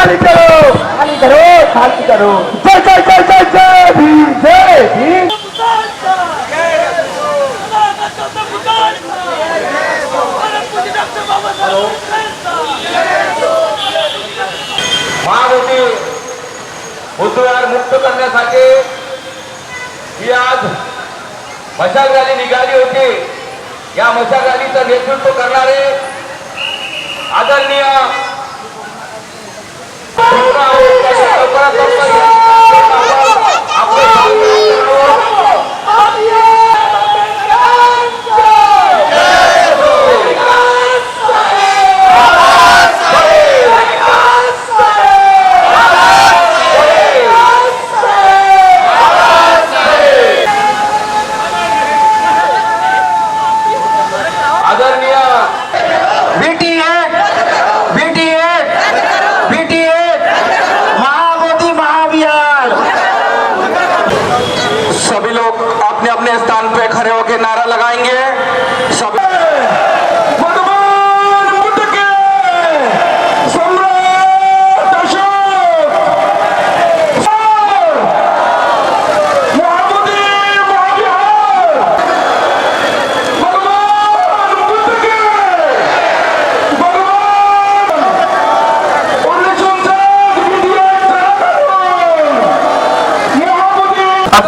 खाली करो, खाली करो, खाली करो। जय जय जय जय जय भीम, जय भीम। महामोठी उद्योग मुक्त करण्यासाठी ही आज मशाल रॅली निघाली होती। या मशाल रॅलीचं नेतृत्व करणारे आदरणीय नारा लगाएंगे। सब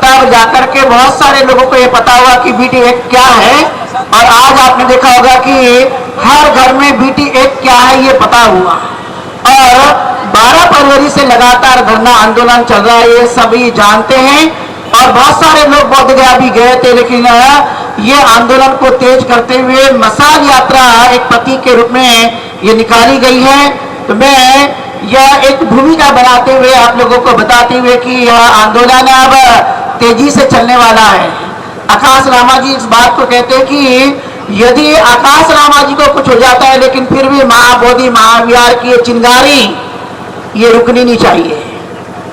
तब जाकर के बहुत सारे लोगों को ये पता हुआ कि बीटी एक्ट क्या है। और आज आपने देखा होगा कि हर घर में बीटी एक्ट क्या है ये पता हुआ। और 12 फरवरी से लगातार धरना आंदोलन चल रहा है, ये सभी जानते हैं। और बहुत सारे लोग बोधगया भी गए थे, लेकिन ये आंदोलन को तेज करते हुए मशाल यात्रा एक प्रतीक के रूप में ये निकाली गई है। तो मैं यह एक भूमिका बनाते हुए आप लोगों को बताते हुए कि यह आंदोलन अब तेजी से चलने वाला है। आकाश रामा जी इस बात को कहते हैं कि यदि आकाश रामा जी को कुछ हो जाता है, लेकिन फिर भी महाबोधि महाविहार की ये चिंगारी ये रुकनी नहीं चाहिए।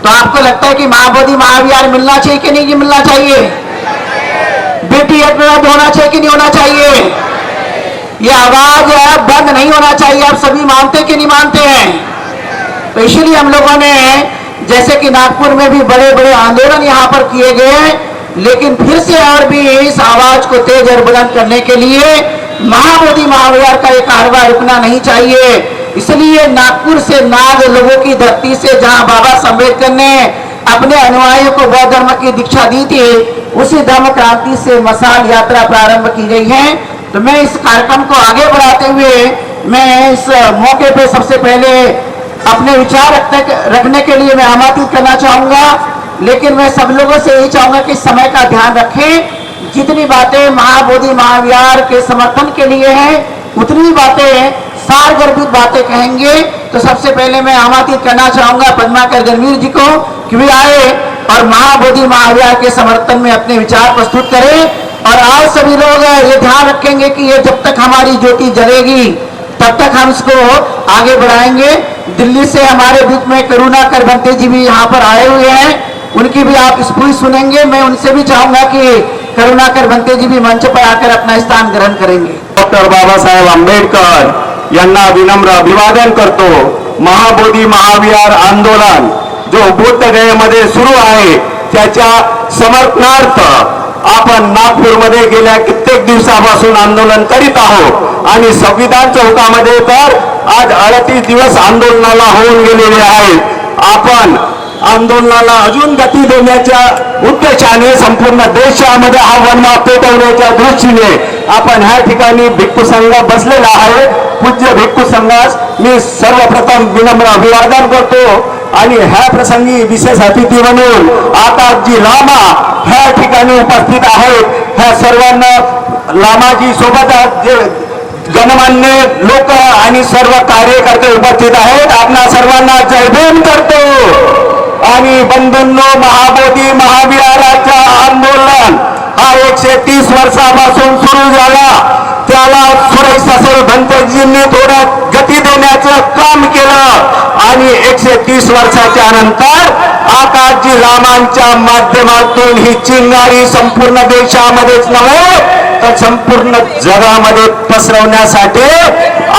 तो आपको लगता है कि महाबोधि महाविहार मिलना चाहिए कि नहीं मिलना चाहिए? बीटी एक्ट रद्द होना चाहिए कि नहीं होना चाहिए? ये आवाज बंद नहीं होना चाहिए। आप सभी मानते कि नहीं मानते हैं? तो इसीलिए हम लोगों ने जैसे कि नागपुर में भी बड़े बड़े आंदोलन यहाँ पर किए गए, लेकिन फिर से और भी इस आवाज को तेज और बुलंद करने के लिए महाबोधि महाविहार का ये कारवां रुकना नहीं चाहिए। इसलिए नागपुर से नाग लोगों की धरती से जहां बाबा अम्बेडकर ने अपने अनुयायियों को बौद्ध धर्म की दीक्षा दी थी, उसी धर्म क्रांति से मशाल यात्रा प्रारंभ की गई है। तो मैं इस कार्यक्रम को आगे बढ़ाते हुए मैं इस मौके पे सबसे पहले अपने विचार रखने के लिए मैं आमंत्रित करना चाहूंगा। लेकिन मैं सब लोगों से यही चाहूंगा कि समय का ध्यान रखें। जितनी बातें महाबोधि महाविहार के समर्थन के लिए हैं, उतनी बातें सारगर्भित बातें कहेंगे। तो सबसे पहले मैं आमंत्रित करना चाहूंगा पद्माकर गणवीर जी को कि वे आए और महाबोधि महाविहार के समर्थन में अपने विचार प्रस्तुत करें। और आज सभी लोग ये ध्यान रखेंगे कि ये जब तक हमारी ज्योति जलेगी तब तक हम इसको आगे बढ़ाएंगे। दिल्ली से हमारे बीच में करुणाकर भंते जी भी यहाँ पर आए हुए हैं, उनकी भी आप स्पीच सुनेंगे। मैं उनसे भी चाहूंगा कि करुणाकर भंते जी भी मंच पर आकर अपना स्थान ग्रहण करेंगे। डॉक्टर बाबासाहेब आंबेडकर यांना विनम्र अभिवादन करतो। महाबोधि महाविहार आंदोलन जो बोधगयेमध्ये सुरू आहे त्याच्या समर्थनार्थ आपण नागपूरमध्ये गेल्या कित्येक दिवसापासून आंदोलन करीत आहोत आणि संविधान चौकामध्ये तर आज 38 दिवस आंदोलनाला होऊन गेलेले आहेत। आपण आंदोलनाला अजून गती देण्याच्या उद्देशाने संपूर्ण देशामध्ये हा वनवा पेटवण्याच्या दृष्टीने आपण ह्या ठिकाणी भिक्खू संघ बसलेला आहे। पूज्य भिक्खू संघास मी सर्वप्रथम विनम्र अभिवादन करतो आणि ह्या प्रसंगी विशेष अतिथी म्हणून आकाशजी लामा ह्या ठिकाणी उपस्थित आहेत। ह्या सर्वांना लामाजी सोबत जे गणमान्य लोक आणि सर्व कार्यकर्ते उपस्थित आहेत, आपणा सर्वांना जय भीम करतो। आणि बंधूंनो, महाबोधि महाविहाराचा आंदोलन हा 130 वर्षापासून सुरू झाला। त्याला सुरेश ससोल भंतेजींनी थोडं गती देण्याचं काम केलं आणि 130 वर्षाच्या नंतर आकाशजी लामांच्या माध्यमातून ही चिंगारी संपूर्ण देशामध्येच नव्हे तर संपूर्ण जगामध्ये पसरवण्यासाठी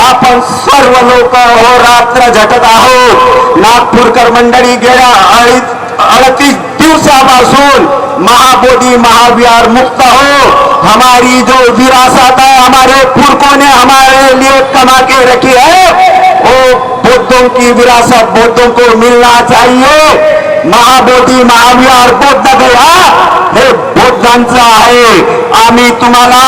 आपण सर्व लोक हो रात्र झटत आहोत. नागपूरकर मंडळी गेल्या 38 दिवसापासून महाबोधि महाविहार मुक्त हो. हमारी जो विरासत है, हमारे पुरखों ने हमारे लिए कमा के रखी है, वो बौद्धों की विरासत बौद्धों को मिलना चाहिए. महाबोधि महाविहार बौद्ध गया हे बौद्धांचं आहे. आम्ही तुम्हाला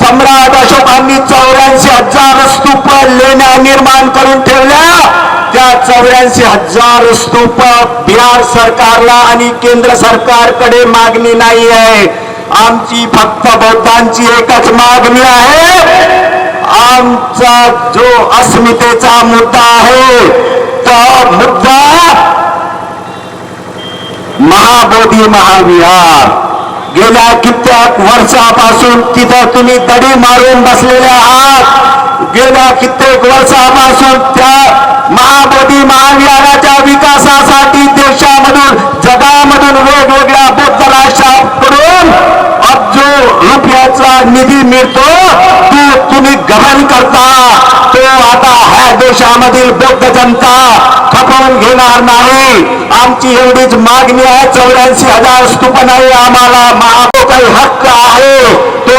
सम्राट अशोकांनी 84,000 स्तूप लेण्या निर्माण करून ठेवल्या. त्या 84,000 स्तूप बिहार सरकारला आणि केंद्र सरकारकडे मागणी नाही आहे. आमची फक्त बौद्धांची एकच मागणी आहे. आमचा जो अस्मितेचा मुद्दा आहे तो मुद्दा महाबोधि महाविहार. गेल्या कित्येक वर्षापासून तिथं तुम्ही दडी मारून बसलेले आहात. गेल्या कित्येक वर्षापासून त्या महाबोधि महाविहाराच्या विकासासाठी देशामधून जगामधून वेगवेगळ्या बौद्ध राष्ट्रांकडून अब्जो रुपयाचा निधी मिळतो. तो तुम्ही गहन करता. तो आता ह्या देशामधील बौद्ध जनता खपवून घेणार नाही. आमची एवढीच मागणी आहे. 84,000 स्तूप नाही, आम्हाला महाबो काही हक्क आहे तो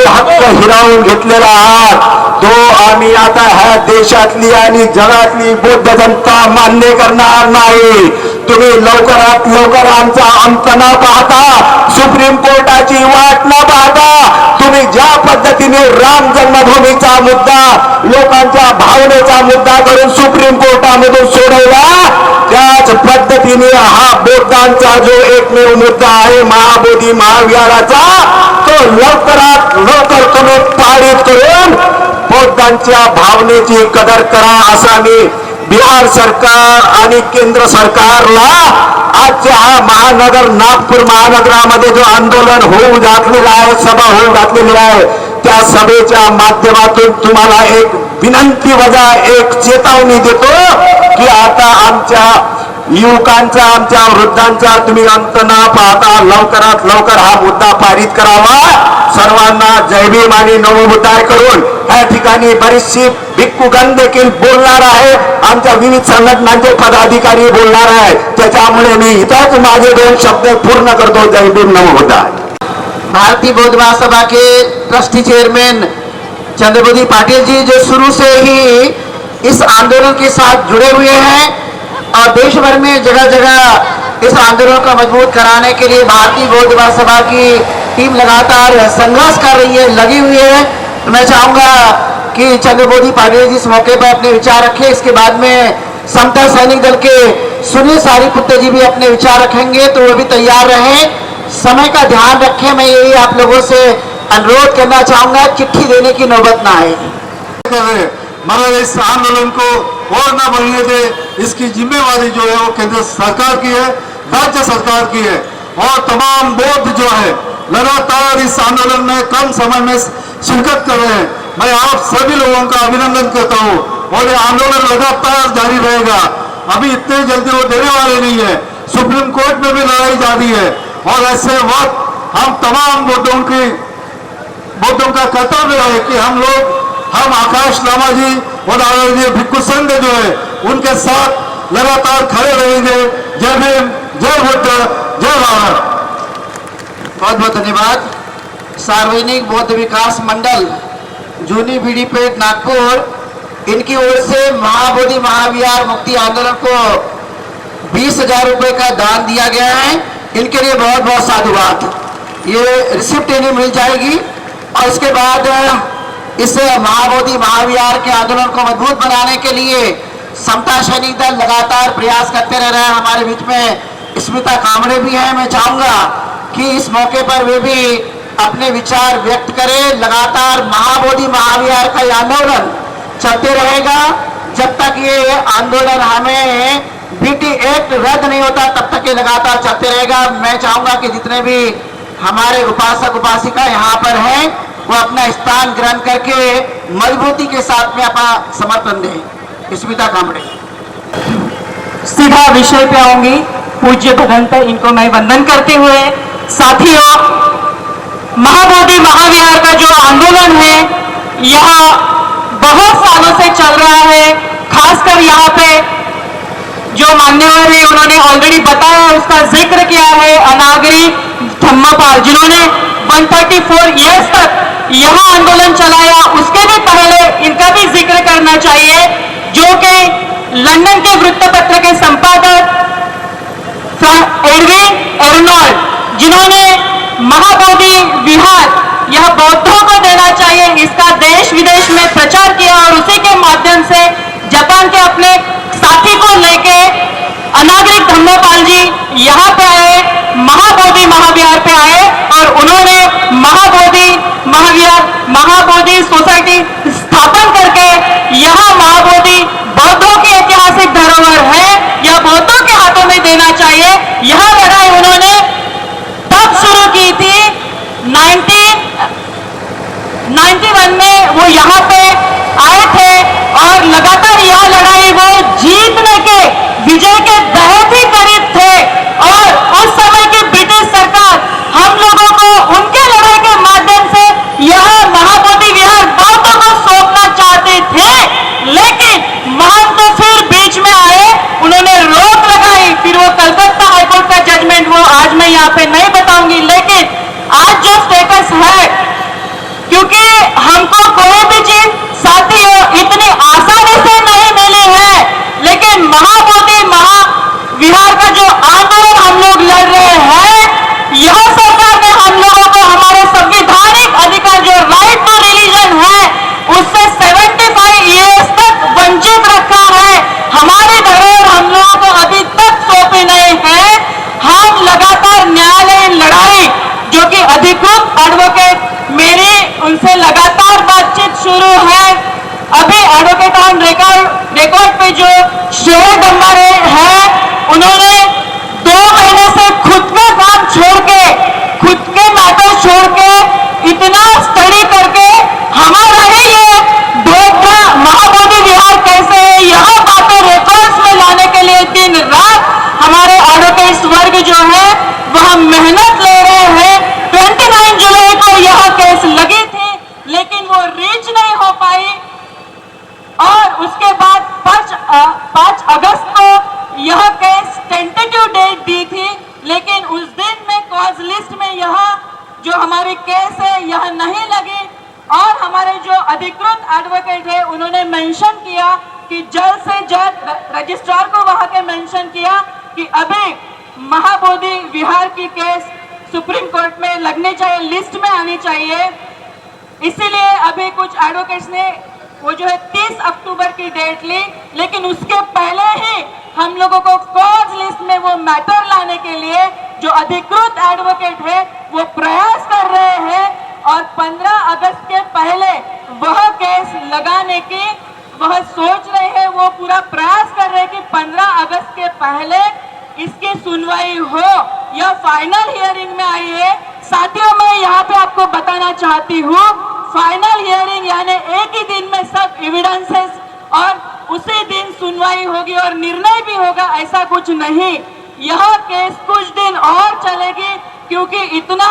हक्क हिरावून घेतलेला आहात. तो आम्ही आता ह्या देशातली आणि जगातली बौद्ध जनता मान्य करणार नाही. तुम्ही लवकरात लवकर आमचा अंत न पाहता, सुप्रीम कोर्टाची वाट न पाहता, तुम्ही ज्या पद्धतीने राम जन्मभूमीचा मुद्दा लोकांच्या भावनेचा मुद्दा करून सुप्रीम कोर्टामधून सोडवला, त्याच पद्धतीने हा बौद्धांचा जो एकमेव मुद्दा आहे महाबोधि महाविहाराचा, तो लवकरात लवकर तुम्ही पारित करून बौद्धांच्या भावनेची कदर करा असा मी बिहार सरकार आणि केंद्र सरकारला आजच्या हा महानगर नागपूर महानगरामध्ये जो आंदोलन होऊ घातलेलं आहे, सभा होऊ घातलेली आहे, त्या सभेच्या माध्यमातून तुम्हाला एक विनंती वजा एक चेतावणी देतो की आता आमच्या युवकांचा आमच्या वृद्धांचा तुम्ही अंत न पाहता लवकरात लवकर हा मुद्दा पारित करावा. सर्वांना जय भीम आणि नमो बुद्धाय करून या ठिकाणी बरीचशी भिक्खुगण देखील बोलणार आहे. आमच्या विविध संघटनांचे पदाधिकारी बोलणार आहे. त्याच्यामुळे मी इथंच माझे 2 शब्द पूर्ण करतो. जय भीम नमो बुद्धाय. भारतीय बौद्ध महासभा के ट्रस्टी चेयरमैन चंद्रबोधी पाटिल जी जो शुरू से ही इस आंदोलन के साथ जुड़े हुए हैं और देश भर में जगह जगह इस आंदोलन को मजबूत कराने के लिए भारतीय बौद्ध महासभा की टीम लगातार संघर्ष कर रही है, लगी हुई है. तो मैं चाहूंगा कि चंद्रबोधी पाटिल जी इस मौके पर अपने विचार रखें. इसके बाद में समता सैनिक दल के सुनील सारीपुत्र जी भी अपने विचार रखेंगे, तो वो भी तैयार रहें. समय का ध्यान रखें. मैं यही आप लोगों से अनुरोध करना चाहूंगा, चिट्ठी देने की नौबत ना आए. मगर इस आंदोलन को और न बढ़ने दे, इसकी जिम्मेवारी जो है वो केंद्र सरकार की है, राज्य सरकार की है. और तमाम बौद्ध जो है लगातार इस आंदोलन में कम समय में शिरकत कर रहे हैं. मैं आप सभी लोगों का अभिनंदन करता हूँ. और ये आंदोलन लगातार जारी रहेगा. अभी इतने जल्दी वो देने वाले नहीं है. सुप्रीम कोर्ट में भी लड़ाई जारी है. और ऐसे वक्त हम तमाम बौद्धों का कर्तव्य है कि हम आकाश लामा जी और आदरणीय भिक्खु संघ जो है उनके साथ लगातार खड़े रहेंगे. जय भीम, जय बुद्ध, जय भारत. बहुत बहुत धन्यवाद. सार्वजनिक बौद्ध विकास मंडल जूनी बीडीपेट नागपुर, इनकी ओर से महाबोधि महाविहार मुक्ति आंदोलन को 20,000 रुपए का दान दिया गया है. इनके लिए बहुत बहुत साधुवाद. ये रिसिप्ट इन्हें मिल जाएगी. और इसके बाद इस महाबोधि महाविहार के आंदोलन को मजबूत बनाने के लिए समता सैनिक दल लगातार प्रयास करते रह रहे हैं. हमारे बीच में स्मिता कामड़े भी हैं. मैं चाहूंगा कि इस मौके पर वे भी अपने विचार व्यक्त करें. लगातार महाबोधि महाविहार का आंदोलन चलते रहेगा जब तक ये आंदोलन हमें बीटी एक्ट रद्द नहीं होता, तब तक ये लगातार चलते रहेगा. मैं चाहूंगा कि जितने भी हमारे उपासक उपासिका यहाँ पर हैं वो अपना स्थान ग्रहण करके मजबूती के साथ में अपना समर्थन दें. स्मिता कामड़े. सीधा विषय पे आऊंगी. पूज्य भगवंत, इनको मैं वंदन करते हुए, साथियों, महाबोधि महाविहार का जो आंदोलन है, यह बहुत सारे चल रहा है, खासकर यहाँ पे जो मान्यवर है उन्होंने ऑलरेडी बताया, उसका जिक्र किया है अनागरी धम्मापाल, जिन्होंने 134 इयर्स तक यह आंदोलन चलाया। उसके भी पहले इनका भी जिक्र करना चाहिए, जो कि लंदन के वृत्तपत्र के संपादक एडविन एर्नोल्ड, जिन्होंने महाबोधि विहार यह बौद्धों को देना चाहिए, इसका देश विदेश में प्रचार किया और उसी के माध्यम से जापान के अपने साथी को लेके अनागरिक धम्मपाल जी यहाँ पे आए, महाबोधि महाविहार पे आए और उन्होंने महाबोधि सोसाइटी स्थापन करके यहाँ महाबोधि बौद्धों की ऐतिहासिक धरोहर है, यह बौद्धों के हाथों में देना चाहिए। यह लड़ाई उन्होंने तब शुरू की थी 1991 में, वो यहाँ पे आए थे और लगातार यह लड़ाई वो जीतने के, विजय के बहुत ही करीब थे। और उस समय की ब्रिटिश सरकार हम लोगों को उनके लड़ाई के माध्यम से यह महाबोधि विहार बौद्धों को सौंपना चाहते थे, लेकिन महंत तो फिर बीच में आए, उन्होंने रोक लगाई। फिर वो कलकत्ता हाईकोर्ट का जजमेंट, वो आज मैं यहाँ पे नहीं बताऊंगी, लेकिन आज जो स्टेटस है, क्योंकि हमको कोई भी चीज साथियों इतनी आसानी से नहीं मिली है, लेकिन महाबोधि महाविहार का जो आंदोलन हम लोग लड़ रहे हैं, यह सरकार ने हम लोगों को हमारे संवैधानिक अधिकार जो राइट टू रिलीजन है उससे 75 ईयर्स तक वंचित रखा है। हमारी धरोहर हम लोगों को अभी तक सौंपी नहीं है। हम लगातार न्यायालयीन लड़ाई, जो कि अधिकृत एडवोकेट, मेरी उनसे लगातार बातचीत शुरू है। अभी एडवोकेट ऑन रिकॉर्ड पे जो शेर डम्बारे हैं, उन्होंने 2 महीने से खुद का काम छोड़ के, खुद के मैटर छोड़ के, इतना स्टडी करके हमारा ही ये डोगरा महाबोधि विहार कैसे है, यह बातें रिकॉर्ड्स में लाने के लिए दिन रात हमारे एडवोकेट्स वर्ग जो है वह मेहनत ले रहे हैं। 29 जुलाई को यह केस लगी थी, लेकिन वो रीच नहीं हो पाई और उसके बाद 5 अगस्त को यह केस टेंटेटिव डेट दी थी, लेकिन उस दिन में कॉज लिस्ट में यह जो हमारी केस है यह नहीं लगी। और हमारे जो अधिकृत एडवोकेट है उन्होंने मेंशन किया कि जल्द से जल्द, रजिस्ट्रार को वहां के मेंशन किया कि अभी महाबोधि विहार की केस सुप्रीम कोर्ट में लगनी चाहिए, लिस्ट में आनी चाहिए। इसीलिए अभी कुछ एडवोकेट्स ने वो जो है 30 अक्टूबर की डेट ली, लेकिन उसके पहले ही हम लोगों को कॉज लिस्ट में वो मैटर लाने के लिए जो अधिकृत एडवोकेट है वो प्रयास कर रहे हैं और 15 अगस्त के पहले वह केस लगाने की वह सोच रहे हैं। वो पूरा प्रयास कर रहे हैं कि 15 अगस्त के पहले इसकी सुनवाई हो। यह फाइनल हियरिंग में आई है। साथियों, मैं यहाँ पे आपको बताना चाहती हूँ, फाइनल हियरिंग यानी एक ही दिन में सब एविडेंसेस और उसी दिन सुनवाई होगी और निर्णय भी होगा, ऐसा कुछ नहीं। यह केस कुछ दिन और चलेगी, क्योंकि इतना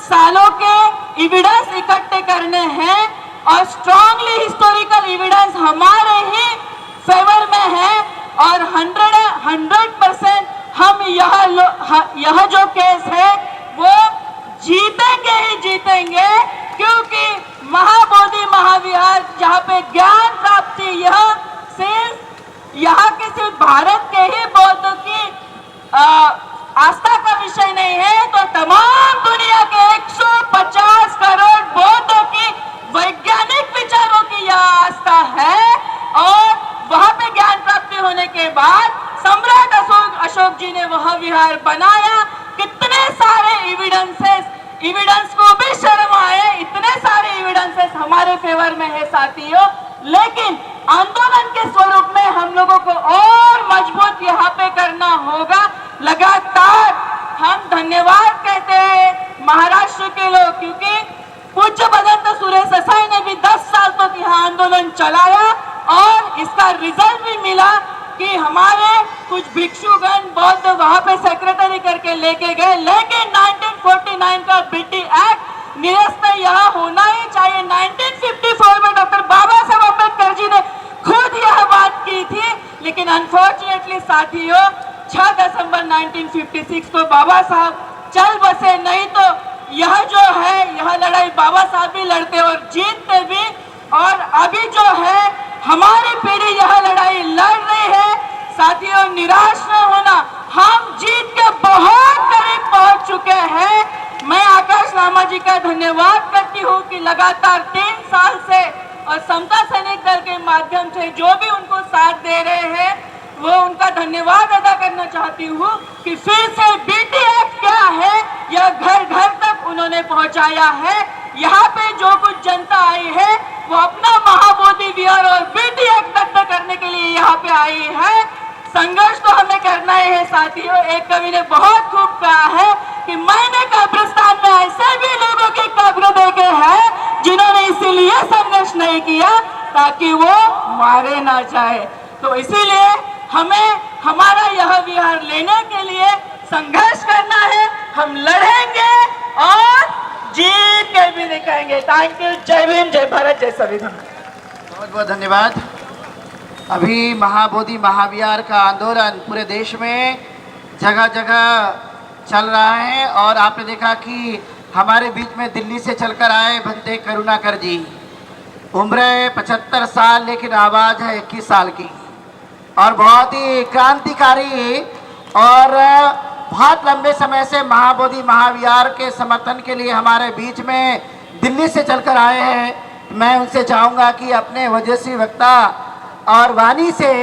सालों के एविडेंस इकट्ठे करने हैं और स्ट्रांगली हिस्टोरिकल एविडेंस हमारे ही फेवर में है और 100% हम यह जो केस है वो जीतेंगे ही जीतेंगे, क्योंकि महाबोधि महाविहार जहाँ पे ज्ञान प्राप्ति यह सिर्फ यहाँ के सिर्फ भारत के ही बौद्धों की आस्था का विषय नहीं है, तो तमाम दुनिया के 150 करोड़ बौद्धों की वैज्ञानिक विचारों की यह आस्था है। और वहां पे ज्ञान प्राप्ति होने के बाद सम्राट अशोक जी ने वह विहार बनाया। कितने सारे एविडेंस को भी शर्म आए, इतने सारे एविडेंसेस हमारे फेवर में है साथियों, लेकिन आंदोलन के स्वरूप में हम लोगों को और मजबूत यहाँ पे करना होगा। लगातार हम धन्यवाद कहते हैं महाराष्ट्र के लोग, क्योंकि पूज्य भगवंत सुरेश देसाई ने भी 10 साल तक यहाँ आंदोलन चलाया और इसका रिजल्ट भी मिला कि हमारे कुछ भिक्षुगण बौद्ध वहां पे सेक्रेटरी करके लेके गए, लेकिन 1949 का बीटी एक्ट निरस्त यहाँ होना ही चाहिए। 1954 में डॉक्टर बाबा साहब अम्बेडकर जी ने खुद कि साथियों 6 दिसंबर 1956 को बाबा साहब चल बसे, नहीं तो यह जो है यह लड़ाई बाबा साहब भी लड़ते और जीतते भी। और अभी जो है हमारी पीढ़ी यह लड़ाई लड़ रही है। साथियों, निराश न होना, हम जीत के बहुत करीब पहुंच चुके हैं। मैं आकाश लामा जी का धन्यवाद करती हूं कि लगातार 3 साल से और समता सैनिक दल के माध्यम से जो भी उनको साथ दे रहे हैं वो उनका धन्यवाद अदा करना चाहती हूँ कि फिर से BTF क्या है यह घर घर तक उन्होंने पहुंचाया है। यहाँ पे जो कुछ जनता आई है वो अपना महाबोधि विहार और BTF तक करने के लिए यहाँ पे आई है। संघर्ष तो हमें करना ही है साथियों। एक कवि ने बहुत खूब कहा है कि मैंने कब्रिस्तान में ऐसे भी लोगों की कब्र देखे हैं जिन्होंने इसीलिए संघर्ष नहीं किया ताकि वो मारे ना जाए। तो इसीलिए हमें हमारा यह विहार लेने के लिए संघर्ष करना है। हम लड़ेंगे और जीत के भी दिखाएंगे। Thank you. जय भीम, जय भारत, जय संविधान। बहुत बहुत धन्यवाद। अभी महाबोधि महाविहार का आंदोलन पूरे देश में जगह जगह चल रहा है और आपने देखा कि हमारे बीच में दिल्ली से चलकर आए भंते करुणाकर जी, उम्र 75 साल लेकिन आवाज़ है 21 साल की और बहुत ही क्रांतिकारी और बहुत लंबे समय से महाबोधि महाविहार के समर्थन के लिए हमारे बीच में दिल्ली से चलकर आए हैं। मैं उनसे चाहूँगा कि अपने ओजस्वी वक्ता और वाणी से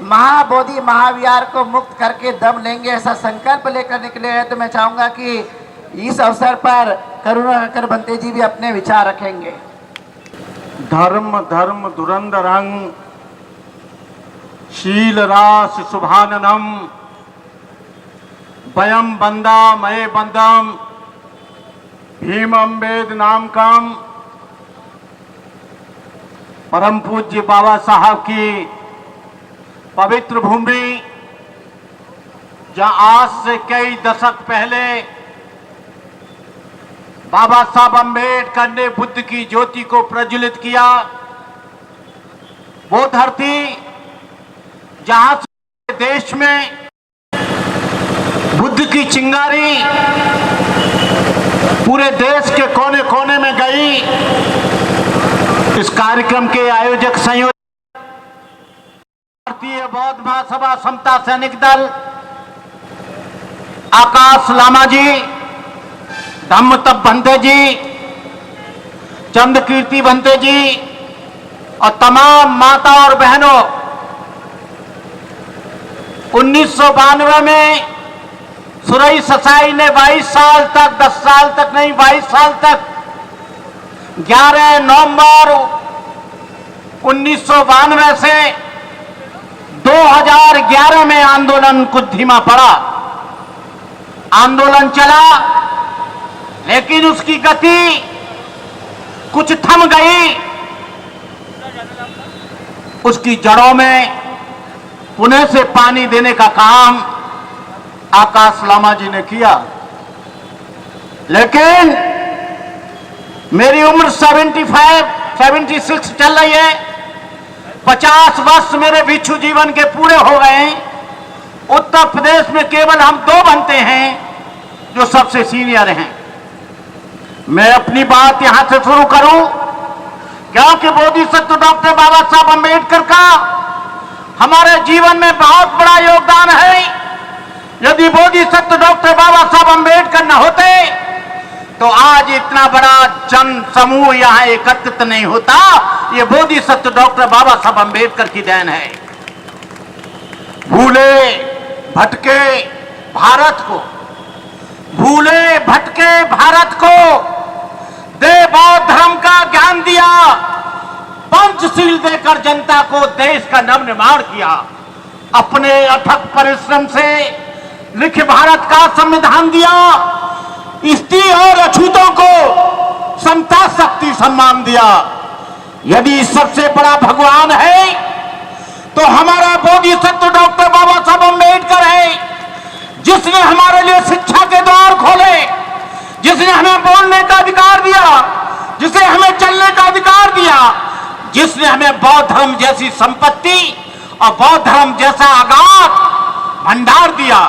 महाबोधि महाविहार को मुक्त करके दम लेंगे ऐसा संकल्प लेकर निकले हैं। तो मैं चाहूँगा कि इस अवसर पर करुणाकर भंते जी भी अपने विचार रखेंगे। धर्म धर्म धुरंधरं शील रास शुभाननम वयम बंदा मये बंदम भीम अम्बेद नामकम। परम पूज्य बाबा साहब की पवित्र भूमि, जहां आज से कई दशक पहले बाबा साहब अम्बेडकर ने बुद्ध की ज्योति को प्रज्वलित किया, वो धरती जहां से देश में बुद्ध की चिंगारी पूरे देश के कोने कोने में गई। इस कार्यक्रम के आयोजक संयोजक भारतीय बौद्ध महासभा समता सैनिक दल आकाश लामा जी, धम्मतप भंते जी, चंद्रकीर्ति भंते जी और तमाम माता और बहनों, 1992 में सुरई ससाई ने 22 साल तक, 10 साल तक नहीं 22 साल तक 11 नवंबर 1992 से 2011 में आंदोलन कुछ धीमा पड़ा। आंदोलन चला लेकिन उसकी गति कुछ थम गई। उसकी जड़ों में पुनः से पानी देने का काम आकाश लामा जी ने किया। लेकिन मेरी उम्र 76 चल रही है। 50 वर्ष मेरे भिक्षु जीवन के पूरे हो गए। उत्तर प्रदेश में केवल हम 2 बनते हैं जो सबसे सीनियर हैं। मैं अपनी बात यहां से शुरू करूं क्योंकि बोधिसत्व डॉक्टर बाबा साहब अम्बेडकर का हमारे जीवन में बहुत बड़ा योगदान है। यदि बोधिसत्व डॉक्टर बाबा साहब अम्बेडकर न होते तो आज इतना बड़ा जन समूह यहाँ एकत्रित नहीं होता। ये बोधिसत्व डॉक्टर बाबा साहब अम्बेडकर की देन है। भूले भटके भारत को, भूले भटके भारत को दे बौद्ध धर्म का ज्ञान दिया, पंचशील देकर जनता को देश का नवनिर्माण किया। अपने अथक परिश्रम से लिखे भारत का संविधान दिया। स्त्री और अछूतों को समता शक्ति सम्मान दिया। यदि सबसे बड़ा भगवान है तो हमारा बोधिसत्व डॉक्टर बाबा साहब अम्बेडकर है, जिसने हमारे लिए शिक्षा के द्वार खोले, जिसने हमें बोलने का अधिकार दिया, जिसे हमें चलने का अधिकार दिया, जिसने हमें बौद्ध धर्म जैसी संपत्ति और बौद्ध धर्म जैसा आगाज भंडार दिया।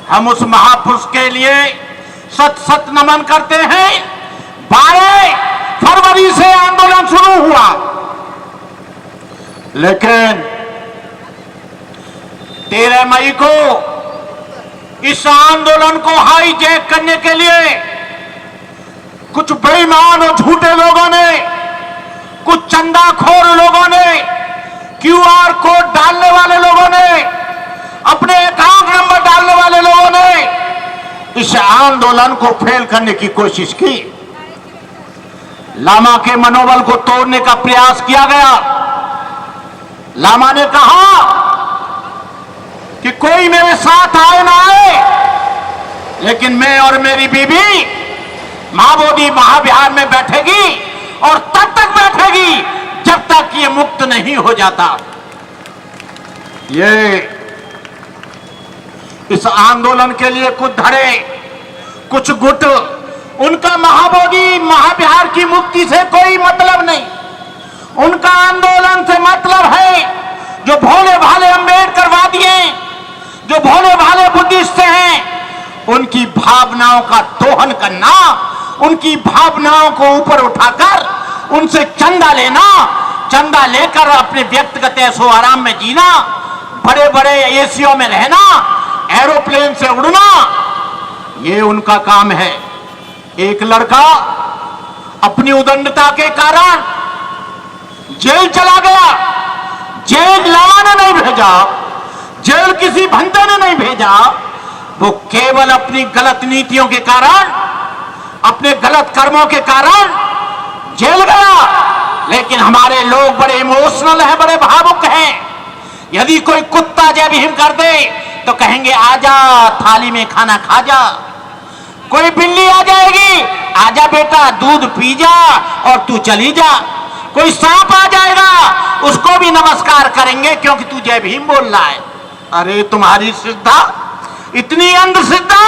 हम उस महापुरुष के लिए सत सत नमन करते हैं। 12 फरवरी से आंदोलन शुरू हुआ, लेकिन 13 मई को इस आंदोलन को हाईजैक करने के लिए कुछ बेईमान और झूठे लोगों ने, कुछ चंदाखोर लोगों ने, QR कोड डालने वाले लोगों ने, अपने अकाउंट नंबर डालने वाले लोगों ने इस आंदोलन को फेल करने की कोशिश की। लामा के मनोबल को तोड़ने का प्रयास किया गया। लामा ने कहा कि कोई मेरे साथ आए ना आए, लेकिन मैं और मेरी बीबी महाबोधि महाविहार में बैठेगी और तब तक बैठेगी जब तक ये मुक्त नहीं हो जाता। ये इस आंदोलन के लिए कुछ धड़े, कुछ गुट, उनका महाबोधि महाविहार की मुक्ति से कोई मतलब नहीं। उनका आंदोलन से मतलब है जो भोले भाले अम्बेडकरवादी हैं, जो भोले भाले बुद्धिस्ट हैं, उनकी भावनाओं का दोहन करना, उनकी भावनाओं को ऊपर उठाकर उनसे चंदा लेना, चंदा लेकर अपने व्यक्तिगत ऐशो आराम में जीना, बड़े बड़े एसियों में रहना, एरोप्लेन से उड़ना, ये उनका काम है। एक लड़का अपनी उदंडता के कारण जेल चला गया। जेल लामा ने नहीं भेजा, जेल किसी भंते ने नहीं भेजा, वो केवल अपनी गलत नीतियों के कारण, अपने गलत कर्मों के कारण जेल गया। लेकिन हमारे लोग बड़े इमोशनल हैं, बड़े भावुक हैं। यदि कोई कुत्ता जय भीम कर दे तो कहेंगे आजा थाली में खाना खा जा। कोई बिल्ली आ जाएगी, आजा बेटा दूध पी जा और तू चली जा। कोई सांप आ जाएगा, उसको भी नमस्कार करेंगे क्योंकि तू जय भीम बोल रहा है। अरे तुम्हारी श्रद्धा इतनी अंधश्रद्धा।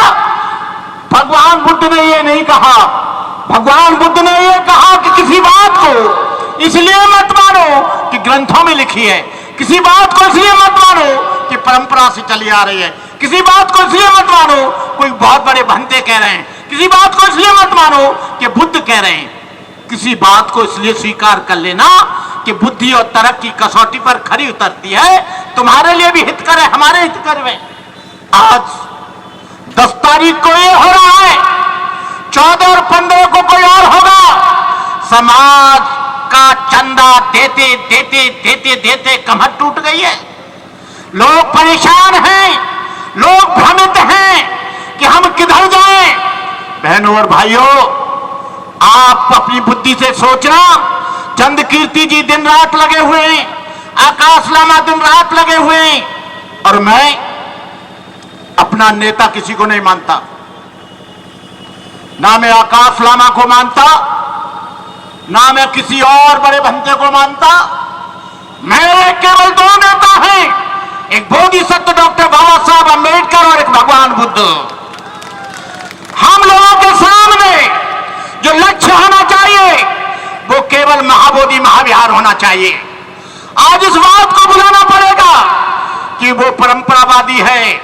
भगवान बुद्ध ने ये नहीं कहा। भगवान बुद्ध ने ये कहा कि किसी बात को इसलिए मत मानो कि ग्रंथों में लिखी है, किसी बात को इसलिए मत मानो कि परंपरा से चली आ रही है, किसी बात को इसलिए मत मानो कोई बहुत बड़े भंते कह रहे हैं, किसी बात को इसलिए मत मानो कि बुद्ध कह रहे हैं। किसी बात को इसलिए स्वीकार कर लेना कि बुद्धि और तर्क की कसौटी पर खरी उतरती है, तुम्हारे लिए भी हितकर है, हमारे हितकर है। आज 10 तारीख को ये हो रहा है, 14 और 15 को कोई और होगा। समाज का चंदा देते देते देते देते कमर टूट गई है। लोग परेशान हैं, लोग भ्रमित हैं कि हम किधर जाएं। बहनों और भाइयों, आप अपनी बुद्धि से सोचना। चंद कीर्ति जी दिन रात लगे हुए हैं, आकाश लामा दिन रात लगे हुए हैं, और मैं अपना नेता किसी को नहीं मानता। ना मैं आकाश लामा को मानता, ना मैं किसी और बड़े भंते को मानता। मेरे केवल 2 नेता हैं, एक बोधिसत्व डॉक्टर बाबा साहब अम्बेडकर और एक भगवान बुद्ध। हम लोगों के सामने जो लक्ष्य होना चाहिए वो केवल महाबोधि महाविहार होना चाहिए। आज इस बात को बुलाना पड़ेगा कि वो परंपरावादी है,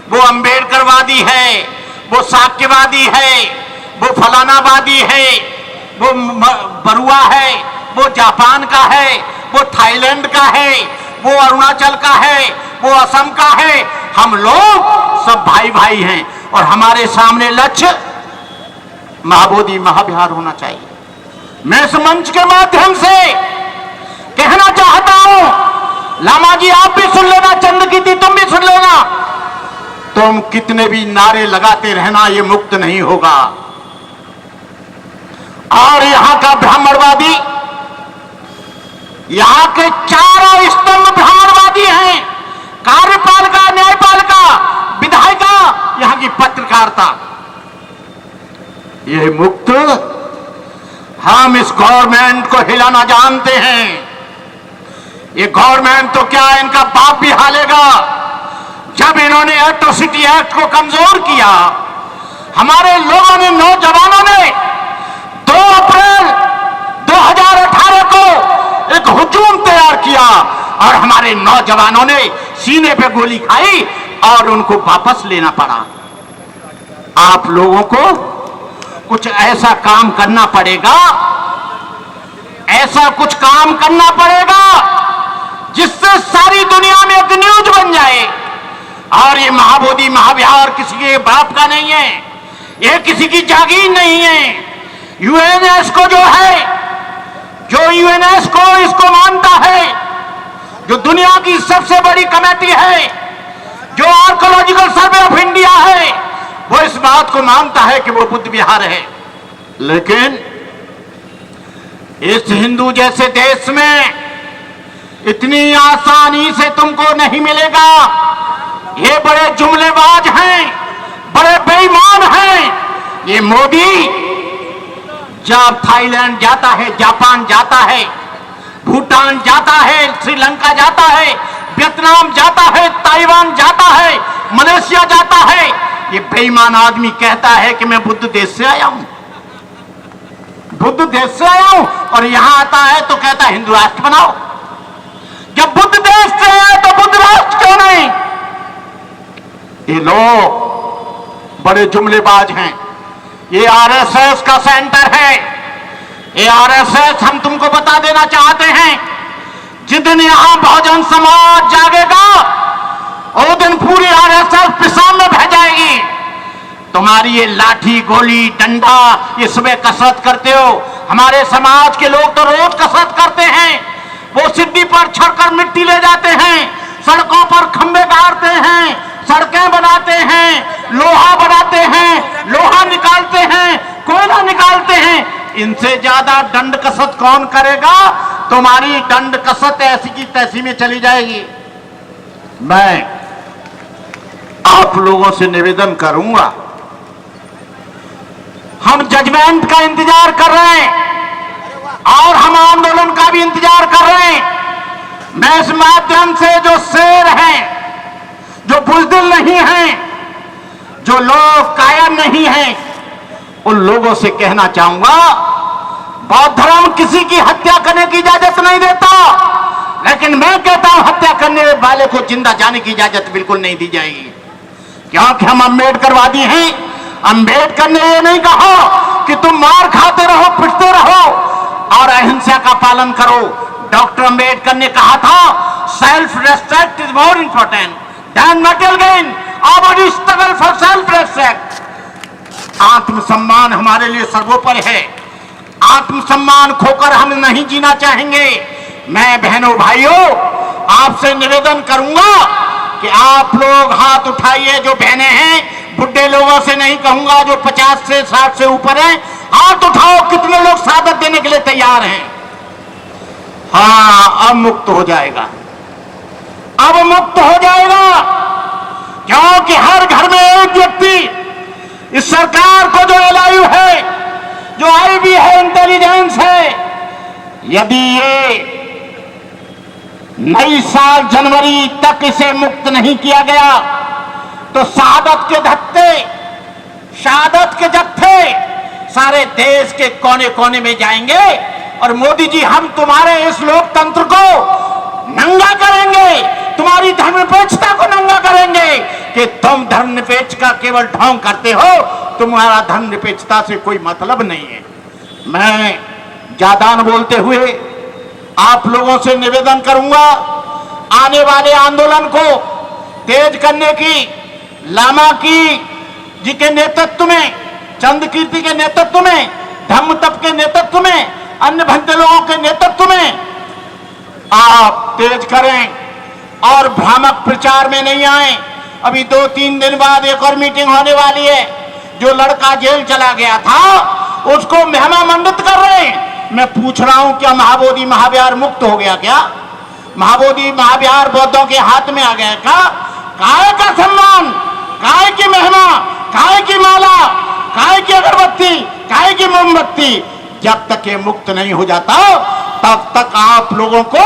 वो अम्बेडकरवादी है, वो साक्यवादी है, वो फलानावादी है, वो बरुआ है, वो जापान का है, वो थाईलैंड का है, वो अरुणाचल का है, वो असम का है। हम लोग सब भाई भाई हैं और हमारे सामने लक्ष्य महाबोधि महाविहार होना चाहिए। मैं इस मंच के माध्यम से कहना चाहता हूं, लामा जी आप भी सुन लेना, चंद कीर्ति तुम भी सुन लेना, तुम कितने भी नारे लगाते रहना ये मुक्त नहीं होगा। और यहां का ब्राह्मणवादी, यहां के 4 स्तंभ ब्राह्मणवादी हैं, कार्यपालिका, न्यायपालिका, विधायिका, यहां की पत्रकारिता। यह मुक्त हम इस गवर्नमेंट को हिलाना जानते हैं। ये गवर्नमेंट तो क्या इनका बाप भी हालेगा। जब इन्होंने एट्रोसिटी एक्ट को कमजोर किया, हमारे लोगों ने, नौजवानों ने 2 अप्रैल 2018 को एक हुजूम तैयार किया और हमारे नौजवानों ने सीने पे गोली खाई, और उनको वापस लेना पड़ा। आप लोगों को कुछ ऐसा काम करना पड़ेगा, ऐसा कुछ काम करना पड़ेगा जिससे सारी दुनिया में एक न्यूज बन जाए। और ये महाबोधि महाविहार किसी के बाप का नहीं है, ये किसी की जागीर नहीं है। यूएनएस्को जो है, जो यूएनएस्को इसको मानता है, जो दुनिया की सबसे बड़ी कमेटी है, जो आर्कोलॉजिकल सर्वे ऑफ इंडिया है, वो इस बात को मानता है कि वो बुद्ध विहार है। लेकिन इस हिंदू जैसे देश में इतनी आसानी से तुमको नहीं मिलेगा। ये बड़े जुमलेबाज हैं, बड़े बेईमान हैं। ये मोदी जब थाईलैंड जाता है, जापान जाता है, भूटान जाता है, श्रीलंका जाता है, वियतनाम जाता है, ताइवान जाता है, मलेशिया जाता है, ये बेईमान आदमी कहता है कि मैं बुद्ध देश से आया हूं, बुद्ध देश से आया हूं, और यहां आता है तो कहता है हिंदू राष्ट्र बनाओ। जब बुद्ध देश से आया तो बुद्ध राष्ट्र क्यों नहीं? ये लोग बड़े जुमलेबाज हैं। ये आरएसएस का सेंटर है। ये आरएसएस, हम तुमको बता देना चाहते हैं, जिस दिन यहां बहुजन समाज जागेगा उस दिन पूरी आरएसएस पिशाब में बह जाएगी। तुम्हारी ये लाठी गोली डंडा, ये सुबह कसरत करते हो। हमारे समाज के लोग तो रोज कसरत करते हैं। वो सिद्धि पर चढ़कर मिट्टी ले जाते हैं, सड़कों पर खंभे गाड़ते हैं, सड़कें बनाते हैं, लोहा बनाते हैं, लोहा निकालते हैं, कोयला निकालते हैं। इनसे ज्यादा दंड कसरत कौन करेगा? तुम्हारी दंड कसरत ऐसी की तैसी में चली जाएगी। मैं आप लोगों से निवेदन करूंगा, हम जजमेंट का इंतजार कर रहे हैं और हम आंदोलन का भी इंतजार कर रहे हैं। मैं इस माध्यम से जो शेर हैं, जो बुज़दिल नहीं हैं, जो लोग कायम नहीं हैं, उन लोगों से कहना चाहूंगा, बौद्ध धर्म किसी की हत्या करने की इजाजत नहीं देता, लेकिन मैं कहता हूं हत्या करने वाले को जिंदा जाने की इजाजत बिल्कुल नहीं दी जाएगी। क्योंकि हम अम्बेडकरवादी हैं। अम्बेडकर ने ये नहीं कहा कि तुम मार खाते रहो, पिटते रहो और अहिंसा का पालन करो। डॉक्टर अम्बेडकर ने कहा था, self respect is more important than material gain. Our struggle for self respect. आत्मसम्मान हमारे लिए सर्वोपरि है। आत्मसम्मान खोकर हम नहीं जीना चाहेंगे। मैं बहनों भाइयों आपसे निवेदन करूंगा कि आप लोग हाथ उठाइए, जो बहनें हैं। बुढ़े लोगों से नहीं कहूंगा, जो 50 से 60 से ऊपर हैं, हाथ उठाओ। कितने लोग शहादत देने के लिए तैयार हैं? हाँ, अब मुक्त हो जाएगा, अब मुक्त हो जाएगा। क्योंकि हर घर में एक व्यक्ति इस सरकार को, जो एलआईयू है, जो आईबी है, इंटेलिजेंस है, यदि ये नई साल जनवरी तक इसे मुक्त नहीं किया गया तो शहादत के धत्ते, शहादत के जत्थे सारे देश के कोने कोने में जाएंगे। और मोदी जी, हम तुम्हारे इस लोकतंत्र को नंगा करेंगे, तुम्हारी धर्मनिरपेक्षता को नंगा करेंगे कि तुम धर्मनिरपेक्ष का केवल ढोंग करते हो, तुम्हारा धर्मनिरपेक्षता से कोई मतलब नहीं है। मैं ज्यादा न बोलते हुए आप लोगों से निवेदन करूंगा, आने वाले आंदोलन को तेज करने की लामा की जी के नेतृत्व में, चंद कीर्ति के नेतृत्व में, धम्म तप के नेतृत्व में, अन्य भंते लोगों के नेतृत्व में आप तेज करें और भ्रामक प्रचार में नहीं आए। अभी 2-3 दिन बाद एक और मीटिंग होने वाली है। जो लड़का जेल चला गया था उसको मेहमानमंडित कर रहे हैं। मैं पूछ रहा हूं, क्या महाबोधि महाविहार मुक्त हो गया? क्या महाबोधि महाविहार बौद्धों के हाथ में आ गया? क्या काय का सम्मान, काय की महिमा, काय की माला, काय की अगरबत्ती, काय की मोमबत्ती, जब तक ये मुक्त नहीं हो जाता तब तक आप लोगों को,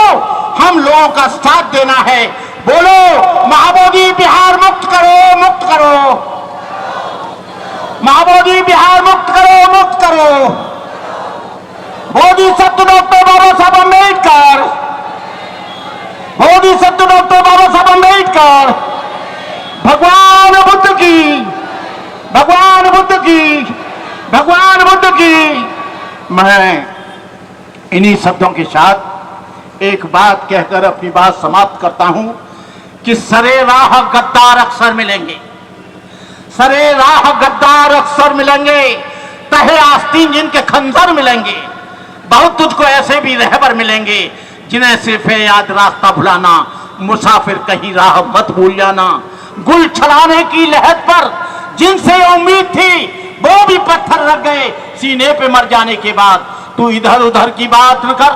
हम लोगों का साथ देना है। बोलो महाबोधि बिहार मुक्त करो, मुक्त करो, महाबोधि बिहार मुक्त करो, मुक्त करो। बोधिसत्व डॉक्टर बाबा साहब अम्बेडकर, बोधिसत्व डॉक्टर बाबा साहब अम्बेडकर, मैं इन्हीं शब्दों के साथ एक बात कहकर अपनी बात समाप्त करता हूं कि सरे राह गद्दार अक्सर मिलेंगे, सरे राह गद्दार अक्सर मिलेंगे, तहे आस्तीन जिनके खंजर मिलेंगे। बहुत तुझको ऐसे भी रहबर मिलेंगे जिन्हें सिर्फ है याद रास्ता भुलाना, मुसाफिर कहीं राह मत भूल जाना। गुल छड़ाने की लहर पर जिनसे उम्मीद थी वो भी पत्थर रख गए सीने पे मर जाने के बाद। तू इधर उधर की बात न कर,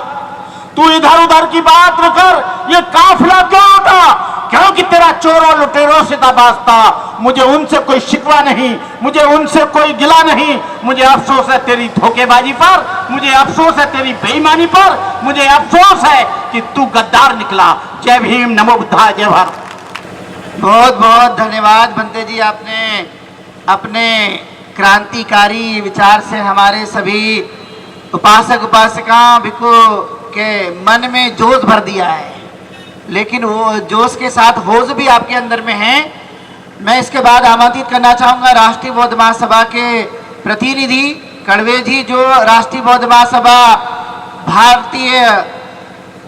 तू इधर उधर की बात न कर। ये काफिला क्यों उठा? क्योंकि तेरा चोरों लुटेरों से था वास्ता। मुझे उनसे कोई शिकवा नहीं, मुझे उनसे कोई गिला नहीं। मुझे अफसोस है तेरी धोखेबाजी पर, मुझे अफसोस है तेरी बेईमानी पर, मुझे अफसोस है कि तू गद्दार निकला। जय भीम, नमो बुद्धाय, जय भारत। बहुत बहुत धन्यवाद बंते जी, आपने अपने क्रांतिकारी विचार से हमारे सभी उपासक उपासिका भिक्खु के मन में जोश भर दिया है। लेकिन वो जोश के साथ होश भी आपके अंदर में है। मैं इसके बाद आमंत्रित करना चाहूँगा राष्ट्रीय बौद्ध महासभा के प्रतिनिधि कड़वे जी, जो राष्ट्रीय बौद्ध महासभा, भारतीय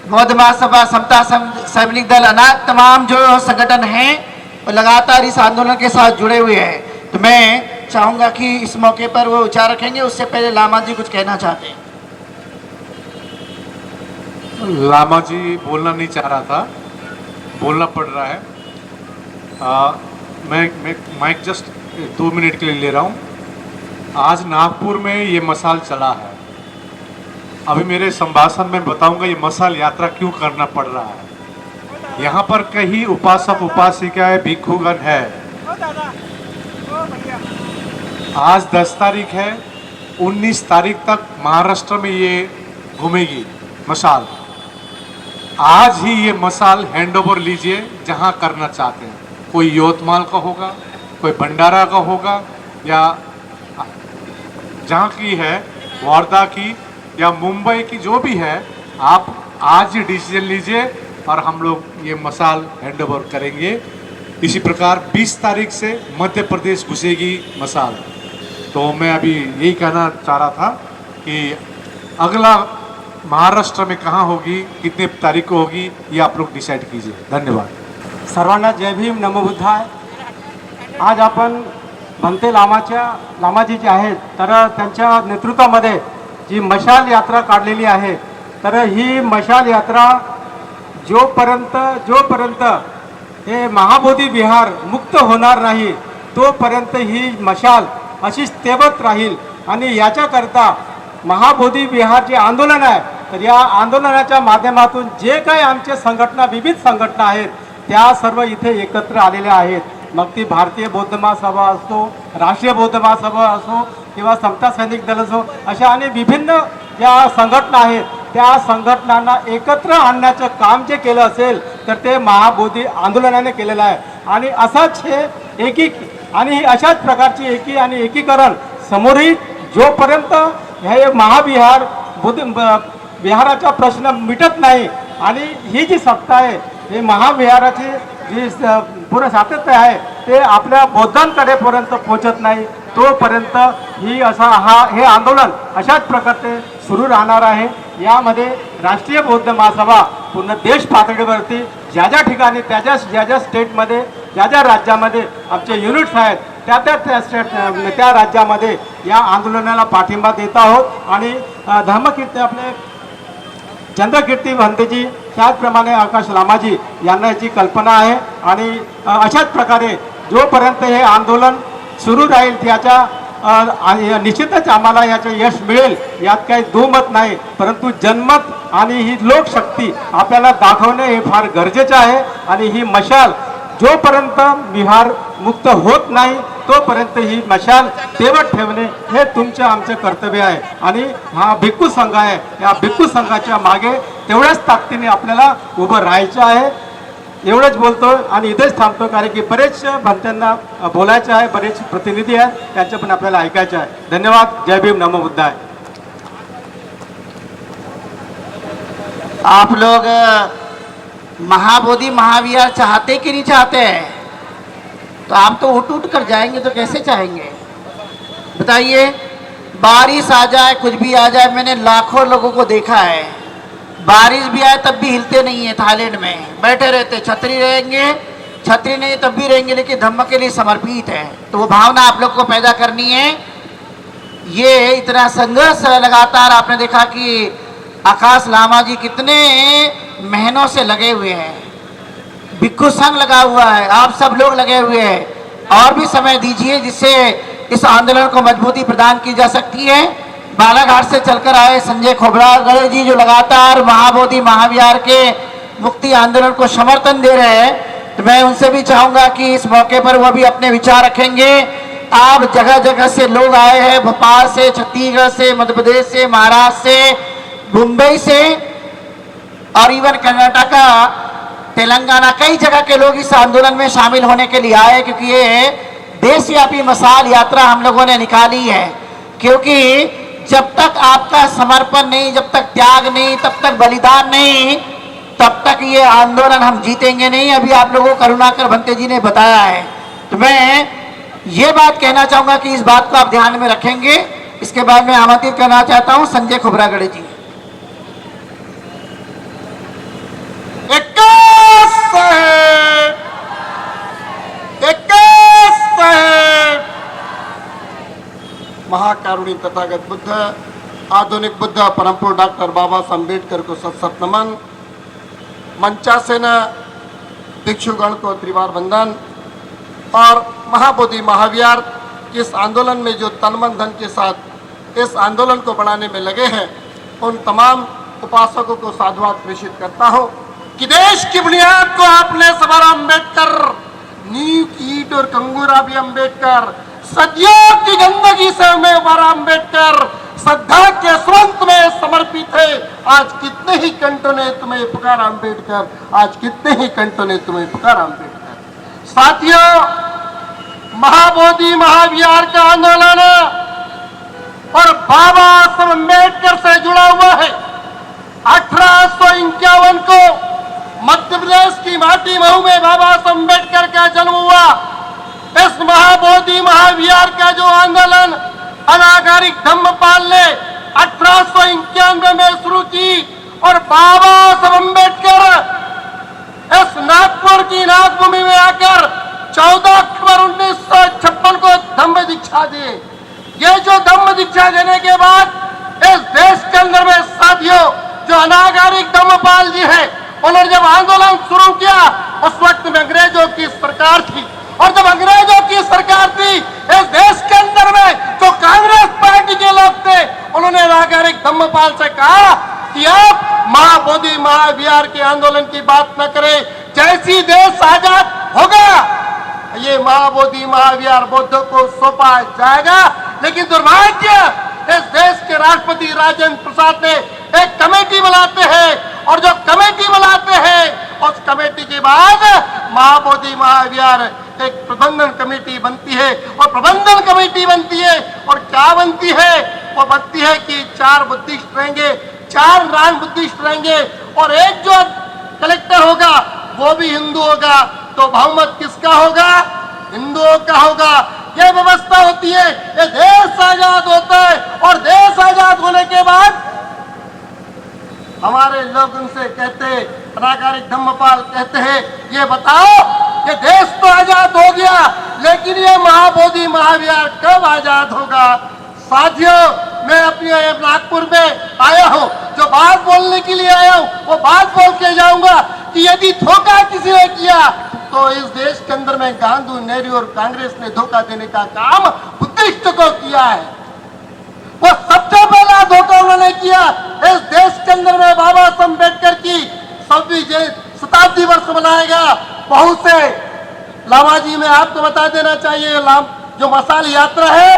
बौद्ध महासभा, समता सैनिक दल, अनाथ तमाम जो संगठन हैं वो लगातार इस आंदोलन के साथ जुड़े हुए हैं। तो मैं चाहूँगा कि इस मौके पर वो विचार रखेंगे। उससे पहले लामा जी कुछ कहना चाहते हैं। लामा जी बोलना नहीं चाह रहा था, बोलना पड़ रहा है। मैं माइक जस्ट 2 मिनट के लिए ले रहा हूँ। आज नागपुर में ये मसाल चला है। अभी मेरे संभाषण में बताऊंगा ये मसाल यात्रा क्यों करना पड़ रहा है। यहाँ पर कई उपासक उपासिकाएं भिक्षुगण है। आज 10 तारीख है, 19 तारीख तक महाराष्ट्र में ये घूमेगी मसाल। आज ही ये मसाल हैंडओवर लीजिए जहाँ करना चाहते हैं। कोई यवतमाल का होगा, कोई भंडारा का होगा, या जहाँ की है वर्धा की या मुंबई की, जो भी है, आप आज ही डिसीजन लीजिए और हम लोग ये मसाल हैंडओवर करेंगे। इसी प्रकार 20 तारीख से मध्य प्रदेश घुसेगी मसाल। तो मैं अभी यही कहना चाह रहा था कि अगला महाराष्ट्र में कहाँ होगी, कितने तारीख को होगी, ये आप लोग डिसाइड कीजिए। धन्यवाद। सर्वांना जय भीम, नमो बुद्धाय। आज आपण भंते लामाजी जे आहेत तर त्यांच्या नेतृत्वामध्ये जी मशाल यात्रा काढलेली आहे, तर ही मशाल यात्रा जोपर्यंत हे महाबोधी विहार मुक्त होणार नाही तोपर्यंत ही मशाल अशीच तेवत राहील। आणि याच्याकरता महाबोधी विहार जे आंदोलन आहे, तर या आंदोलनाच्या माध्यमातून जे काही आमचे संघटना, विविध संघटना आहेत, त्या सर्व इथे एकत्र आलेल्या आहेत। मग ती भारतीय बौद्ध महासभा असो, राष्ट्रीय बौद्ध महासभा असो किंवा समता सैनिक दल असो, अशा अनेक विभिन्न ज्या संघटना आहेत, त्या संघटनांना एकत्र आणण्याचं काम जे केलं असेल तर ते महाबोधी आंदोलनाने केलेलं आहे। आणि असाच हे आणि अशाच प्रकारची एकी आणि एकीकरण समोरही जोपर्यंत हे महाविहार विहाराचा प्रश्न मिटत नाही आणि ही जी सत्ता आहे, हे महाविहाराची जी पूर्ण सातत्य आहे ते आपल्या बौद्धांकडेपर्यंत पोहोचत नाही तोपर्यंत ही हे आंदोलन अशाच प्रकारे सुरू राहणार आहे। यामध्ये राष्ट्रीय बौद्ध महासभा पूर्ण देश पातळीवरती ज्या ठिकाणी ज्या स्टेटमध्ये ज्या राज्यामध्ये आमचे युनिट्स आहेत त्या राज्यामध्ये या आंदोलनाला पाठिंबा देत आहोत। आणि धर्मकीर्ती आपले चंद्रकीर्ती भंतेजी, त्याचप्रमाणे आकाश लामाजी यांना याची कल्पना आहे। आणि अशाच प्रकारे जोपर्यंत हे आंदोलन सुरू राहील त्याच्या निश्चितच आम्हाला याचे यश मिळेल, यात काही दुमत नाही। परंतु जनमत आणि ही लोकशक्ती आपल्याला दाखवणे हे फार गरजेचे आहे। आणि ही मशाल जोपर्यंत विहार मुक्त होत नाही तोपर्यंत ही मशाल तेवत ठेवणे हे तुमचे आमचे कर्तव्य आहे। आणि हा भिक्खू संघ आहे, या भिक्खू संघाच्या मागे तेवढ्याच ताकदीने आपल्याला उभं राहायचं आहे। एवढंच बोलतो आणि इथेच थांबतो, कारण की बरेच भंत्यांना बोलायचं आहे, बरेच प्रतिनिधी आहेत, त्यांचं पण आपल्याला ऐकायचं आहे। धन्यवाद। जय भीम, नमो बुद्धाय। आप लोग महाबोधि महाविहार चाहते कि नहीं चाहते हैं? तो आप तो उठ कर जाएंगे तो कैसे चाहेंगे बताइए। बारिश आ जाए कुछ भी आ जाए, मैंने लाखों लोगों को देखा है, बारिश भी आए तब भी हिलते नहीं है, थाईलैंड में बैठे रहते, छतरी रहेंगे, छतरी नहीं तब भी रहेंगे, लेकिन धम्म के लिए समर्पित है। तो वो भावना आप लोग को पैदा करनी है। ये इतना संघर्ष लगातार आपने देखा कि आकाश लामा जी कितने महीनों से लगे हुए हैं, भिक्खु संघ लगा हुआ है, आप सब लोग लगे हुए हैं। और भी समय दीजिए जिससे इस आंदोलन को मजबूती प्रदान की जा सकती है। बालाघाट से चलकर आए संजय खोबरागढ़े जी जो लगातार महाबोधि महाविहार के मुक्ति आंदोलन को समर्थन दे रहे हैं, तो मैं उनसे भी चाहूंगा कि इस मौके पर वो भी अपने विचार रखेंगे। आप जगह जगह से लोग आए हैं, भोपाल से, छत्तीसगढ़ से, मध्य प्रदेश से, महाराष्ट्र से, मुंबई से और इवन कर्नाटका, तेलंगाना, कई जगह के लोग इस आंदोलन में शामिल होने के लिए आए, क्योंकि ये देशव्यापी मशाल यात्रा हम लोगों ने निकाली है। क्योंकि जब तक आपका समर्पण नहीं, जब तक त्याग नहीं, तब तक बलिदान नहीं, तब तक ये आंदोलन हम जीतेंगे नहीं। अभी आप लोगों को करुणाकर भंते जी ने बताया है। तो मैं ये बात कहना चाहूंगा कि इस बात को आप ध्यान में रखेंगे। इसके बाद मैं आमंत्रित करना चाहता हूं संजय खोबरागढ़े जी। महाकारुणी तथागत बुद्ध, आधुनिक बुद्ध परम पूज्य डॉक्टर बाबा साहब अम्बेडकर को सत सत नमन। मंचासेन भिक्षुगण को त्रिवार वंदन। और महाबोधि महाविहार के इस आंदोलन में जो तन मन धन के साथ इस आंदोलन को बढ़ाने में लगे हैं, उन तमाम उपासकों को साधुवाद प्रेषित करता हूं कि देश की बुनियाद को आपने सवारा अम्बेडकर, नींव की ईंट और कंगूरा भी अम्बेडकर, सदियों की गंदगी से हमें उबारा अम्बेडकर, श्रद्धा के स्वंत में समर्पित है। आज कितने ही कंठों ने तुम्हें पुकारा अम्बेडकर, आज कितने ही कंठों ने तुम्हें पुकारा अम्बेडकर। साथियों, महाबोधि महाविहार का आंदोलन और बाबा साहब अम्बेडकर से जुड़ा हुआ है। 1851 को मध्य प्रदेश की माटी महू में बाबा साहब अम्बेडकर का जन्म हुआ। इस महाबोधि महाविहार का जो आंदोलन अनागारिक धम्मपाल ने 1891 में शुरू की और बाबा साहब अम्बेडकर इस नागपुर की नागभूमि में आकर 14 अक्टूबर 1956 को धम्म दीक्षा दिए। ये जो धम्म दीक्षा देने के बाद इस देश के अंदर में साथियों जो अनागारिक धम्मपाल जी है, उन्होंने जब आंदोलन शुरू किया उस वक्त में अंग्रेजों की सरकार थी। और जब अंग्रेजों की सरकार थी इस देश के अंदर में जो कांग्रेस पार्टी के लोग थे, उन्होंने नागरिक धम्मपाल से कहा कि आप महाबोधि महाविहार के आंदोलन की बात न करें, जैसी देश आजाद होगा ये महाबोधि महाविहार बौद्धों को सौंपा जाएगा। लेकिन दुर्भाग्य इस देश के राष्ट्रपति राजेंद्र प्रसाद ने एक कमेटी बनाते हैं और जो कमेटी बनाते हैं उस कमेटी के बाद महाबोधि महाविहार एक प्रबंधन कमेटी बनती है। और प्रबंधन कमेटी बनती है और क्या बनती है? वो बनती है कि 4 बुद्धिस्ट रहेंगे, 4 नॉन बुद्धिस्ट रहेंगे और एक जो कलेक्टर होगा वो भी हिंदू होगा। तो बहुमत किसका होगा? हिंदुओं का होगा। ये व्यवस्था होती है। ये देश आजाद होता है और देश आजाद होने के बाद हमारे लोग उनसे कहते हैं, अनागारिक धम्मपाल कहते हैं, ये बताओ ये देश तो आजाद हो गया लेकिन ये महाबोधि महाविहार कब आजाद होगा? साथियों, मैं अपने नागपुर में आया हूँ, जो बात बोलने के लिए आया हूँ वो बात बोल के जाऊंगा कि यदि धोखा किसी ने किया तो इस देश के अंदर में गांधी, नेहरू और कांग्रेस ने धोखा देने का काम बुद्धिस्ट को किया है। वो सबसे पहला धोखा उन्होंने किया। इस देश के अंदर में बाबा साहब अम्बेडकर की 26वीं शताब्दी वर्ष मनाएगा। बहुत से लामा जी में आपको बता देना चाहिए, जो मशाल यात्रा है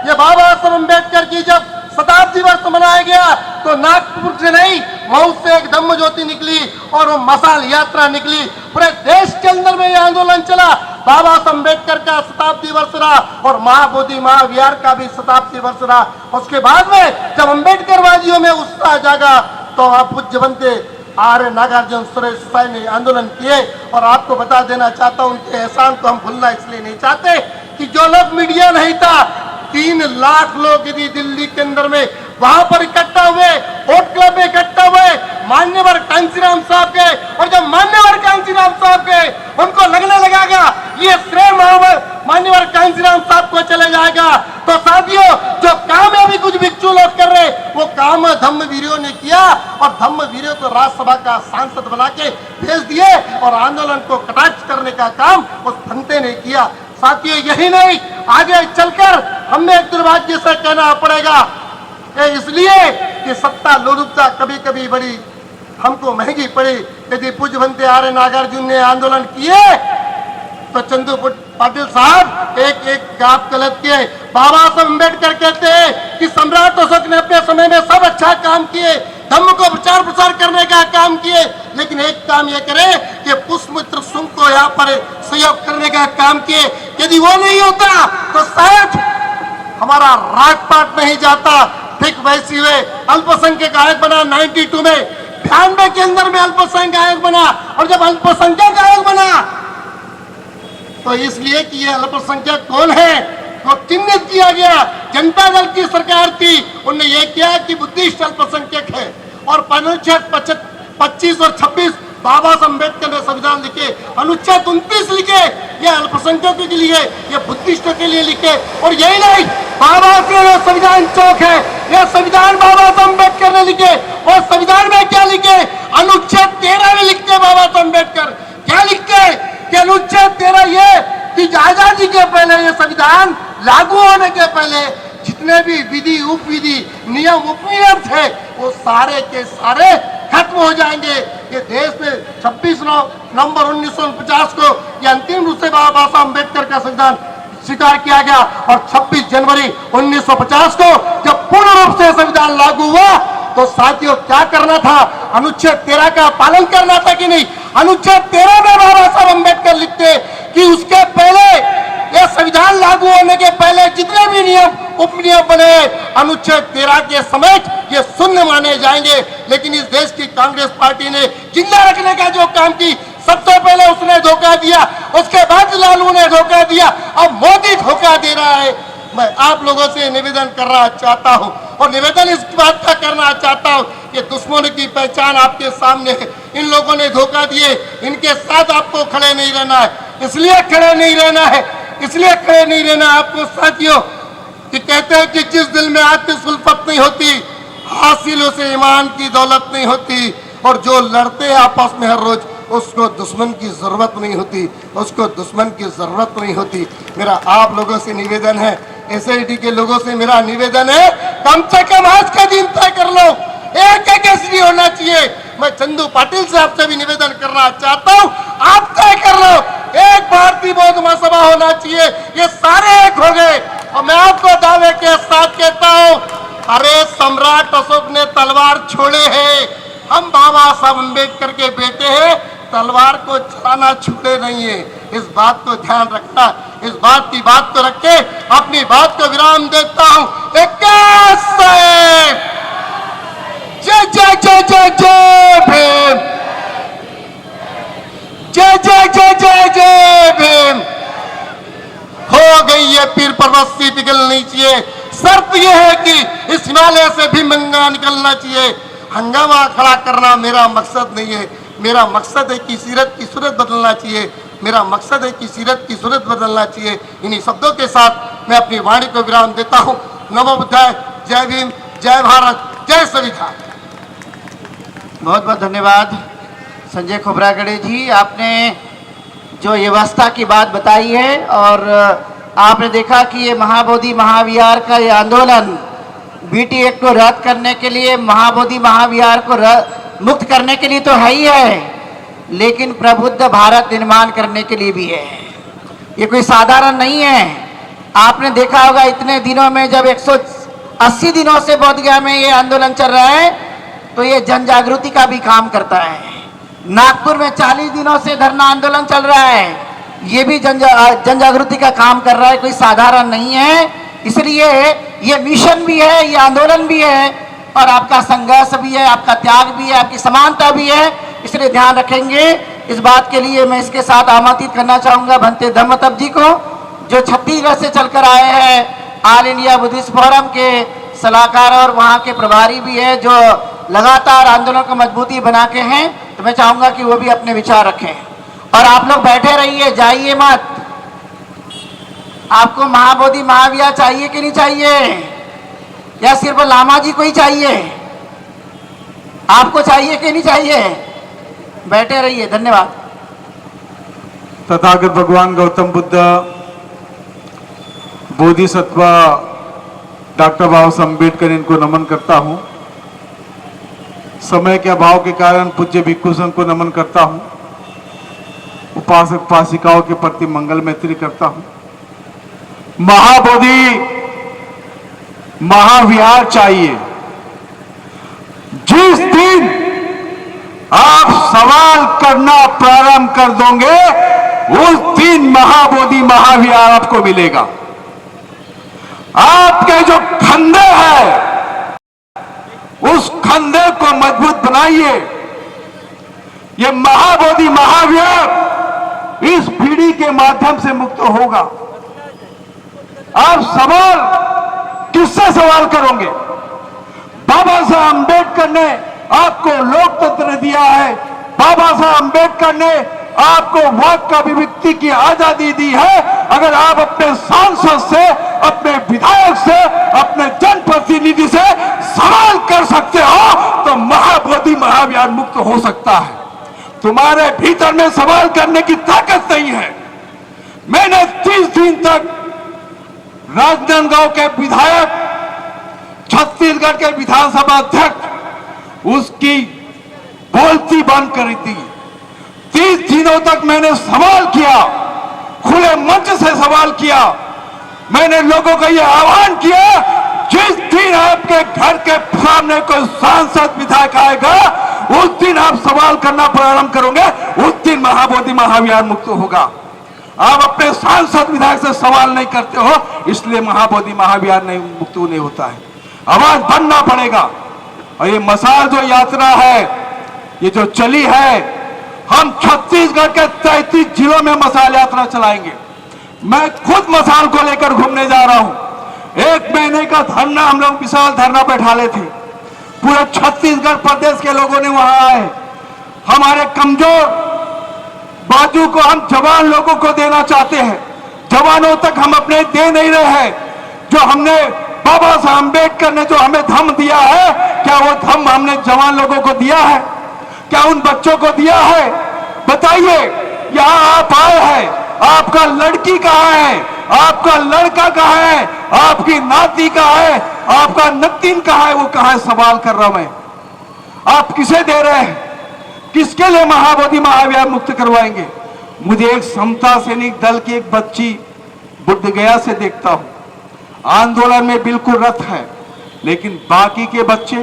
ये बाबा साहब अम्बेडकर की जब शताब्दी वर्ष मनाया गया तो नागपुर से नहीं मऊ से एक धम्म ज्योति निकली और वो मशाल यात्रा निकली। पूरे देश के अंदर में ये आंदोलन चला। बाबा साहब अम्बेडकर का शताब्दी वर्ष रहा और महाबोधि महाविहार का भी शताब्दी वर्ष रहा। उसके बाद में जब अम्बेडकरवादियों में उत्साह जागा तो आप पूज्य बनते आर्य नागार्जुन सुरेश साई ने आंदोलन किए। और आपको बता देना चाहता हूं, उनके एहसान को हम भूलना इसलिए नहीं चाहते कि जो लोग मीडिया नहीं था 3 लाख लोग यदि दिल्ली के अंदर में वहां पर इकट्ठा हुए, वोट क्लब में इकट्ठा हुए, मान्यवर कांचीराम साहब के, और जब मान्यवर कांचीराम साहब के उनको लगने लगागा ये श्रेय मान्यवर कांचीराम साहब को चले जाएगा, तो साथियों जो काम अभी कुछ भिक्षु लोग कर रहे वो काम धम्मवीरों ने किया, और धम्मवीरों को राज्यसभा का सांसद बना के भेज दिए, और आंदोलन को कटाक्ष करने का काम उस भंते ने किया। साथियों यही नहीं, आगे चलकर हमें एक दुर्भाग्य से कहना पड़ेगा, इसलिए कि सत्ता लोलुपता कभी कभी बड़ी हमको महंगी पड़ी। यदि पूज्य भंते आर्य नागार्जुन ने आंदोलन किए तो चंदू पाटिल साहब एक काम गलत किए। बाबा साहब अम्बेडकर कहते हैं कि सम्राट अशोक ने अपने समय में सब अच्छा काम किए, धम्म को प्रचार प्रसार करने का काम किए, लेकिन एक काम ये करे कि पुष्पमित्र सिंह को यहाँ पर सहयोग करने का काम किए। यदि वो नहीं होता तो शायद हमारा राजपाट नहीं जाता। ठीक वैसी हुए अल्पसंख्यक आयोग बना 92 में, 92 के अंदर में अल्पसंख्यक आयोग बना, और जब अल्पसंख्यक आयोग बना तो इसलिए कि ये अल्पसंख्यक कौन है वो चिन्हित किया गया। जनता दल की सरकार थी, उन्होंने ये किया कि बुद्धिस्ट अल्पसंख्यक है, और अनुच्छेद 25 और 26 बाबा साहब अम्बेडकर ने संविधान लिखे, अनुच्छेद 29 लिखे, ये अल्पसंख्यकों के लिए, ये बुद्धिस्टों के लिए लिखे। और यही नहीं, बाबा का संविधान चौक है, यह संविधान बाबा साहब अम्बेडकर ने लिखे, और संविधान में क्या लिखे, अनुच्छेद 13 में लिखते बाबा साहब अम्बेडकर क्या लिखते कि अनुच्छेद 13 ये कि आजादी के पहले ये संविधान लागू होने के पहले जितने भी विधि उपविधि नियम उपनियम थे वो सारे के सारे खत्म हो जाएंगे। ये देश में 26 नवंबर 1949 को ये अंतिम रूप से बाबा साहब अम्बेडकर का संविधान स्वीकार किया गया, और 26 जनवरी 1950 को जब पूर्ण रूप से संविधान लागू हुआ तो साथियों क्या करना था, अनुच्छेद 13 का पालन करना था कि नहीं। अनुच्छेद 13 में बाबा साहब अम्बेडकर लिखते कि उसके पहले यह संविधान लागू होने के पहले जितने भी नियम उपनियम बने अनुच्छेद 13 के समेत ये शून्य माने जाएंगे। लेकिन इस देश की कांग्रेस पार्टी ने जिंदा रखने का जो काम की, सबसे पहले उसने धोखा दिया, उसके बाद लालू ने धोखा दिया, अब मोदी धोखा दे रहा है। मैं आप लोगों से निवेदन करना चाहता हूं, और निवेदन इस बात का करना चाहता हूं कि दुश्मनों की पहचान आपके सामने है। इन लोगों ने धोखा दिए, इनके साथ आपको खड़े नहीं रहना है, इसलिए खड़े नहीं रहना है, इसलिए खड़े नहीं रहना आपको साथियों कि कहते हैं कि जिस दिल में आतिश उल्फत नहीं होती, हासिलों से ईमान की दौलत नहीं होती, और जो लड़ते हैं आपस में हर रोज उसको दुश्मन की जरूरत नहीं होती, उसको दुश्मन की जरूरत नहीं होती। मेरा आप लोगों से निवेदन है, एसआईटी के लोगों से मेरा निवेदन है, कम से कम आज का दिन तय कर लो, एक एसडी होना चाहिए। मैं चंदू पाटिल से आपसे भी निवेदन करना चाहता हूँ, आप तय कर लो, एक भारतीय बौद्ध महासभा होना चाहिए, ये सारे एक हो गए। और मैं आपको दावे के साथ कहता हूँ, अरे सम्राट अशोक ने तलवार छोड़े हैं, हम बाबा साहब अम्बेडकर के बेटे हैं, तलवार को चलाना छूटे नहीं है। इस बात को ध्यान रखना, इस बात की बात को रख के अपनी बात को विराम देता हूँ। जय जय जय जय जय भीम, जय जय जय जय जय भीम। हो गई ये पीर पर्वत सी पिघलनी चाहिए, शर्त यह है कि इस हिमालय से भी मंगा निकलना चाहिए। हंगामा खड़ा करना मेरा मकसद नहीं है, मेरा मकसद है कि सीरत की सूरत बदलना चाहिए, मेरा मकसद है कि सीरत की सूरत बदलना चाहिए। इन्हीं शब्दों के साथ मैं अपनी वाणी को विराम देता हूँ। नमो बुद्धाय, जय भीम, जय भारत, जय संविधान। बहुत बहुत धन्यवाद संजय खोबरागड़े जी, आपने जो व्यवस्था की बात बताई है, और आपने देखा कि ये महाबोधि महाविहार का ये आंदोलन बीटी एक्ट को रद्द करने के लिए, महाबोधि महाविहार को मुक्त करने के लिए तो है ही है, लेकिन प्रबुद्ध भारत निर्माण करने के लिए भी है। ये कोई साधारण नहीं है। आपने देखा होगा इतने दिनों में, जब 180 दिनों से बोधगया में ये आंदोलन चल रहा है, तो ये जन जागृति का भी काम करता है। नागपुर में 40 दिनों से धरना आंदोलन चल रहा है, ये भी जन जागृति का काम कर रहा है, कोई साधारण नहीं है। इसलिए ये मिशन भी है, ये आंदोलन भी है, और आपका संघर्ष भी है, आपका त्याग भी है, आपकी समानता भी है, इसलिए ध्यान रखेंगे। इस बात के लिए मैं इसके साथ आमंत्रित करना चाहूँगा भंते धम्मतप जी को, जो छत्तीसगढ़ से चलकर आए हैं ऑल इंडिया बुद्धिस्ट फोरम के सलाहकार और वहाँ के प्रभारी भी है जो लगातार आंदोलन को मजबूती बना के हैं, तो मैं चाहूंगा कि वो भी अपने विचार रखें। और आप लोग बैठे रहिए, जाइए मत। आपको महाबोधि महाविहार चाहिए कि नहीं चाहिए, या सिर्फ लामा जी को ही चाहिए? आपको चाहिए कि नहीं चाहिए? बैठे रहिए, धन्यवाद। तथागत भगवान गौतम बुद्ध, बोधिसत्व डॉक्टर बाबा साहब अम्बेडकर, इनको नमन करता हूं। समय के अभाव के कारण पूज्य भिक्षु संघ को नमन करता हूं। उपासक उपासिकाओं के प्रति मंगल मैत्री करता हूं। महाबोधि महाविहार चाहिए। जिस दिन आप सवाल करना प्रारंभ कर दोगे उस दिन महाबोधि महाविहार आपको मिलेगा। आपके जो खंडे है उस खंडे को मजबूत बनाइए। ये महाबोधि महाविहार इस पीढ़ी के माध्यम से मुक्त होगा। आप सवाल किससे सवाल करोगे? बाबा साहब अम्बेडकर ने आपको लोकतंत्र दिया है। बाबा साहब अम्बेडकर ने आपको वाक का अभिव्यक्ति की आजादी दी है। अगर आप अपने सांसद से, अपने विधायक से, अपने जनप्रतिनिधि से सवाल कर सकते हो तो महाबोधि महाविहार मुक्त हो सकता है। तुम्हारे भीतर में सवाल करने की ताकत नहीं है। मैंने 30 दिन तक राजनांदगांव के विधायक, छत्तीसगढ़ के विधानसभा अध्यक्ष, उसकी बोलती बंद करी थी। 30 दिनों तक मैंने सवाल किया, खुले मंच से सवाल किया। मैंने लोगों को यह आह्वान किया, जिस दिन आपके घर के सामने कोई सांसद विधायक आएगा उस दिन आप सवाल करना प्रारंभ करोगे, उस दिन महाबोधि महाविहार मुक्त होगा। आप अपने सांसद विधायक से सवाल नहीं करते हो, इसलिए महाबोधि महाविहार नहीं मुक्त नहीं होता है। आवाज बनना पड़ेगा। और ये मसाल जो यात्रा है, ये जो चली है, हम छत्तीसगढ़ के 33 जिलों में मसाल यात्रा चलाएंगे। मैं खुद मसाल को लेकर घूमने जा रहा हूं। 1 महीने का धरना हम लोग विशाल धरना बैठा ले थे। पूरे छत्तीसगढ़ प्रदेश के लोगों ने वहां आए। हमारे कमजोर बाजू को हम जवान लोगों को देना चाहते हैं। जवानों तक हम अपने दे नहीं रहे हैं। जो हमने बाबा साहब अम्बेडकर ने जो हमें धम्म दिया है, क्या वो धम्म हमने जवान लोगों को दिया है? क्या उन बच्चों को दिया है? बताइए। यहाँ आप आए हैं, आपका लड़की कहाँ है? आपका लड़का कहाँ है? आपकी नाती कहाँ है? आपका नतीन कहाँ है? वो कहाँ है? सवाल कर रहा हूं मैं। आप किसे दे रहे हैं? किसके लिए महाबोधि महाविहार मुक्त करवाएंगे? मुझे एक समता सैनिक दल की एक बच्ची बुद्धगया से देखता हूं, आंदोलन में बिल्कुल रत है, लेकिन बाकी के बच्चे,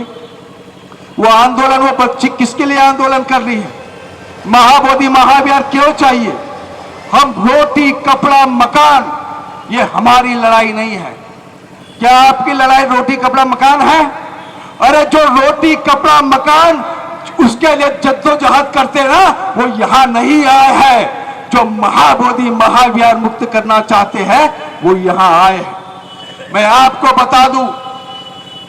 वो आंदोलन, वो बच्ची किसके लिए आंदोलन कर रही है? महाबोधि महाविहार क्यों चाहिए? हम रोटी कपड़ा मकान, ये हमारी लड़ाई नहीं है। क्या आपकी लड़ाई रोटी कपड़ा मकान है? अरे जो रोटी कपड़ा मकान उसके लिए जद्दोजहद करते ना, वो यहां नहीं आए हैं। जो महाबोधि महाविहार मुक्त करना चाहते हैं वो यहां आए हैं। मैं आपको बता दूं,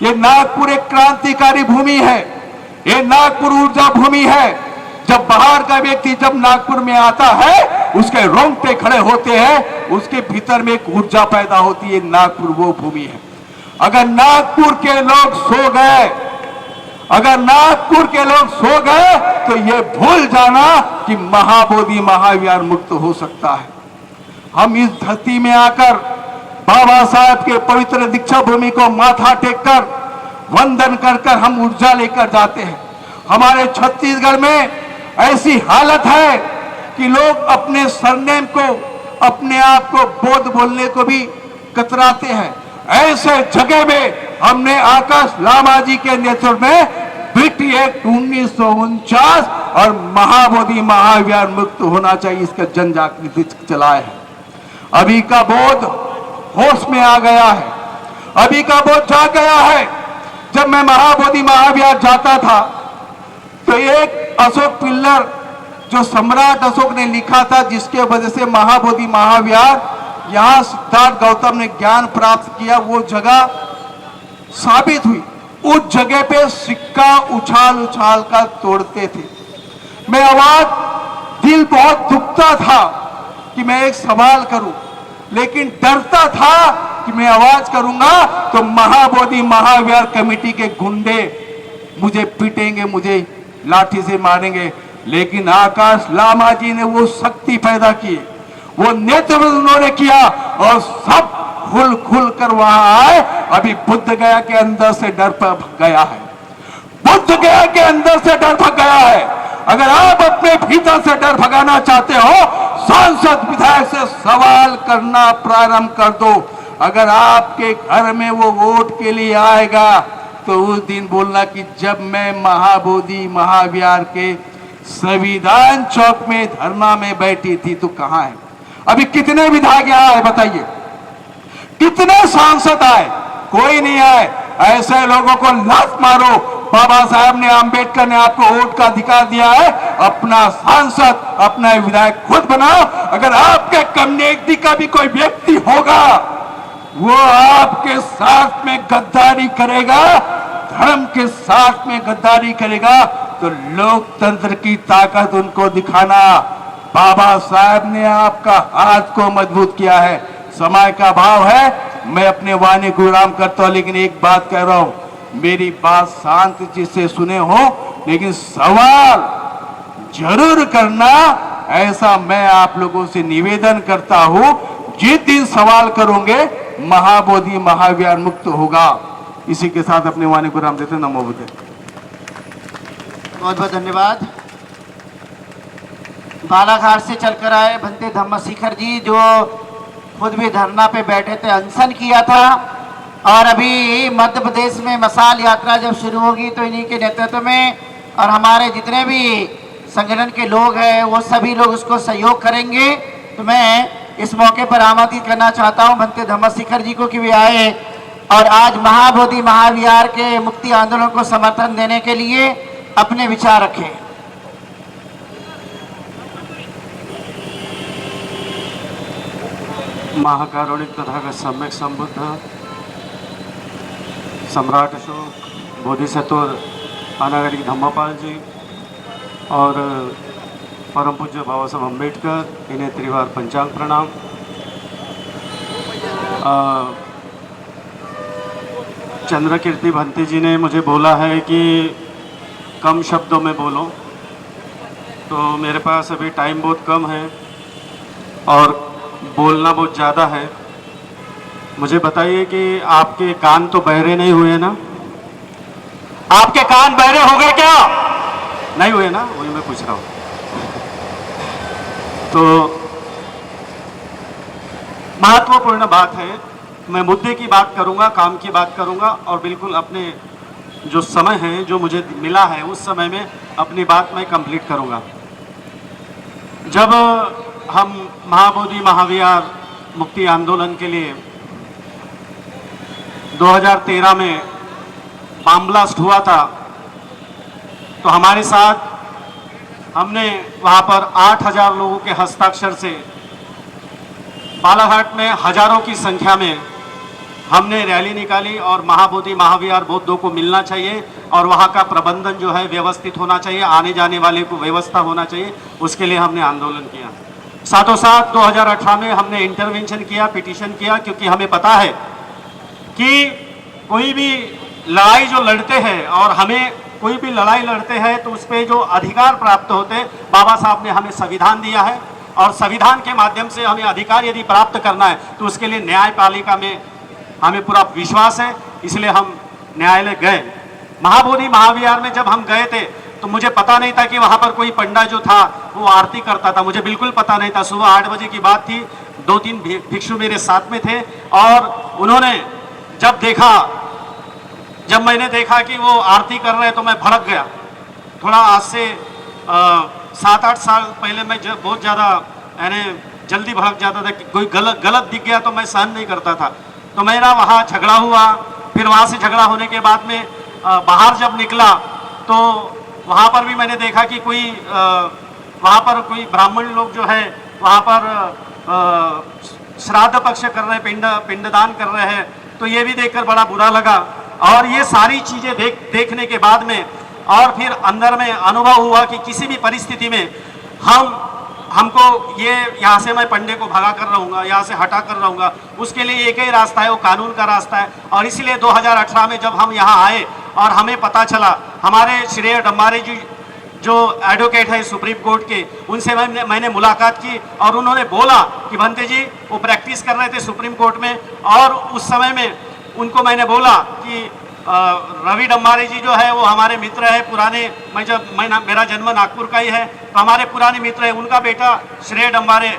ये नागपुर एक क्रांतिकारी भूमि है, ये नागपुर ऊर्जा भूमि है। जब बाहर का व्यक्ति जब नागपुर में आता है, उसके रोंगटे खड़े होते हैं, उसके भीतर में एक ऊर्जा पैदा होती है। नागपुर वो भूमि है। अगर नागपुर के लोग सो गए, अगर नागपुर के लोग सो गए तो ये भूल जाना कि महाबोधि महाविहार मुक्त हो सकता है। हम इस धरती में आकर बाबा साहब के पवित्र दीक्षा भूमि को माथा टेककर वंदन कर कर हम ऊर्जा लेकर जाते हैं। हमारे छत्तीसगढ़ में ऐसी हालत है कि लोग अपने सरनेम को, अपने आप को बोध बोलने को भी कतराते हैं। ऐसे जगह में हमने आकाश लामा जी के नेतृत्व में ब्रिटी एक्ट 1949 और महाबोधि महाविहार मुक्त होना चाहिए, इसका जन जागृति चलाए है। अभी का बोध होश में आ गया है, अभी का बोध जाग गया है। जब मैं महाबोधि महाविहार जाता था तो एक अशोक पिल्लर जो सम्राट अशोक ने लिखा था, जिसके वजह से महाबोधि महाविहार यहाँ सिद्धार्थ गौतम ने ज्ञान प्राप्त किया, वो जगह साबित हुई। उस जगह पे सिक्का उछाल उछाल कर तोड़ते थे। मैं आवाज, दिल बहुत दुखता था कि मैं एक सवाल करूं, लेकिन डरता था कि मैं आवाज करूंगा तो महाबोधि महाविहार कमेटी के गुंडे मुझे पीटेंगे, मुझे लाठी से मारेंगे। लेकिन आकाश लामा जी ने वो शक्ति पैदा की, वो नेतृत्व उन्होंने किया और सब खुल खुल कर वहां आए। अभी बुद्ध गया के अंदर से डर भग गया है, बुद्ध गया के अंदर से डर भग गया है। अगर आप अपने भीतर से डर भगाना चाहते हो, सांसद विधायक से सवाल करना प्रारंभ कर दो। अगर आपके घर में वो वोट के लिए आएगा तो उस दिन बोलना कि जब मैं महाबोधि महाविहार के संविधान चौक में धरना में बैठी थी तो कहां है? अभी कितने विधायक यहाँ आए बताइए, कितने सांसद आए? कोई नहीं आए। ऐसे लोगों को लात मारो। बाबा साहब ने, अंबेडकर ने आपको वोट का अधिकार दिया है, अपना सांसद, अपना विधायक खुद बनाओ। अगर आपके कम्युनिटी का भी कोई व्यक्ति होगा वो आपके साथ में गद्दारी करेगा, धर्म के साथ में गद्दारी करेगा, तो लोकतंत्र की ताकत उनको दिखाना। बाबा साहब ने आपका हाथ को मजबूत किया है। समय का भाव है, मैं अपने वाणी को विराम करता हूं, लेकिन एक बात कह रहा हूं, मेरी बात शांति से सुने हो, लेकिन सवाल जरूर करना, ऐसा मैं आप लोगों से निवेदन करता हूं। जिस दिन सवाल करोगे महाबोधि महाविहार मुक्त होगा। इसी के साथ अपने वाणी को विराम देते। नमो बुद्ध। बहुत बहुत धन्यवाद। बालाघाट से चलकर आए भंते धम्मशिखर जी, जो खुद भी धरना पे बैठे थे, अनशन किया था। और अभी मध्य प्रदेश में मशाल यात्रा जब शुरू होगी तो इन्हीं के नेतृत्व में और हमारे जितने भी संगठन के लोग हैं वो सभी लोग उसको सहयोग करेंगे। तो मैं इस मौके पर आमंत्रित करना चाहता हूं भंते धम्मशिखर जी को कि वे आए और आज महाबोधि महाविहार के मुक्ति आंदोलन को समर्थन देने के लिए अपने विचार रखें। महाकारुणिक तथागत सम्यक संबुद्ध सम्राट अशोक, बोधिसत्व अनागरिक धम्मपाल जी और परम पूज्य बाबा साहब अम्बेडकर, इन्हें त्रिवार पंचांग प्रणाम। चंद्रकीर्ति भंते जी ने मुझे बोला है कि कम शब्दों में बोलो, तो मेरे पास अभी टाइम बहुत कम है और बोलना बहुत ज़्यादा है। मुझे बताइए कि आपके कान तो बहरे नहीं हुए ना? आपके कान बहरे हो गए क्या? नहीं हुए ना? वही मैं पूछ रहा हूँ। तो महत्वपूर्ण बात है, मैं मुद्दे की बात करूँगा, काम की बात करूँगा और बिल्कुल अपने जो समय है जो मुझे मिला है उस समय में अपनी बात मैं कंप्लीट करूँगा। जब हम महाबोधि महाविहार मुक्ति आंदोलन के लिए 2013 में बम ब्लास्ट हुआ था, तो हमारे साथ हमने वहाँ पर 8000 लोगों के हस्ताक्षर से बालाघाट में हजारों की संख्या में हमने रैली निकाली और महाबोधि महाविहार बौद्धों को मिलना चाहिए और वहाँ का प्रबंधन जो है व्यवस्थित होना चाहिए, आने जाने वाले को व्यवस्था होना चाहिए, उसके लिए हमने आंदोलन किया। साथों साथ 2018 में हमने इंटरवेंशन किया, पिटीशन किया, क्योंकि हमें पता है कि कोई भी लड़ाई जो लड़ते हैं और हमें कोई भी लड़ाई लड़ते हैं तो उस पर जो अधिकार प्राप्त होते हैं, बाबा साहब ने हमें संविधान दिया है और संविधान के माध्यम से हमें अधिकार यदि प्राप्त करना है तो उसके लिए न्यायपालिका में हमें पूरा विश्वास है, इसलिए हम न्यायालय गए। महाबोधि महाविहार में जब हम गए थे तो मुझे पता नहीं था कि वहाँ पर कोई पंडा जो था वो आरती करता था, मुझे बिल्कुल पता नहीं था। सुबह 8 बजे की बात थी, 2-3 भिक्षु मेरे साथ में थे और उन्होंने जब मैंने देखा कि वो आरती कर रहे हैं तो मैं भड़क गया। थोड़ा आज से 7-8 साल पहले मैं बहुत ज़्यादा यानी जल्दी भड़क जाता था कि कोई गलत दिख गया तो मैं सहन नहीं करता था। तो मेरा वहाँ झगड़ा हुआ, फिर वहाँ से झगड़ा होने के बाद में बाहर जब निकला तो वहाँ पर भी मैंने देखा कि वहाँ पर कोई ब्राह्मण लोग जो है वहाँ पर श्राद्ध पक्ष कर रहे हैं, पिंडदान कर रहे हैं, तो ये भी देखकर बड़ा बुरा लगा। और ये सारी चीज़ें देखने के बाद में और फिर अंदर में अनुभव हुआ कि किसी भी परिस्थिति में हमको ये यहाँ से मैं पंडे को भगा कर रहूँगा, यहाँ से हटा कर रहूँगा, उसके लिए एक ही रास्ता है, वो कानून का रास्ता है। और इसलिए 2018 में जब हम यहाँ आए और हमें पता चला, हमारे श्रेय डम्बारे जी जो एडवोकेट है सुप्रीम कोर्ट के, उनसे मैंने मुलाकात की और उन्होंने बोला कि भंते जी वो प्रैक्टिस कर रहे थे सुप्रीम कोर्ट में, और उस समय में उनको मैंने बोला कि रवि डम्बारे जी जो है वो हमारे मित्र है पुराने, मेरा जन्म नागपुर का ही है, तो हमारे पुराने मित्र है। उनका बेटा श्रेय डम्बारे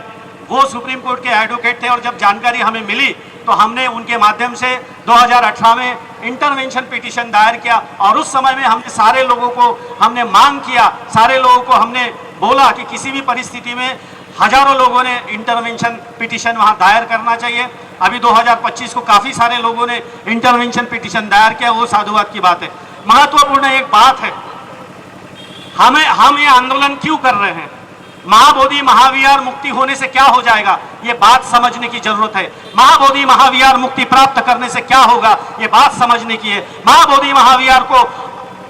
वो सुप्रीम कोर्ट के एडवोकेट थे, और जब जानकारी हमें मिली तो हमने उनके माध्यम से 2018 में इंटरवेंशन पिटीशन दायर किया। और उस समय में हमने सारे लोगों को हमने मांग किया, सारे लोगों को हमने बोला कि किसी भी परिस्थिति में हजारों लोगों ने इंटरवेंशन पिटीशन वहां दायर करना चाहिए। अभी 2025 को काफ़ी सारे लोगों ने इंटरवेंशन पिटीशन दायर किया, वो साधुवाद की बात है। महत्वपूर्ण एक बात है, हम ये आंदोलन क्यों कर रहे हैं, महाबोधि महाविहार मुक्ति होने से क्या हो जाएगा, ये बात समझने की जरूरत है। महाबोधि महाविहार मुक्ति प्राप्त करने से क्या होगा, ये बात समझने की है। महाबोधि महाविहार को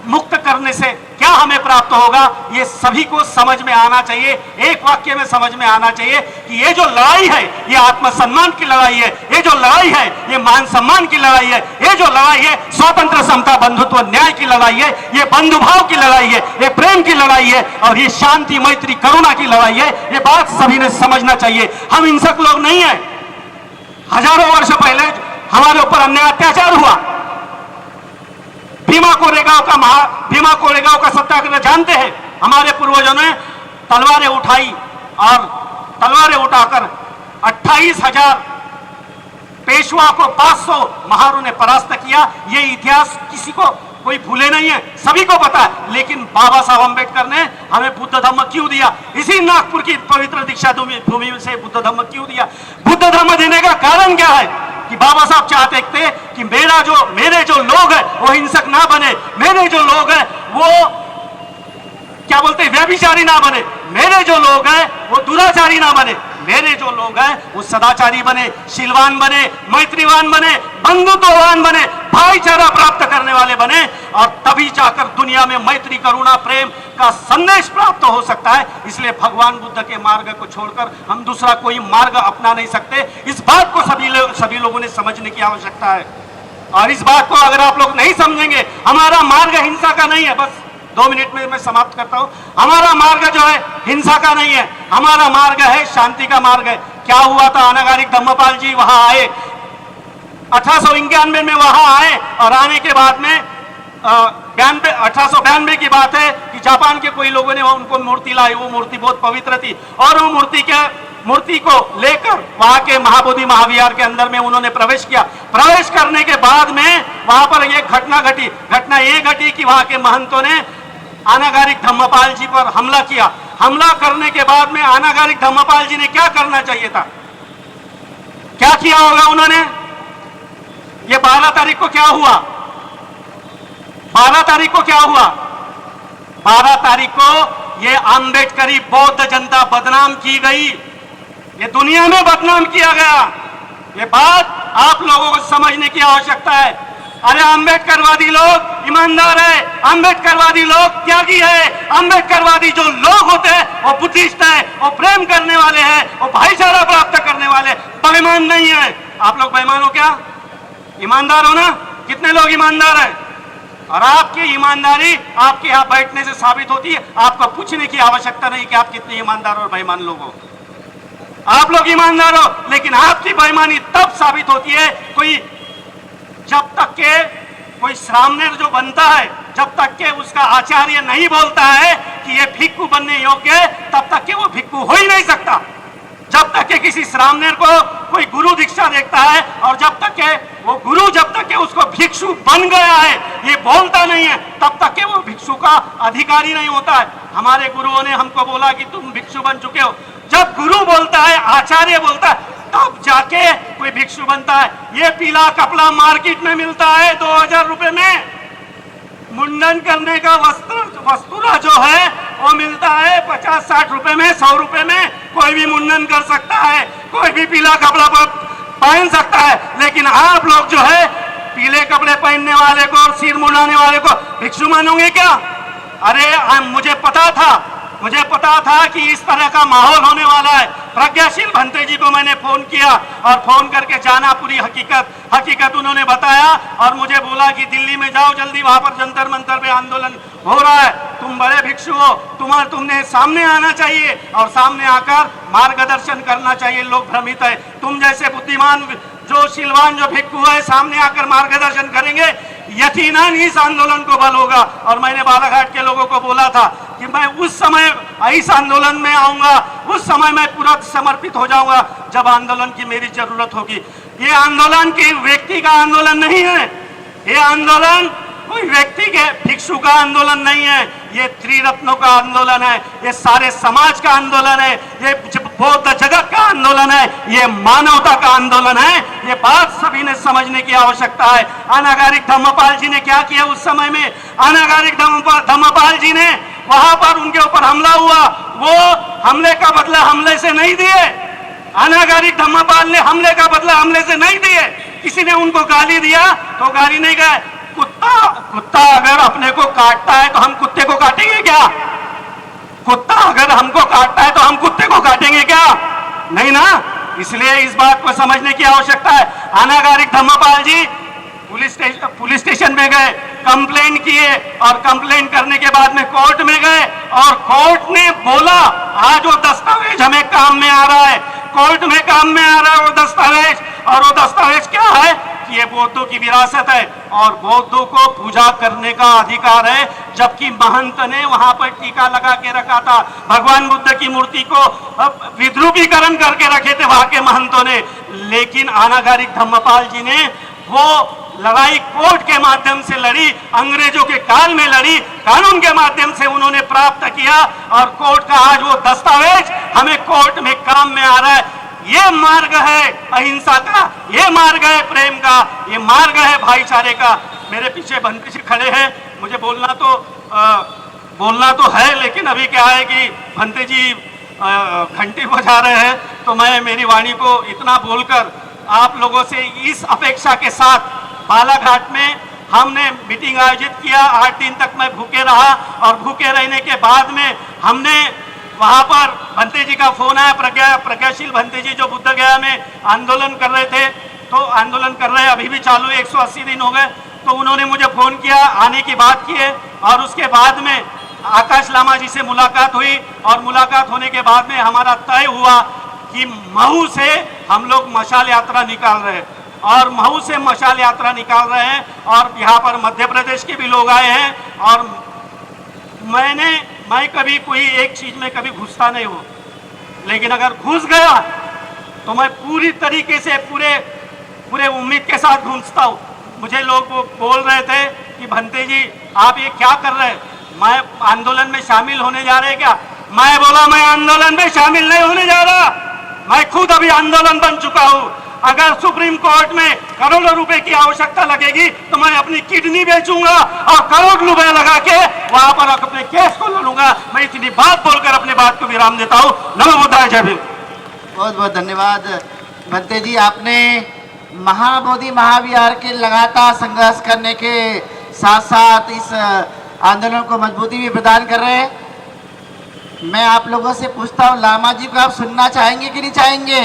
मुक्त करने से क्या हमें प्राप्त होगा, ये सभी को समझ में आना चाहिए। एक वाक्य में समझ में आना चाहिए कि ये जो लड़ाई है ये आत्मसम्मान की लड़ाई है, ये जो लड़ाई है ये मान सम्मान की लड़ाई है, ये जो लड़ाई है स्वतंत्र समता बंधुत्व न्याय की लड़ाई है, ये बंधुभाव की लड़ाई है, ये प्रेम की लड़ाई है, और ये शांति मैत्री करुणा की लड़ाई है। ये बात सभी ने समझना चाहिए। हम हिंसक लोग नहीं है। हजारों वर्ष पहले हमारे ऊपर अन्याय अत्याचार हुआ। भीमा कोरेगांव का सत्याग्रह जानते हैं। हमारे पूर्वजों ने तलवारें उठाई और तलवारें उठाकर 28,000 पेशवा को 500 महारों ने परास्त किया। ये इतिहास किसी को कोई भूले नहीं है, सभी को पता है। लेकिन बाबा साहब अम्बेडकर ने हमें बुद्ध धम्म क्यों दिया, इसी नागपुर की पवित्र दीक्षा भूमि से बुद्ध धम्म क्यों दिया। बुद्ध धम्म देने का कारण क्या है कि बाबा साहब चाहते थे कि मेरे जो लोग हैं वो हिंसक ना बने, मेरे जो लोग हैं वो क्या बोलते हैं व्यभिचारी ना बने, मेरे जो लोग हैं वो दुराचारी ना बने, मेरे जो लोग हैं वो सदाचारी बने, शीलवान बने, मैत्रीवान बने, बंधुत्ववान बने, भाईचारा प्राप्त करने वाले बने। और तभी जाकर दुनिया में मैत्री करुणा प्रेम का संदेश प्राप्त हो सकता है। इसलिए भगवान बुद्ध के मार्ग को छोड़कर हम दूसरा कोई मार्ग अपना नहीं सकते। इस बात को सभी लोगों ने समझने की आवश्यकता है। और इस बात को अगर आप लोग नहीं समझेंगे, हमारा मार्ग हिंसा का नहीं है। बस 2 मिनट में मैं समाप्त करता हूं। हमारा मार्ग जो है हिंसा का नहीं है, हमारा मार्ग है शांति का मार्ग है। क्या हुआ था, अनागारिक धम्मपाल जी वहां आए, 1891 में वहां आए, और आने के बाद में 1892 की बात है कि जापान के कोई लोगों ने उनको मूर्ति लाई। वो मूर्ति बहुत पवित्र थी, और वो मूर्ति को लेकर वहां के महाबोधि महाविहार के अंदर में उन्होंने प्रवेश किया। प्रवेश करने के बाद में वहां पर एक घटना ये घटी कि वहां के महंतों ने अनागारिक धम्मपाल जी पर हमला किया। हमला करने के बाद में अनागारिक धम्मपाल जी ने क्या करना चाहिए था, क्या किया होगा उन्होंने। ये 12 तारीख को क्या हुआ, 12 तारीख को क्या हुआ, 12 तारीख को ये आम्बेडकरी बौद्ध जनता बदनाम की गई, ये दुनिया में बदनाम किया गया। ये बात आप लोगों को समझने की आवश्यकता है। अरे अम्बेडकरवादी लोग ईमानदार है, अम्बेडकरवादी लोग त्यागी है, अम्बेडकरवादी जो लोग होते हैं वो बुद्धिस्ट है, वो प्रेम करने वाले हैं, वो भाईचारा प्राप्त करने वाले, बेईमान नहीं है। आप लोग बेईमान हो क्या, ईमानदार हो ना। कितने लोग ईमानदार है, और आपकी ईमानदारी आपके यहाँ बैठने से साबित होती है। आपको पूछने की आवश्यकता नहीं कि आप कितने ईमानदार और बेईमान लोग हो। आप लोग ईमानदार हो, लेकिन आपकी बेईमानी तब साबित होती है जब तक के कोई श्रामणेर जो बनता है, जब तक के उसका आचार्य नहीं बोलता है कि ये भिक्खु बनने योग्य है, तब तक के वो भिक्खु हो ही नहीं सकता। जब तक के किसी श्रामणेर को कोई गुरु दीक्षा देखता है, और जब तक के वो गुरु जब तक के उसको भिक्षु बन गया है ये बोलता नहीं है, तब तक के वो भिक्षु का अधिकारी नहीं होता है। हमारे गुरुओं ने हमको बोला कि तुम भिक्षु बन चुके हो। जब गुरु बोलता है, आचार्य बोलता है, तब जाके कोई भिक्षु बनता है। ये पीला कपड़ा मार्केट में मिलता है 2000 रुपए में। मुंडन करने का वस्त्र जो है वो मिलता है 50-60 रुपए में, 100 रुपए में। कोई भी मुंडन कर सकता है, कोई भी पीला कपड़ा पहन सकता है, लेकिन आप लोग जो है पीले कपड़े पहनने वाले को और सिर मुंडाने वाले को भिक्षु मानोगे क्या? अरे मुझे पता था कि इस तरह का माहौल होने वाला है। प्रज्ञाशील भंते जी को मैंने फोन किया और फोन करके जाना, पूरी हकीकत उन्होंने बताया और मुझे बोला कि दिल्ली में जाओ जल्दी, वहां पर जंतर मंतर पे आंदोलन हो रहा है, तुम बड़े भिक्षु हो, तुमने सामने आना चाहिए और सामने आकर मार्गदर्शन करना चाहिए। लोग भ्रमित है, तुम जैसे बुद्धिमान जो शीलवान जो भिक्षु है सामने आकर मार्गदर्शन करेंगे, यकीनन इस आंदोलन को बल होगा। और मैंने बालाघाट के लोगों को बोला था कि मैं उस समय इस आंदोलन में आऊंगा, उस समय मैं पूरा समर्पित हो जाऊंगा जब आंदोलन की मेरी जरूरत होगी। ये आंदोलन की व्यक्ति का आंदोलन नहीं है, ये आंदोलन कोई व्यक्ति के भिक्षु का आंदोलन नहीं है, ये त्रिरत्नों का आंदोलन है, ये सारे समाज का आंदोलन है, ये बौद्ध जगत का आंदोलन है, ये मानवता का आंदोलन है। ये बात सभी ने समझने की आवश्यकता है। अनागारिक धम्मपाल जी ने क्या किया उस समय में? अनागारिक धम्मपाल जी ने वहां पर उनके ऊपर हमला हुआ, वो हमले का बदला हमले से नहीं दिए। अनागारिक धम्मपाल ने हमले का बदला हमले से नहीं दिए। किसी ने उनको गाली दिया तो गाली नहीं गए। कुत्ता अगर अपने को काटता है तो हम कुत्ते को काटेंगे क्या? कुत्ता अगर हमको काटता है तो हम कुत्ते को काटेंगे क्या? नहीं ना। इसलिए इस बात को समझने की आवश्यकता है। अनागारिक धम्मपाल जी पुलिस स्टेशन में गए, कंप्लेन किए और कंप्लेन करने के बाद में कोर्ट में गए और कोर्ट ने बोला आज वो दस्तावेज हमें काम में आ रहा है, कोर्ट में काम में आ रहा है वो दस्तावेज। और वो दस्तावेज क्या है कि ये बौद्धों की विरासत है और बौद्धों को पूजा करने का अधिकार है, जबकि महंत ने वहां पर टीका लगा के रखा था। भगवान बुद्ध की मूर्ति को विद्रूपीकरण करके रखे थे वहां के महंतों ने, लेकिन अनागारिक धम्मपाल जी ने वो लड़ाई कोर्ट के माध्यम से लड़ी, अंग्रेजों के काल में लड़ी, कानून के माध्यम से उन्होंने प्राप्त किया और कोर्ट का आज वो दस्तावेज हमें कोर्ट में काम में आ रहा है। ये मार्ग है अहिंसा का, ये मार्ग है प्रेम का, ये मार्ग है भाईचारे का। मेरे पीछे भंते जी खड़े हैं, मुझे बोलना तो है, लेकिन अभी क्या है कि भंते जी घंटी बजा रहे हैं, तो मैं मेरी वाणी को इतना बोलकर आप लोगों से इस अपेक्षा के साथ बालाघाट में हमने मीटिंग आयोजित किया। 8 दिन तक मैं भूखे रहा और भूखे रहने के बाद में हमने वहां पर भंते जी का फोन आया, प्रज्ञाशील भंते जी जो बुद्ध गया में आंदोलन कर रहे थे, तो आंदोलन कर रहे हैं, अभी भी चालू है, 180 दिन हो गए। तो उन्होंने मुझे फोन किया, आने की बात की है और उसके बाद में आकाश लामा जी से मुलाकात हुई और मुलाकात होने के बाद में हमारा तय हुआ कि महू से हम लोग मशाल यात्रा निकाल रहे हैं और महू से मशाल यात्रा निकाल रहे हैं और यहाँ पर मध्य प्रदेश के भी लोग आए हैं। और मैं कभी कोई एक चीज में कभी घुसता नहीं हूँ, लेकिन अगर घुस गया तो मैं पूरी तरीके से पूरे उम्मीद के साथ घुसता हूँ। मुझे लोग बोल रहे थे कि भंते जी आप ये क्या कर रहे हैं, मैं आंदोलन में शामिल होने जा रहे क्या? मैं बोला मैं आंदोलन में शामिल नहीं होने जा रहा, मैं खुद अभी आंदोलन बन चुका हूँ। अगर सुप्रीम कोर्ट में करोड़ों रुपए की आवश्यकता लगेगी तो मैं अपनी किडनी बेचूंगा और करोड़ रुपए लगा के वहां पर अपने केस को लड़ूंगा। मैं इतनी बात बोलकर अपनी बात को विराम देता हूँ। नमो बुद्धाय, जय भीम। बहुत बहुत धन्यवाद भंते जी, आपने महाबोधि महाविहार के लगातार संघर्ष करने के साथ साथ इस आंदोलन को मजबूती भी प्रदान कर रहे हैं। मैं आप लोगों से पूछता हूँ, लामा जी को आप सुनना चाहेंगे कि नहीं चाहेंगे?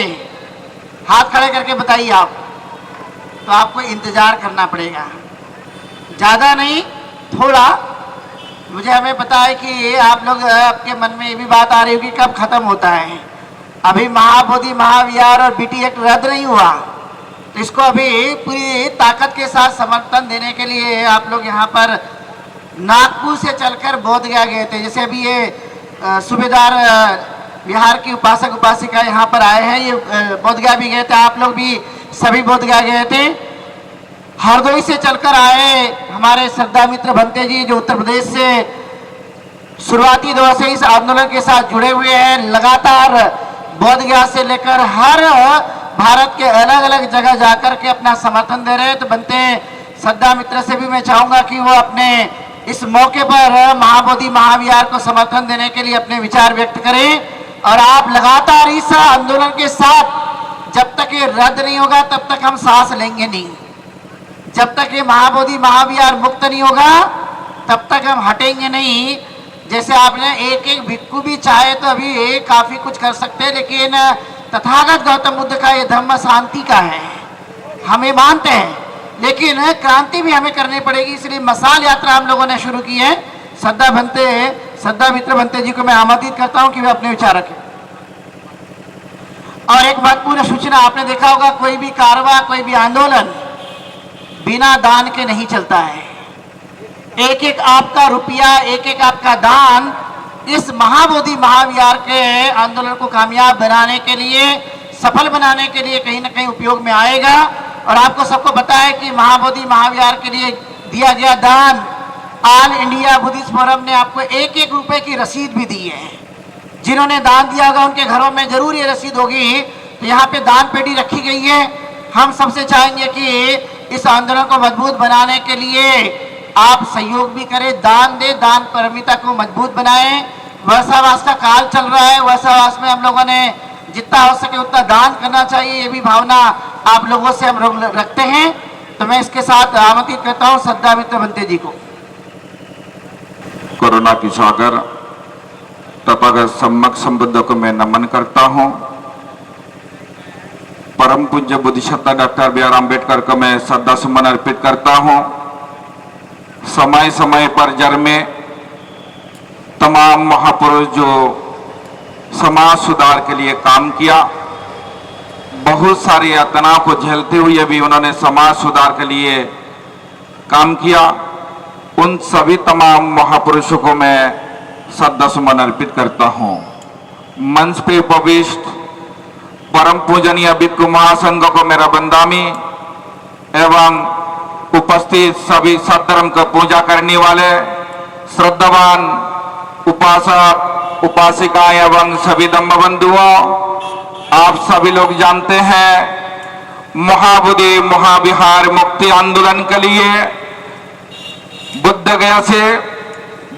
हाथ खड़े करके बताइए आप। तो आपको इंतजार करना पड़ेगा, ज़्यादा नहीं, थोड़ा। मुझे हमें पता है कि ये आप लोग आपके मन में ये भी बात आ रही होगी कब खत्म होता है। अभी महाबोधि महाविहार और बीटी एक्ट रद्द नहीं हुआ, तो इसको अभी पूरी ताकत के साथ समर्थन देने के लिए आप लोग यहाँ पर नागपुर से चलकर बोधगया गए थे। जैसे अभी ये सूबेदार बिहार की उपासक उपासिका यहाँ पर आए हैं, ये बोधगया भी गए थे, आप लोग भी सभी बोधगया गए थे। हरदोई से चलकर आए हमारे श्रद्धा मित्र भंते जी, जो उत्तर प्रदेश से शुरुआती दौर से इस आंदोलन के साथ जुड़े हुए हैं। लगातार बोधगया से लेकर हर भारत के अलग अलग जगह जाकर के अपना समर्थन दे रहे हैं। तो बनते श्रद्धा मित्र से भी मैं चाहूंगा कि वो अपने इस मौके पर महाबोधि महाविहार को समर्थन देने के लिए अपने विचार व्यक्त करें। और आप लगातार इस आंदोलन के साथ, जब तक ये रद्द नहीं होगा तब तक हम सांस लेंगे नहीं। जब तक ये महाबोधि महाविहार मुक्त नहीं होगा तब तक हम हटेंगे नहीं। जैसे आपने एक एक भिक्खु भी चाहे तो अभी काफी कुछ कर सकते हैं, लेकिन तथागत गौतम बुद्ध का ये धम्म शांति का है, हमें मानते हैं, लेकिन क्रांति भी हमें करनी पड़ेगी। इसलिए मशाल यात्रा हम लोगों ने शुरू की है। श्रद्धा मित्र भंते जी को मैं आमंत्रित करता हूं कि वे अपने विचार रखें। और एक महत्वपूर्ण सूचना, आपने देखा होगा कोई भी कारवां, कोई भी आंदोलन बिना दान के नहीं चलता है। एक एक आपका रुपया, एक एक आपका दान इस महाबोधि महाविहार के आंदोलन को कामयाब बनाने के लिए, सफल बनाने के लिए कहीं ना कहीं उपयोग में आएगा। और आपको सबको पता है कि महाबोधि महाविहार के लिए दिया गया दान, ऑल इंडिया बुद्धिस्ट फोरम ने आपको एक एक रुपए की रसीद भी दी है। जिन्होंने दान दिया होगा उनके घरों में जरूर ये रसीद होगी। तो यहाँ पे दान पेटी रखी गई है। हम सबसे चाहेंगे कि इस आंदोलन को मजबूत बनाने के लिए आप सहयोग भी करें, दान दे, दान परमिता को मजबूत बनाएं। वर्षावास का काल चल रहा है, वर्षावास में हम लोगों ने जितना हो सके उतना दान करना चाहिए, ये भी भावना आप लोगों से हम लोग रखते हैं। तो मैं इसके साथ आमंत्रित करता हूँ श्रद्धा मित्र भंते जी को। कोरोना की सागर तथागत सम्यक संबुद्ध को मैं नमन करता हूँ। परम पूज्य बुद्धिसत्ता डॉक्टर बी आर अम्बेडकर को मैं श्रद्धा सुमन अर्पित करता हूँ। समय समय पर जन्मे तमाम महापुरुष जो समाज सुधार के लिए काम किया, बहुत सारी यातनाओं को झेलते हुए भी उन्होंने समाज सुधार के लिए काम किया। उन सभी तमाम महापुरुषों को मैं श्रद्धा सुमन अर्पित करता हूँ। मंच पे उपविष्ट परम पूजनीय भिक्खु महासंघ को मेरा बंदामी एवं उपस्थित सभी सद्धर्म का पूजा करने वाले श्रद्धावान उपासक उपासिका एवं सभी धम्म बंधुओं, आप सभी लोग जानते हैं महाबोधि महाविहार मुक्ति आंदोलन के लिए बुद्ध गया से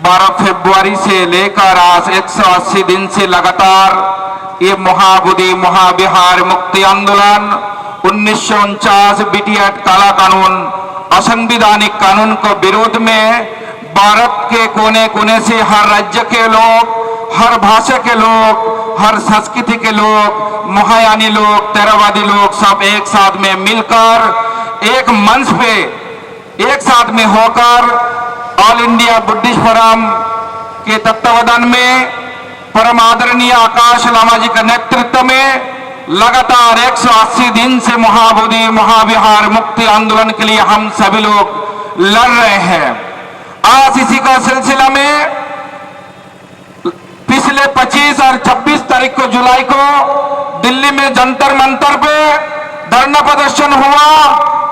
12 फरवरी से लेकर आज 180 दिन से लगातार ये महाबोधि महाविहार मुक्ति आंदोलन 1949 BT काला कानून असंवैधानिक कानून को विरोध में भारत के कोने कोने से हर राज्य के लोग, हर भाषा के लोग, हर संस्कृति के लोग, महायानी लोग, तेरहवादी लोग सब एक साथ में मिलकर एक मंच पे एक साथ में होकर ऑल इंडिया बुद्धिस्ट फोरम के तत्वावधान में परम आदरणीय आकाश लामा जी के नेतृत्व में लगातार 180 दिन से महाबोधि महाविहार मुक्ति आंदोलन के लिए हम सभी लोग लड़ रहे हैं। आज इसी का सिलसिला में पिछले 25 और 26 तारीख को जुलाई को दिल्ली में जंतर मंतर पे धरना प्रदर्शन हुआ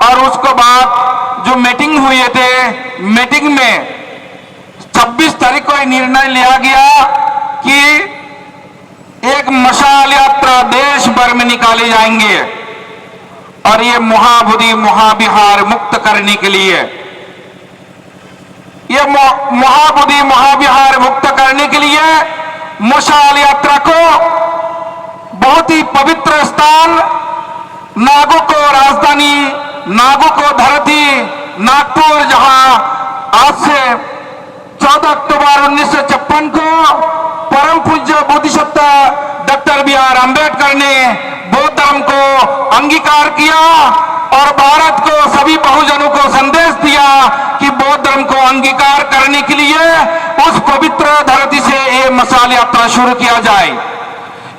और उसके बाद जो मीटिंग हुए थे, मीटिंग में 26 तारीख को निर्णय लिया गया कि एक मशाल यात्रा देश भर में निकाले जाएंगे और ये महाबोधि महाविहार मुक्त करने के लिए, ये महाबोधि महाविहार मुक्त करने के लिए मशाल यात्रा को बहुत ही पवित्र स्थान नागो को राजधानी, नागो को धरती नागपुर, जहां आज से 14 अक्टूबर 1956 को परम पूज्य बोधिसत्ता डॉक्टर बी आर अम्बेडकर ने बौद्ध धर्म को अंगीकार किया और भारत को सभी बहुजनों को संदेश दिया कि बौद्ध धर्म को अंगीकार करने के लिए उस पवित्र धरती से ये मशाल यात्रा शुरू किया जाए।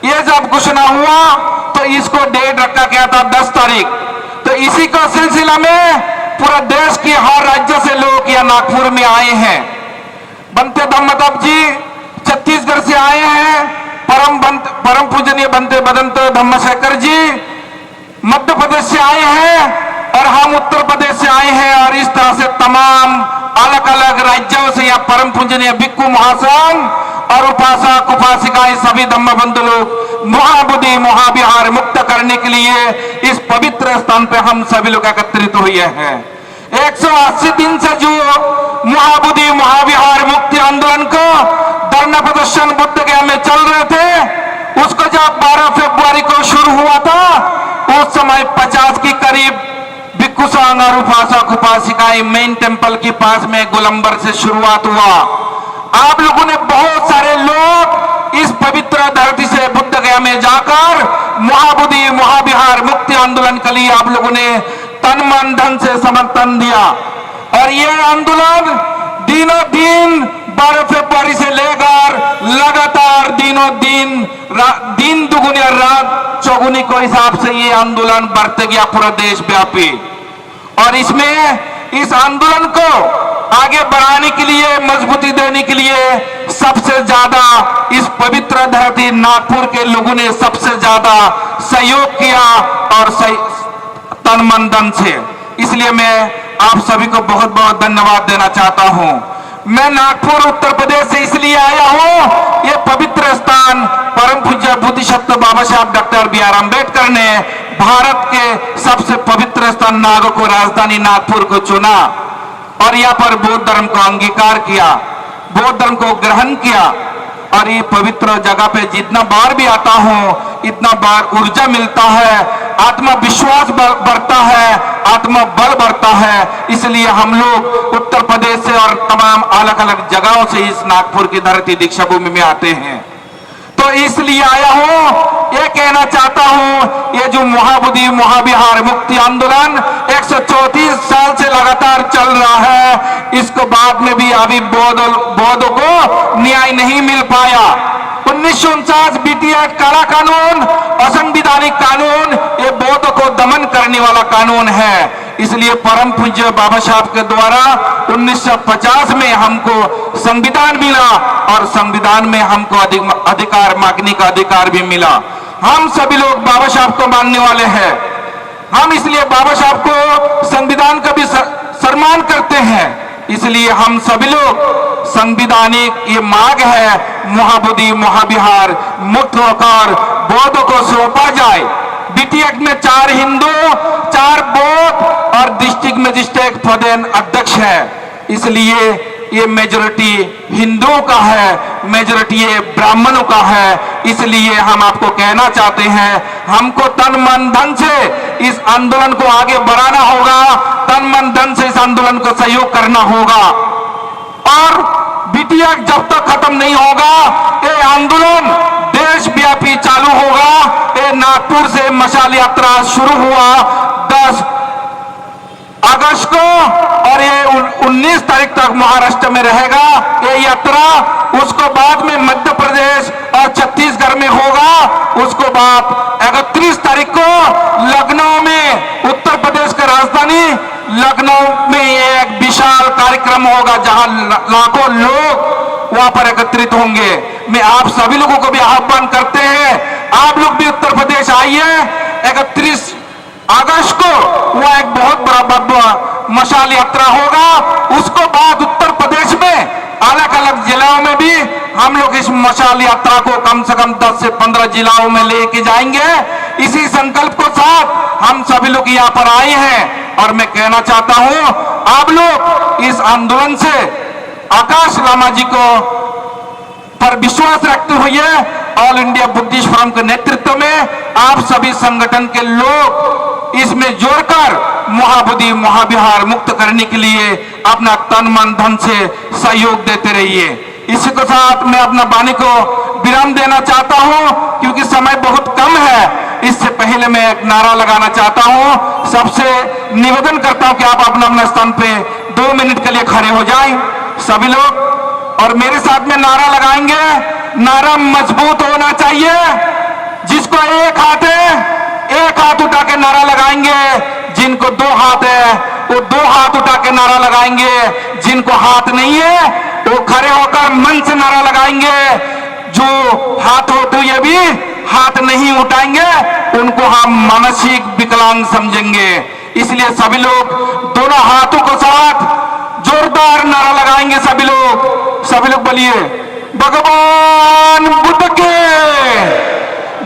ये जब घोषणा हुआ तो इसको डेट रखा गया था 10 तारीख। तो इसी का सिलसिला में पूरा देश के हर राज्य से लोग यहाँ नागपुर में आए हैं। बंते धम्मदेव जी छत्तीसगढ़ से आए हैं, परम पूजनीय बंते बदंत धम्मशेखर जी मध्य प्रदेश से आए हैं और हम उत्तर प्रदेश से आए हैं। और इस तरह से तमाम अलग अलग राज्यों से यहाँ परम पूजनीय भिक्खु महासंघ और उपासक उपासिकाएं सभी धम्म बंधु लोग महाबोधि महाविहार मुक्त करने के लिए इस पवित्र स्थान पे हम सभी लोग एकत्रित हुए हैं। 180 दिन से जो महाबोधि महाविहार मुक्ति आंदोलन को धरना प्रदर्शन बुद्ध गया में चल रहे थे, उसको जब 12 फरवरी को शुरू हुआ था, उस समय 50 की करीब भिक्षु संघ और उपासक उपासिकाएं मेन टेम्पल के पास में गोलंबर से शुरुआत हुआ। आप लोगों ने बहुत सारे लोग इस पवित्र धरती से बुद्ध गया में जाकर महाबोधि महाविहार मुक्ति आंदोलन के लिए आप लोगों ने तन मन धन से समर्थन दिया, और यह आंदोलन दिनों दिन 12 फरवरी से लेकर लगातार दिनों दिन दुगुनी और रात चौगुनी को हिसाब से ये आंदोलन बढ़ते गया पूरा देश व्यापी। और इसमें इस आंदोलन को आगे बढ़ाने के लिए, मजबूती देने के लिए सबसे ज्यादा इस पवित्र धरती नागपुर के लोगों ने सबसे ज्यादा सहयोग किया, और तन मन धन से। इसलिए मैं आप सभी को बहुत बहुत धन्यवाद देना चाहता हूं। मैं नागपुर उत्तर प्रदेश से इसलिए आया हूं, ये पवित्र स्थान परम पूज्य बुद्धिसत्व बाबा साहब डॉक्टर बी आर अम्बेडकर ने भारत के सबसे पवित्र स्थान नागो को राजधानी नागपुर को चुना, और यहाँ पर बौद्ध धर्म को अंगीकार किया, बौद्ध धर्म को ग्रहण किया। और ये पवित्र जगह पे जितना बार भी आता हूं, इतना बार ऊर्जा मिलता है, आत्मविश्वास बढ़ता है, आत्मबल बढ़ता है। इसलिए हम लोग उत्तर प्रदेश से और तमाम अलग अलग जगहों से इस नागपुर की धरती दीक्षा भूमि में आते हैं। तो इसलिए आया हूं, ये कहना चाहता हूं, ये जो महाबोधि महाविहार मुक्ति आंदोलन 134 साल से लगातार चल रहा है, इसको बाद में भी अभी बौद्धों को न्याय नहीं मिल पाया। 1949 बीटी एक्ट काला कानून, असंवैधानिक कानून, ये बौद्धों को दमन करने वाला कानून है। इसलिए परम पूज्य बाबा साहब के द्वारा 1950 में हमको संविधान मिला, और संविधान में हमको अधिकार मांगने का अधिकार भी मिला। हम सभी लोग बाबा साहब को मानने वाले हैं, हम इसलिए बाबा साहब को संविधान का भी सम्मान करते हैं। इसलिए हम सभी लोग संविधानिक ये मांग है, महाबोधि महाविहार मुक्त होकर बौद्धों को सौंपा जाए। बीटी एक्ट में 4 हिंदू, 4 बौद्ध और डिस्ट्रिक्ट मजिस्ट्रेट प्रधान अध्यक्ष है। इसलिए ये मेजोरिटी हिंदुओं का है, मेजोरिटी ये ब्राह्मणों का है। इसलिए हम आपको कहना चाहते हैं, हमको तन मन धन से इस आंदोलन को आगे बढ़ाना होगा, तन मन धन से इस आंदोलन को सहयोग करना होगा। और बीटी एक्ट जब तक खत्म नहीं होगा, ये आंदोलन देशव्यापी चालू होगा। ये नागपुर से मशाल यात्रा शुरू हुआ 10 अगस्त को, और ये 19 तारीख तक महाराष्ट्र में रहेगा ये यात्रा। उसको बाद में मध्य प्रदेश और छत्तीसगढ़ में होगा। उसको बाद 31 तारीख को लखनऊ में, उत्तर प्रदेश का राजधानी लखनऊ में एक विशाल कार्यक्रम होगा, जहां लाखों लोग वहां पर एकत्रित होंगे। मैं आप सभी लोगों को भी आह्वान करते हैं, आप लोग भी उत्तर प्रदेश आइए। 31 अगस्त को वह एक बहुत बड़ा मशाल यात्रा होगा। उसको बाद उत्तर प्रदेश में अलग अलग जिलों में भी हम लोग इस मशाल यात्रा को कम से कम 10 से 15 जिलों में लेके जाएंगे। इसी संकल्प के साथ हम सभी लोग यहाँ पर आए हैं, और मैं कहना चाहता हूँ, आप लोग इस आंदोलन से आकाश लामा जी को पर विश्वास रखते हुए ऑल इंडिया बुद्धिस्ट फोरम के नेतृत्व में आप सभी संगठन के लोग इसमें जोड़कर महाबोधि महाविहार मुक्त करने के लिए अपना तन मन धन से सहयोग देते रहिए। इसी के साथ मैं अपना वाणी को विराम देना चाहता हूं, क्योंकि समय बहुत कम है। इससे पहले मैं एक नारा लगाना चाहता हूं। सबसे निवेदन करता हूं कि आप अपना अपना स्थान पे 2 मिनट के लिए खड़े हो जाएं सभी लोग, और मेरे साथ में नारा लगाएंगे। नारा मजबूत होना चाहिए। जिसको एक हाथ है, एक हाथ उठा के नारा लगाएंगे। जिनको 2 हाथ है, वो 2 हाथ उठा के नारा लगाएंगे। जिनको हाथ नहीं है, वो खड़े होकर मन से नारा लगाएंगे। जो हाथ होते हुए भी हाथ नहीं उठाएंगे, उनको हम मानसिक विकलांग समझेंगे। इसलिए सभी लोग दोनों हाथों के साथ जोरदार नारा लगाएंगे। सभी लोग बोलिए, भगवान बुद्ध के,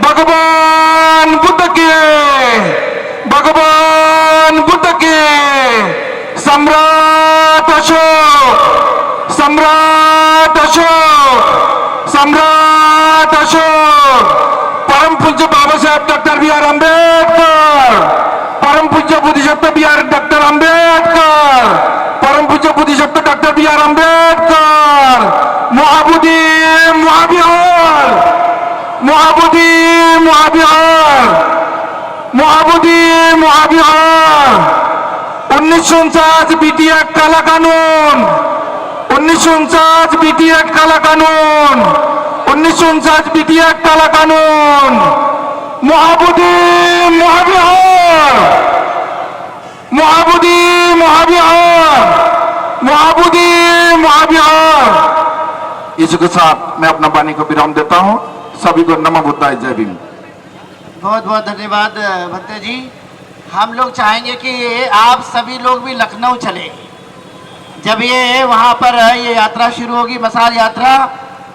भगवान बुद्ध के, भगवान बुद्ध के। सम्राट अशोक, सम्राट अशोक, सम्राट अशोक, परम पूज्य Babasaheb doctor B R Ambedkar, परम पूज्य बुद्धिशक्त बी आर डॉक्टर आंबेडकर, परम पूज्य बुद्धिशक्त doctor B R Ambedkar, Mahabodhi Mahavihara, Mahabodhi Mahavihara, Mahabodhi Mahavihara, 1949 BT act काला कानून, 1949 बीटी एक्ट काला कानून, 1949 बीटी एक्ट काला कानून, महाबोधी महाविहार, महाबोधी महाविहार, महाबोधी महाविहार। इसी के साथ मैं अपना वाणी को विराम देता हूं। सभी को नमो बुद्धाय, जय भीम। बहुत बहुत धन्यवाद भत्ते जी। हम लोग चाहेंगे कि आप सभी लोग भी लखनऊ चले। जब ये वहाँ पर ये यात्रा शुरू होगी, मसाल यात्रा,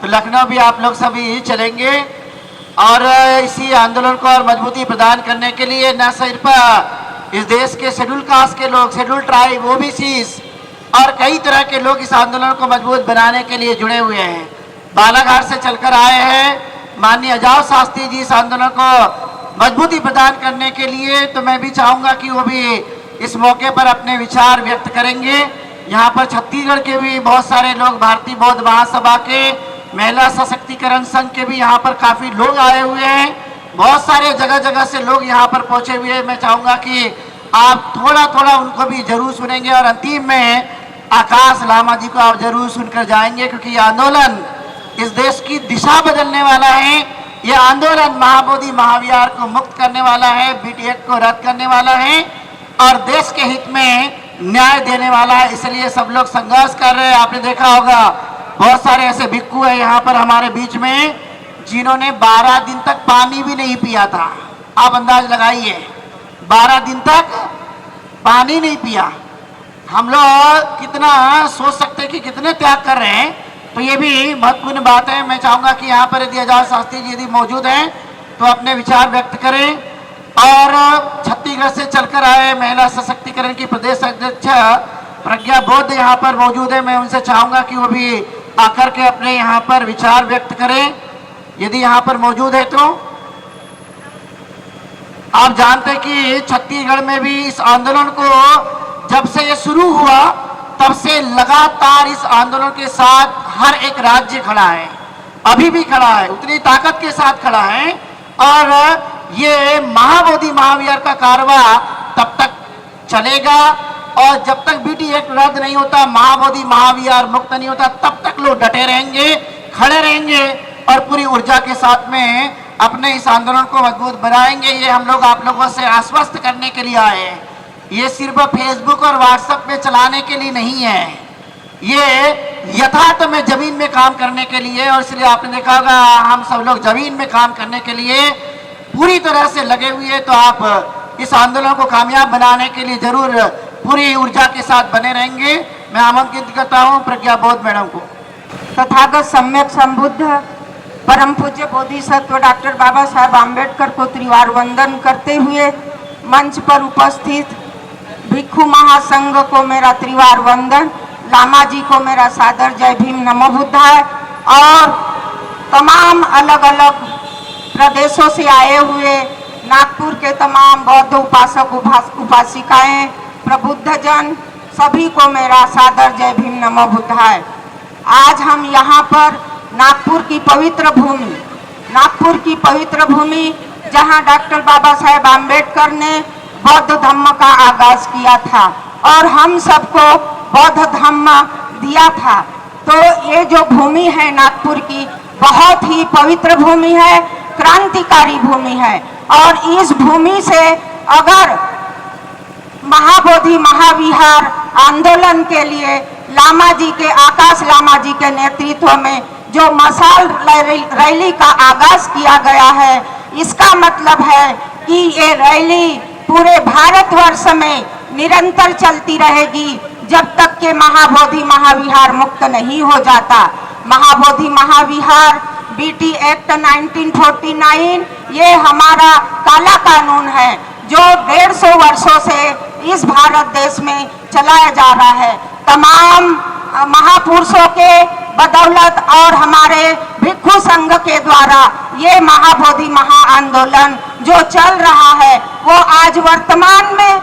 तो लखनऊ भी आप लोग सभी चलेंगे और इसी आंदोलन को और मजबूती प्रदान करने के लिए न सिर्फ इस देश के शेड्यूल कास्ट के लोग, शेड्यूल ट्राइब, ओबीसीज और कई तरह के लोग इस आंदोलन को मजबूत बनाने के लिए जुड़े हुए हैं। बालाघाट से चलकर आए हैं माननीय अजाव शास्त्री जी इस आंदोलन को मजबूती प्रदान करने के लिए। तो मैं भी चाहूँगा कि वो भी इस मौके पर अपने विचार व्यक्त करेंगे। यहाँ पर छत्तीसगढ़ के भी बहुत सारे लोग, भारतीय बौद्ध महासभा के, महिला सशक्तिकरण संघ के भी यहाँ पर काफ़ी लोग आए हुए हैं। बहुत सारे जगह जगह से लोग यहाँ पर पहुँचे हुए हैं। मैं चाहूँगा कि आप थोड़ा थोड़ा उनको भी जरूर सुनेंगे और अंतिम में आकाश लामा जी को आप जरूर सुनकर जाएंगे, क्योंकि ये आंदोलन इस देश की दिशा बदलने वाला है। ये आंदोलन महाबोधि महाविहार को मुक्त करने वाला है, बीटी एक्ट को रद्द करने वाला है और देश के हित में न्याय देने वाला है। इसलिए सब लोग संघर्ष कर रहे हैं। आपने देखा होगा बहुत सारे ऐसे भिक्खू हैं यहाँ पर हमारे बीच में जिन्होंने 12 दिन तक पानी भी नहीं पिया था। आप अंदाज लगाइए, 12 दिन तक पानी नहीं पिया। हम लोग कितना सोच सकते हैं कि कितने त्याग कर रहे हैं। तो ये भी महत्वपूर्ण बात है। मैं चाहूँगा कि यहाँ पर यदि आजाद शास्त्री जी यदि मौजूद हैं तो अपने विचार व्यक्त करें। और छत्तीसगढ़ से चलकर आए महिला सशक्तिकरण की प्रदेश अध्यक्ष प्रज्ञा बौद्ध यहाँ पर मौजूद है। मैं उनसे चाहूँगा कि वो भी आकर के अपने यहाँ पर विचार व्यक्त करें, यदि यहाँ पर मौजूद है तो। आप जानते हैं कि छत्तीसगढ़ में भी इस आंदोलन को जब से ये शुरू हुआ तब से लगातार इस आंदोलन के साथ हर एक राज्य खड़ा है, अभी भी खड़ा है, उतनी ताकत के साथ खड़ा है। और ये महाबोधि महाविहार का कारवा तब तक चलेगा और जब तक बीटी एक्ट रद्द नहीं होता, महाबोधि महाविहार मुक्त नहीं होता, तब तक लोग डटे रहेंगे, खड़े रहेंगे और पूरी ऊर्जा के साथ में अपने इस आंदोलन को मजबूत बनाएंगे। ये हम लोग आप लोगों से आश्वस्त करने के लिए आए हैं। ये सिर्फ फेसबुक और व्हाट्सएप पे चलाने के लिए नहीं है, ये यथार्थ में जमीन में काम करने के लिए। और इसलिए आपने देखा होगा हम सब लोग जमीन में काम करने के लिए पूरी तरह से लगे हुए हैं। तो आप इस आंदोलन को कामयाब बनाने के लिए जरूर पूरी ऊर्जा के साथ बने रहेंगे। मैं आमंत्रित करता हूँ प्रज्ञा बौद्ध मैडम को। तथागत सम्यक संबुद्ध परम पूज्य बोधिसत्व डॉक्टर बाबा साहेब आम्बेडकर को त्रिवार वंदन करते हुए मंच पर उपस्थित भिक्षु महासंघ को मेरा त्रिवार वंदन, लामा जी को मेरा सादर जय भीम नमो बुद्धाय और तमाम अलग अलग प्रदेशों से आए हुए नागपुर के तमाम बौद्ध उपासक उपासिकाएं, प्रबुद्धजन, सभी को मेरा सादर जय भीम नमो बुद्धाय। आज हम यहाँ पर नागपुर की पवित्र भूमि जहाँ डॉक्टर बाबा साहेब आम्बेडकर ने बौद्ध धम्म का आगाज किया था और हम सबको बौद्ध धम्म दिया था। तो ये जो भूमि है नागपुर की बहुत ही पवित्र भूमि है, क्रांतिकारी भूमि है। और इस भूमि से अगर महाबोधि महाविहार आंदोलन के लिए लामा जी के, आकाश लामा जी के नेतृत्व में जो मशाल रैली का आगाज किया गया है, इसका मतलब है कि ये रैली पूरे भारतवर्ष में निरंतर चलती रहेगी जब तक के महाबोधि महाविहार मुक्त नहीं हो जाता। महाबोधि महाविहार बीटी एक्ट 1949 ये हमारा काला कानून है जो 150 वर्षों से इस भारत देश में चलाया जा रहा है। तमाम महापुरुषों के बदौलत और हमारे भिक्षु संघ के द्वारा ये महाबोधि महा आंदोलन जो चल रहा है वो आज वर्तमान में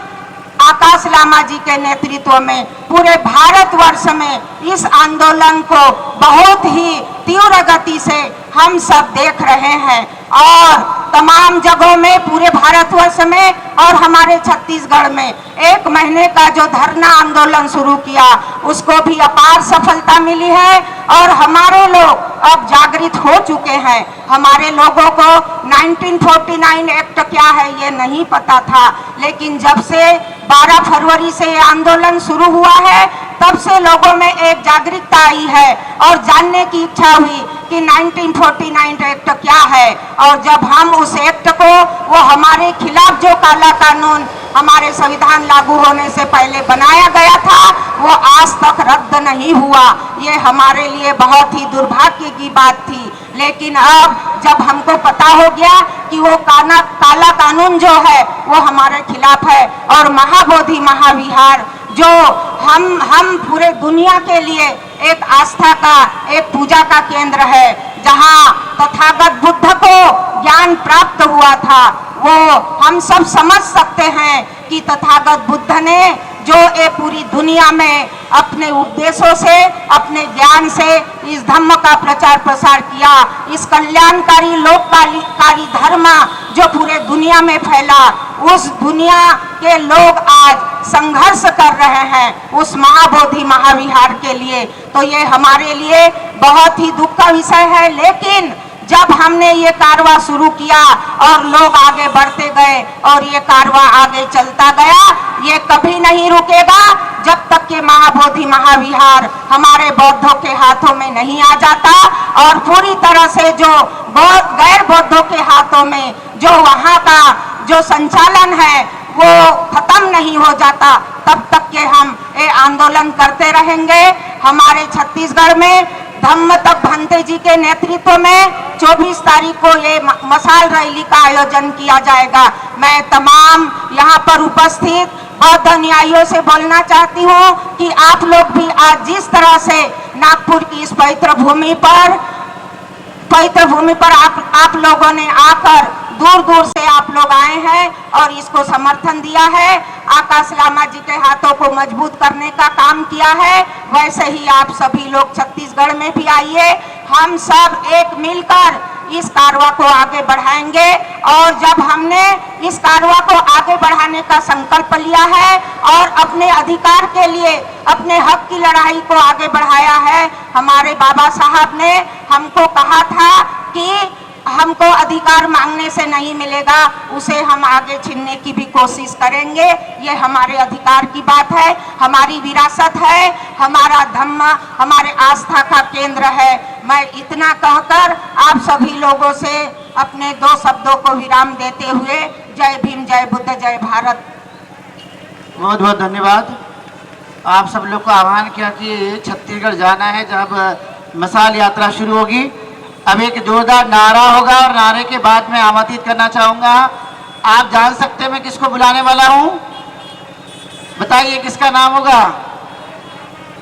आकाश लामा जी के नेतृत्व में पूरे भारतवर्ष में इस आंदोलन को बहुत ही तीव्र गति से हम सब देख रहे हैं और तमाम जगहों में पूरे भारतवर्ष में और हमारे छत्तीसगढ़ में 1 महीने का जो धरना आंदोलन शुरू किया उसको भी अपार सफलता मिली है और हमारे लोग अब जागृत हो चुके हैं। हमारे लोगों को 1949 एक्ट क्या है ये नहीं पता था, लेकिन जब से 12 फरवरी से ये आंदोलन शुरू हुआ है तब से लोगों में एक जागरूकता आई है और जानने की इच्छा हुई कि 1949 एक्ट क्या है। और जब हम उस एक्ट को वो हमारे खिलाफ जो काला कानून हमारे संविधान लागू होने से पहले बनाया गया था वो आज तक रद्द नहीं हुआ। ये हमारे लिए बहुत ही दुर्भाग्य की बात थी, लेकिन अब जब हमको पता हो गया कि वो काला कानून जो है वो हमारे खिलाफ है और महाबोधि महाविहार जो हम पूरे दुनिया के लिए एक आस्था का एक पूजा का केंद्र है, जहां तथागत बुद्ध को ज्ञान प्राप्त हुआ था, वो हम सब समझ सकते हैं कि तथागत बुद्ध ने जो ये पूरी दुनिया में अपने उपदेशों से अपने ज्ञान से इस धम्म का प्रचार प्रसार किया, इस कल्याणकारी लोककारी धर्म जो पूरे दुनिया में फैला, उस दुनिया के लोग आज संघर्ष कर रहे हैं उस महाबोधि महाविहार के लिए। तो ये हमारे लिए बहुत ही दुख का विषय है, लेकिन जब हमने ये कारवां शुरू किया और लोग आगे बढ़ते गए और ये कारवां आगे चलता गया, ये कभी नहीं रुकेगा जब तक कि महाबोधि महाविहार हमारे बौद्धों के हाथों में नहीं आ जाता और पूरी तरह से जो गैर बौद्धों के हाथों में जो वहाँ का जो संचालन है वो खत्म नहीं हो जाता, तब तक के हम ये आंदोलन करते रहेंगे। हमारे छत्तीसगढ़ में धम्म तप भंते जी के नेतृत्व में 24 तारीख को ये मशाल रैली का आयोजन किया जाएगा। मैं तमाम यहाँ पर उपस्थित बौद्ध अनुयायियों से बोलना चाहती हूँ कि आप लोग भी आज जिस तरह से नागपुर की इस पवित्र भूमि पर आप लोगों ने आकर दूर दूर से आप लोग आए हैं और इसको समर्थन दिया है, आकाश लामा जी के हाथों को मजबूत करने का काम किया है, वैसे ही आप सभी लोग छत्तीसगढ़ में भी आइए। हम सब एक मिलकर इस कारवां को आगे बढ़ाएंगे और जब हमने इस कारवां को आगे बढ़ाने का संकल्प लिया है और अपने अधिकार के लिए अपने हक की लड़ाई को आगे बढ़ाया है, हमारे बाबा साहब ने हमको कहा था कि हमको अधिकार मांगने से नहीं मिलेगा, उसे हम आगे छीनने की भी कोशिश करेंगे। ये हमारे अधिकार की बात है, हमारी विरासत है, हमारा धम्म हमारे आस्था का केंद्र है। मैं इतना कहकर आप सभी लोगों से अपने 2 शब्दों को विराम देते हुए जय भीम, जय बुद्ध, जय भारत। बहुत बहुत धन्यवाद। आप सब लोग को आह्वान किया कि छत्तीसगढ़ जाना है, जब मशाल यात्रा शुरू होगी अब एक जोरदार नारा होगा और नारे के बाद मैं आमंत्रित करना चाहूंगा। आप जान सकते हैं मैं किसको बुलाने वाला हूं? बताइए किसका नाम होगा?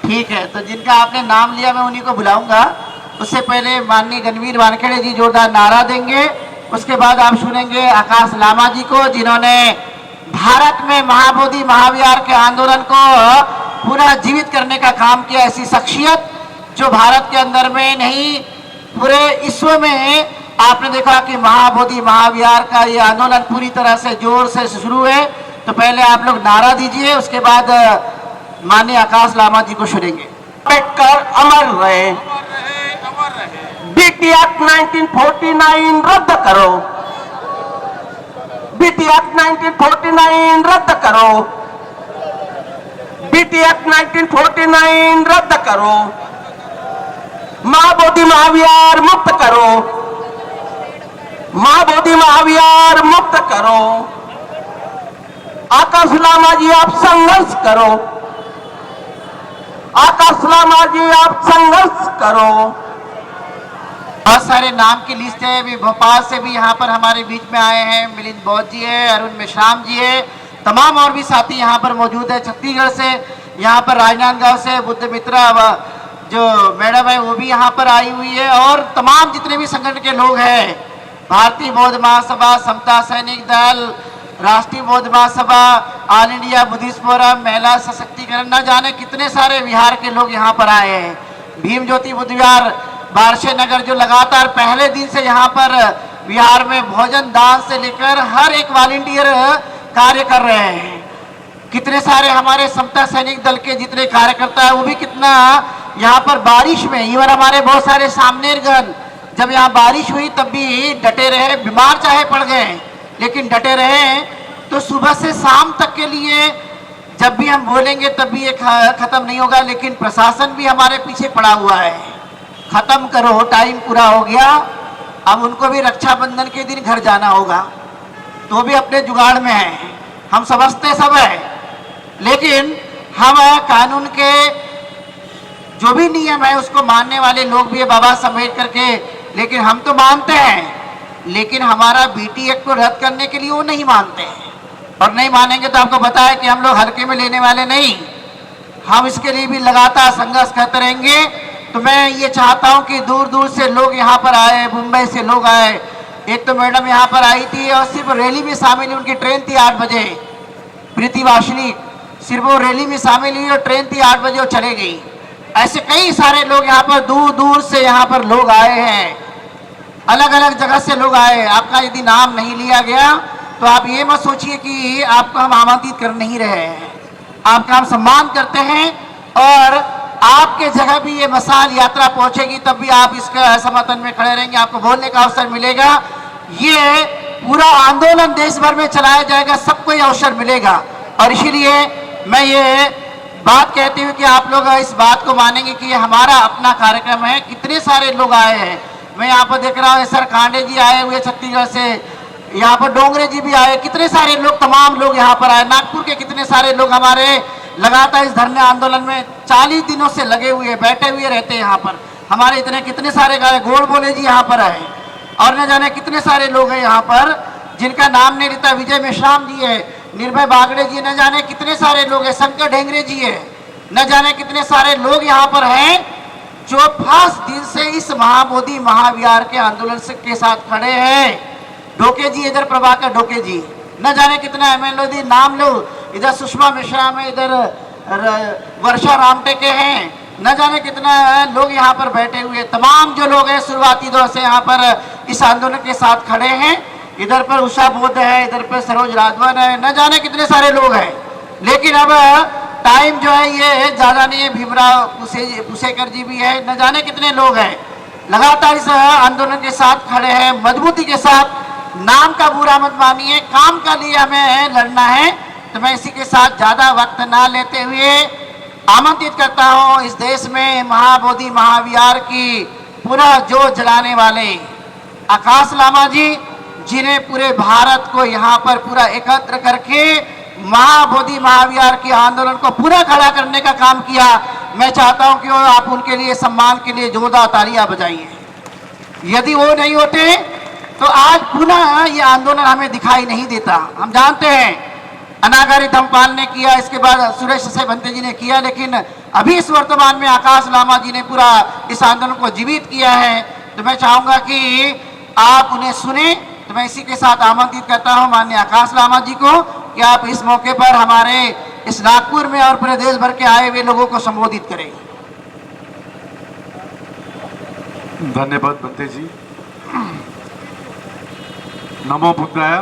ठीक है, तो जिनका आपने नाम लिया मैं उन्हीं को बुलाऊंगा। उससे पहले माननीय गणवीर वानखेड़े जी जोरदार नारा देंगे, उसके बाद आप सुनेंगे आकाश लामा जी को, जिन्होंने भारत में महाबोधि महाविहार के आंदोलन को पुनः जीवित करने का काम किया। ऐसी शख्सियत जो भारत के अंदर में नहीं पूरे विश्व में आपने देखा कि महाबोधि महाविहार का ये आंदोलन पूरी तरह से जोर से शुरू है। तो पहले आप लोग नारा दीजिए, उसके बाद माननीय आकाश लामा जी को सुनेंगे। अम्बेडकर अमर रहे, बीटी एक्ट 1949 रद्द करो, बीटी एक्ट 1949 रद्द करो, बीटी एक्ट 1949 रद्द करो, महाबोधि महाविहार मुक्त करो, महाबोधि महाविहार मुक्त करो। आकाश लामा जी आप संघर्ष करो, आकाश लामा जी आप संघर्ष करो, बहुत सारे नाम की लिस्ट है। अभी भोपाल से भी यहाँ पर हमारे बीच में आए हैं, मिलिंद बौद्ध जी है, अरुण मेश्राम जी है, तमाम और भी साथी यहाँ पर मौजूद है। छत्तीसगढ़ से यहाँ पर राजनांदगांव से बुद्ध मित्रा जो मैडम है वो भी यहाँ पर आई हुई है, और तमाम जितने भी संगठन के लोग हैं, भारतीय बौद्ध महासभा, समता सैनिक दल, राष्ट्रीय बौद्ध महासभा, ऑल इंडिया बुद्धिस्ट फोरम, महिला सशक्तिकरण, न जाने कितने सारे बिहार के लोग यहाँ पर आए हैं। भीम ज्योति बुद्ध विहार बारशे नगर जो लगातार पहले दिन से यहाँ पर बिहार में भोजन दान से लेकर हर एक वॉलंटियर कार्य कर रहे हैं। कितने सारे हमारे समता सैनिक दल के जितने कार्यकर्ता है वो भी कितना यहाँ पर बारिश में, इवन हमारे बहुत सारे सामनेरगण जब यहाँ बारिश हुई तब भी डटे रहे, बीमार चाहे पड़ गए लेकिन डटे रहे। तो सुबह से शाम तक के लिए जब भी हम बोलेंगे तब भी ये खत्म नहीं होगा, लेकिन प्रशासन भी हमारे पीछे पड़ा हुआ है। खत्म करो, टाइम पूरा हो गया, अब उनको भी रक्षाबंधन के दिन घर जाना होगा, तो भी अपने जुगाड़ में है। हम समझते सब है, लेकिन हम कानून के जो भी नियम है उसको मानने वाले लोग भी है, बाबा साहब अम्बेडकर के, लेकिन हम तो मानते हैं, लेकिन हमारा बीटी एक्ट को रद्द करने के लिए वो नहीं मानते हैं। और नहीं मानेंगे तो आपको पता है कि हम लोग हल्के में लेने वाले नहीं, हम इसके लिए भी लगातार संघर्ष करते रहेंगे। तो मैं ये चाहता हूँ कि दूर दूर से लोग यहाँ पर आए, मुंबई से लोग आए। एक तो मैडम यहाँ पर आई थी और सिर्फ रैली में शामिल हुई, उनकी ट्रेन थी 8 बजे, प्रीति वाशनी, सिर्फ वो रैली में शामिल हुई और ट्रेन थी 8 बजे और चले गई। ऐसे कई सारे लोग यहाँ पर दूर दूर से यहाँ पर लोग आए हैं, अलग अलग जगह से लोग आए। आपका यदि नाम नहीं लिया गया तो आप ये मत सोचिए कि आपको हम आमंत्रित कर नहीं रहे हैं, आपका हम सम्मान करते हैं, और आपके जगह भी ये मसाल यात्रा पहुंचेगी तब भी आप इसका समर्थन में खड़े रहेंगे, आपको बोलने का अवसर मिलेगा। ये पूरा आंदोलन देश भर में चलाया जाएगा, सबको ये अवसर मिलेगा। और इसीलिए मैं ये बात कहती हूँ कि आप लोग इस बात को मानेंगे कि ये हमारा अपना कार्यक्रम है। कितने सारे लोग आए हैं, मैं यहाँ पर देख रहा हूँ सर कांडे जी आए हुए छत्तीसगढ़ से, यहाँ पर डोंगरे जी भी आए, कितने सारे लोग, तमाम लोग यहाँ पर आए। नागपुर के कितने सारे लोग हमारे लगातार इस धरने आंदोलन में 40 दिनों से लगे हुए, बैठे हुए रहते हैं यहाँ पर। हमारे इतने कितने सारे गोड़ बोले जी यहाँ पर आए, और न जाने कितने सारे लोग हैं यहाँ पर जिनका नाम नहीं लेता। विजय मेश्राम जी है, निर्भय बागड़े जी, न जाने कितने सारे लोग हैं, शंकर ढेंगरे जी है, न जाने कितने सारे लोग यहाँ पर हैं जो फर्स्ट दिन से इस महाबोधि महाविहार के आंदोलन के साथ खड़े हैं। ढोके जी इधर, प्रभाकर ढोके जी, न जाने कितना MLO नाम लो, इधर सुषमा मिश्रा में, इधर वर्षा रामटेके हैं, न जाने कितना लोग यहाँ पर बैठे हुए। तमाम जो लोग हैं शुरुआती दौर से यहाँ पर इस आंदोलन के साथ खड़े हैं। इधर पर उषा बोध है, इधर पर सरोज राघवन है, न जाने कितने सारे लोग हैं। लेकिन अब टाइम जो है ये ज़्यादा नहीं है, भीमराव पुसेकर जी भी है, न जाने कितने लोग हैं लगातार इस आंदोलन के साथ खड़े हैं, मजबूती के साथ। नाम का बुरा मत मानिए, काम का लिए हमें लड़ना है। तो मैं इसी के साथ ज़्यादा वक्त ना लेते हुए आमंत्रित करता हूँ इस देश में महाबोधि महाविहार की पूरा जोत जलाने वाले आकाश लामा जी, जिन्हें पूरे भारत को यहाँ पर पूरा एकत्र करके महाबोधि महाविहार के आंदोलन को पूरा खड़ा करने का काम किया। मैं चाहता हूं कि आप उनके लिए सम्मान के लिए जोरदार तालियां बजाइए। यदि वो नहीं होते तो आज पुनः ये आंदोलन हमें दिखाई नहीं देता। हम जानते हैं अनागारी धमपाल ने किया, इसके बाद सुरेश से बंते जी ने किया, लेकिन अभी इस वर्तमान में आकाश लामा जी ने पूरा इस आंदोलन को जीवित किया है। तो मैं चाहूंगा कि आप उन्हें सुने। तो मैं इसी के साथ आमंत्रित करता हूं माननीय आकाश लामा जी को कि आप इस मौके पर हमारे इस नागपुर में और पूरे देश भर के आए हुए लोगों को संबोधित करें। धन्यवाद बंते जी। नमो बुद्धाय,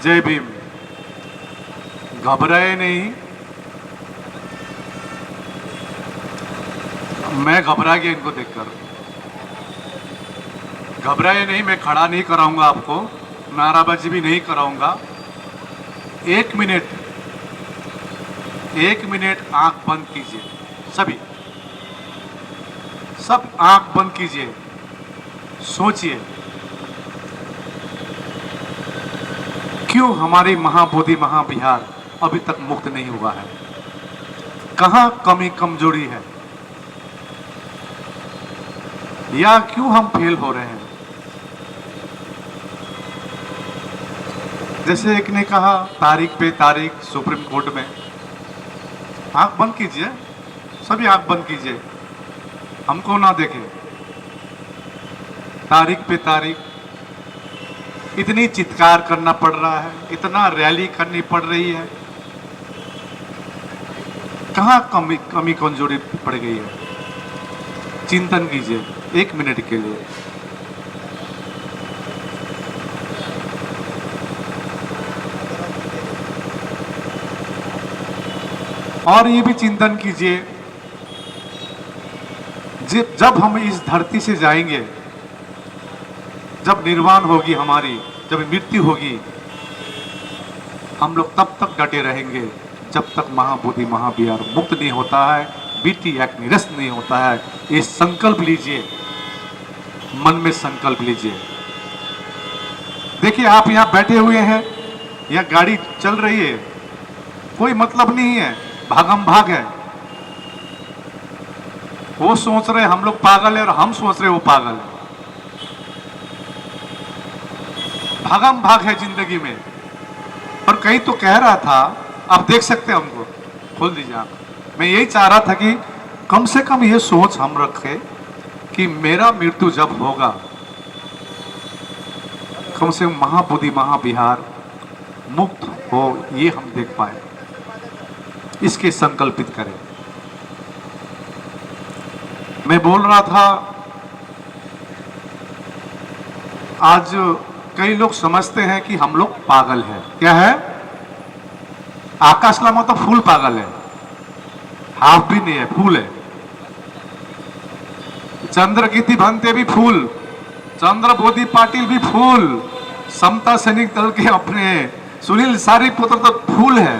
जय भीम। घबराए नहीं, मैं घबरा गया इनको देखकर। घबराए नहीं, मैं खड़ा नहीं कराऊंगा आपको, नाराबाजी भी नहीं कराऊंगा। 1 मिनट आंख बंद कीजिए, सभी सब आंख बंद कीजिए, सोचिए क्यों हमारी महाबोधि महाविहार अभी तक मुक्त नहीं हुआ है, कहां कमी कमजोरी है। या क्यों हम फेल हो रहे हैं? जैसे एक ने कहा तारीख पे तारीख सुप्रीम कोर्ट में। आंख बंद कीजिए, सभी आंख बंद कीजिए, हमको ना देखे। तारीख पे तारीख, इतनी चित्कार करना पड़ रहा है, इतना रैली करनी पड़ रही है, कहाँ कमी कमजोरी पड़ गई है? चिंतन कीजिए 1 मिनट के लिए। और ये भी चिंतन कीजिए, जब हम इस धरती से जाएंगे, जब निर्वाण होगी हमारी, जब मृत्यु होगी, हम लोग तब तक डटे रहेंगे जब तक महाबोधि महाविहार मुक्त नहीं होता है, बीटी एक्ट निरस्त नहीं होता है। ये संकल्प लीजिए, मन में संकल्प लीजिए। देखिए, आप यहाँ बैठे हुए हैं, यहाँ गाड़ी चल रही है, कोई मतलब नहीं है, भागम भाग है। वो सोच रहे हम लोग पागल है और हम सोच रहे वो पागल है। भागम भाग है जिंदगी में। और कहीं तो कह रहा था, आप देख सकते हैं हमको, खोल दीजिए आप। मैं यही चाह रहा था कि कम से कम ये सोच हम रखें कि मेरा मृत्यु जब होगा, कम से कम महाबोधि महाविहार मुक्त हो, ये हम देख पाए, इसके संकल्पित करें। मैं बोल रहा था, आज कई लोग समझते हैं कि हम लोग पागल हैं। क्या है? आकाश लामा तो फुल पागल है, हाफ भी नहीं है, फुल है। चंद्रकीर्ति भंते भी फूल, चंद्रबोधि पाटिल भी फूल, समता सैनिक दल के अपने सुनील सारीपुत्र तो फूल है।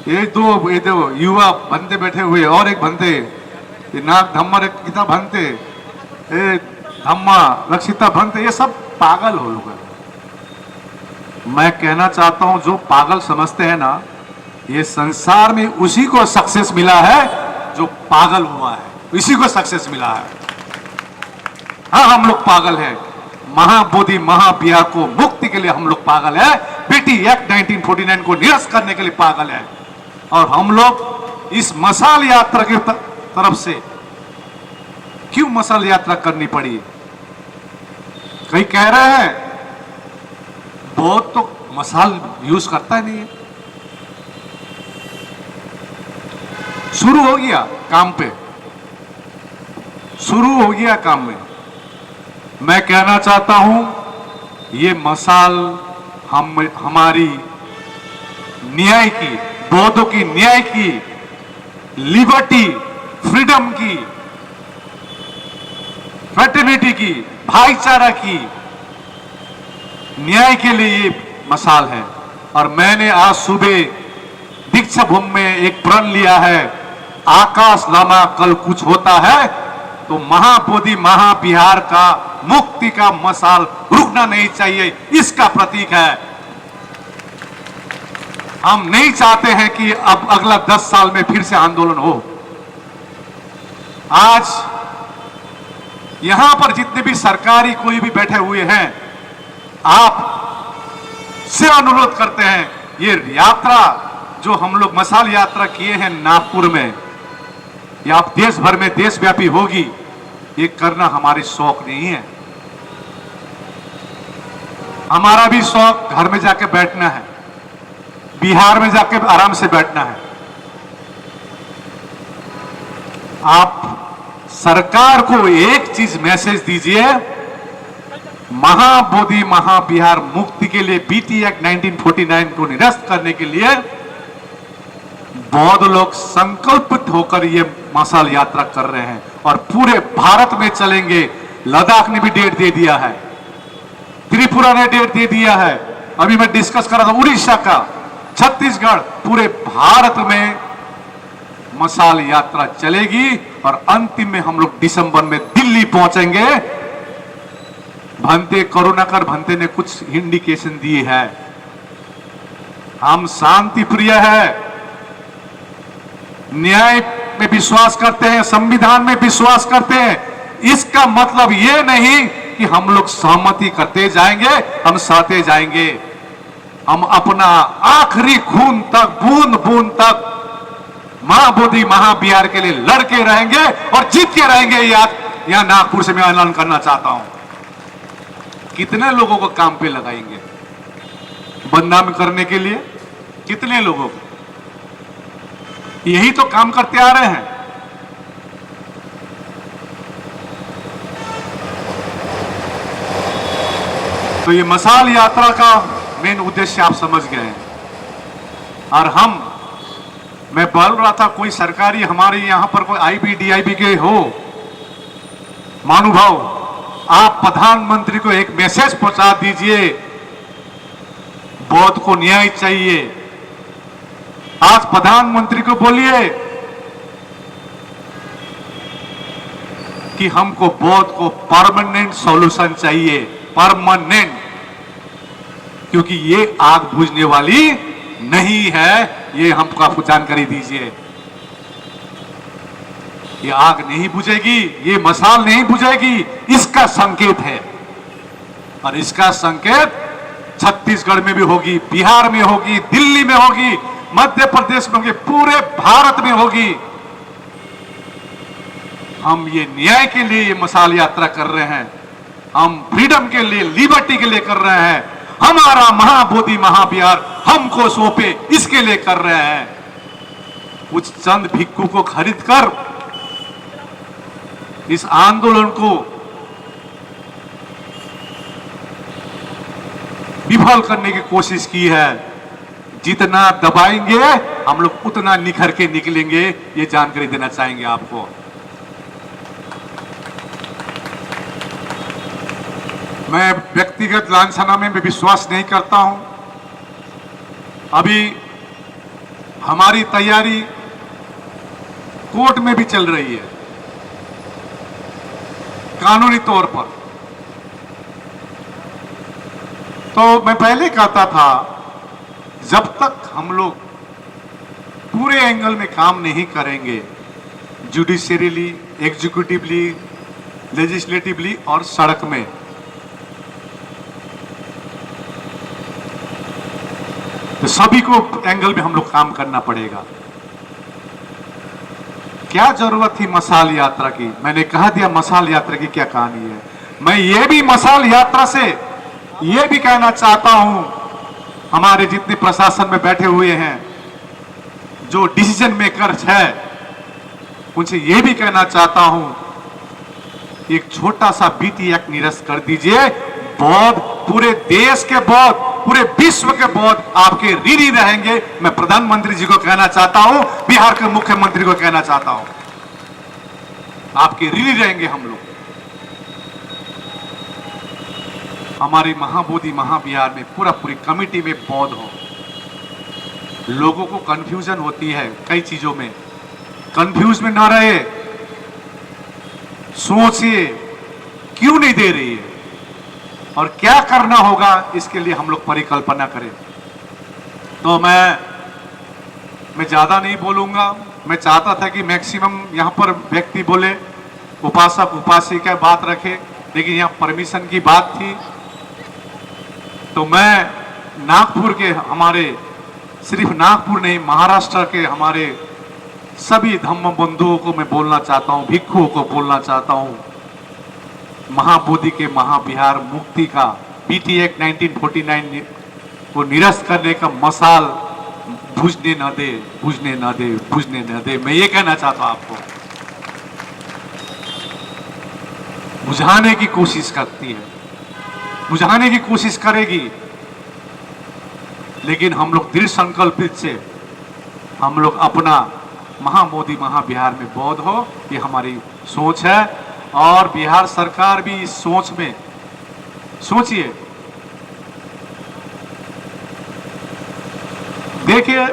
ये दो युवा भंते बैठे हुए, और एक भंते नाग धम्मा गीता भंते, धम्मा रक्षिता भंते, ये सब पागल हो लोग। मैं कहना चाहता हूं, जो पागल समझते हैं ना, ये संसार में उसी को सक्सेस मिला है जो पागल हुआ है, इसी को सक्सेस मिला है। हाँ, हम लोग पागल हैं। महाबोधि महाविहार को मुक्ति के लिए हम लोग पागल है, बीटी एक्ट 1949 को निरस्त करने के लिए पागल है। और हम लोग इस मशाल यात्रा की तरफ से क्यों मशाल यात्रा करनी पड़ी? कई कह रहे हैं बहुत तो मशाल यूज करता नहीं है। शुरू हो गया काम पे, शुरू हो गया काम में। मैं कहना चाहता हूं, ये मशाल हमारी न्याय की, बौद्धों की न्याय की, लिबर्टी, फ्रीडम की, फ्रेटर्निटी की, भाईचारा की, न्याय के लिए ये मशाल है। और मैंने आज सुबह दीक्षा भूमि में एक प्रण लिया है, आकाश लामा कल कुछ होता है तो महाबोधि महाविहार का मुक्ति का मशाल रुकना नहीं चाहिए, इसका प्रतीक है। हम नहीं चाहते हैं कि अब अगला 10 साल में फिर से आंदोलन हो। आज यहां पर जितने भी सरकारी कोई भी बैठे हुए हैं, आप से अनुरोध करते हैं, ये यात्रा जो हम लोग मशाल यात्रा किए हैं नागपुर में, या आप देश भर में देशव्यापी होगी, ये करना हमारी शौक नहीं है। हमारा भी शौक घर में जाके बैठना है, बिहार में जाके आराम से बैठना है। आप सरकार को एक चीज मैसेज दीजिए, महाबोधि महाविहार मुक्ति के लिए, बीटी एक्ट 1949 को निरस्त करने के लिए बौद्ध लोग संकल्पित होकर ये मशाल यात्रा कर रहे हैं और पूरे भारत में चलेंगे। लद्दाख ने भी डेट दे दिया है, त्रिपुरा ने डेट दे दिया है, अभी मैं डिस्कस कर रहा था उड़ीसा का, छत्तीसगढ़, पूरे भारत में मशाल यात्रा चलेगी। और अंतिम में हम लोग दिसंबर में दिल्ली पहुंचेंगे। भंते करुणाकर भंते ने कुछ इंडिकेशन दिए है, हम शांति प्रिय है, न्याय में विश्वास करते हैं, संविधान में विश्वास करते हैं, इसका मतलब ये नहीं कि हम लोग सहमति करते जाएंगे, हम सहते जाएंगे। हम अपना आखिरी खून तक, बूंद बूंद तक महाबोधि महाविहार के लिए लड़के रहेंगे और जीत के रहेंगे। यहां नागपुर से मैं ऐलान करना चाहता हूं। कितने लोगों को काम पे लगाएंगे बदनाम करने के लिए? कितने लोगों को? यही तो काम करते आ रहे हैं। तो ये मशाल यात्रा का मेन उद्देश्य आप समझ गए हैं। और मैं बोल रहा था कोई सरकारी हमारे यहां पर कोई आईबी डीआईबी के हो महानुभाव, आप प्रधानमंत्री को एक मैसेज पहुंचा दीजिए, बौद्ध को न्याय चाहिए। आज प्रधानमंत्री को बोलिए कि हमको बौद्ध को परमानेंट सॉल्यूशन चाहिए, परमानेंट, क्योंकि ये आग बुझने वाली नहीं है। ये हमको आपको जानकारी दीजिए। ये आग नहीं बुझेगी, ये मशाल नहीं बुझेगी, इसका संकेत है। और इसका संकेत छत्तीसगढ़ में भी होगी, बिहार में होगी, दिल्ली में होगी, मध्य प्रदेश में होगी, पूरे भारत में होगी। हम ये न्याय के लिए ये मशाल यात्रा कर रहे हैं, हम फ्रीडम के लिए, लिबर्टी के लिए कर रहे हैं। हमारा महाबोधि महाविहार हमको सौंपे, इसके लिए कर रहे हैं। कुछ चंद भिक्खु को खरीदकर इस आंदोलन को विफल करने की कोशिश की है। जितना दबाएंगे हम लोग उतना निखर के निकलेंगे, ये जानकारी देना चाहेंगे आपको। मैं व्यक्तिगत लांछना में विश्वास नहीं करता हूं। अभी हमारी तैयारी कोर्ट में भी चल रही है, कानूनी तौर पर। तो मैं पहले कहता था, जब तक हम लोग पूरे एंगल में काम नहीं करेंगे, जुडिशियरीली, एग्जीक्यूटिवली, लेजिस्लेटिवली और सड़क में, तो सभी को एंगल में हम लोग काम करना पड़ेगा। क्या जरूरत थी मशाल यात्रा की? मैंने कहा दिया मशाल यात्रा की क्या कहानी है। मैं ये भी मशाल यात्रा से ये भी कहना चाहता हूं, हमारे जितने प्रशासन में बैठे हुए हैं, जो डिसीजन मेकर्स है, उनसे ये भी कहना चाहता हूं, एक छोटा सा बीटी एक्ट निरस्त कर दीजिए। बौद्ध, पूरे देश के बौद्ध, पूरे विश्व के बौद्ध आपके ऋणी रहेंगे। मैं प्रधानमंत्री जी को कहना चाहता हूं, बिहार के मुख्यमंत्री को कहना चाहता हूं, आपके ऋणी रहेंगे हम लोग। हमारी महाबोधि महाविहार में पूरी कमिटी में बौद्ध हो। लोगों को कंफ्यूजन होती है कई चीजों में, कंफ्यूज में ना रहे। सोचिए क्यों नहीं दे रही है और क्या करना होगा, इसके लिए हम लोग परिकल्पना करें। तो मैं ज्यादा नहीं बोलूंगा। मैं चाहता था कि मैक्सिमम यहां पर व्यक्ति बोले, उपासक उपासिका बात रखे, लेकिन यहां परमिशन की बात थी। तो मैं नागपुर के, हमारे सिर्फ नागपुर नहीं, महाराष्ट्र के हमारे सभी धम्म बंधुओं को मैं बोलना चाहता हूं, भिक्षुओं को बोलना चाहता हूं, महाबोधि के महाविहार मुक्ति का बीटी एक्ट 1949 को निरस्त करने का मशाल बुझने न दे, बुझने न दे, बुझने न दे। मैं ये कहना चाहता हूं, आपको बुझाने की कोशिश करती है, बुझाने की कोशिश करेगी, लेकिन हम लोग दृढ़ संकल्पित से हम लोग अपना महाबोधि महाविहार में बौद्ध हो, ये हमारी सोच है। और बिहार सरकार भी इस सोच में, सोचिए, देखिए,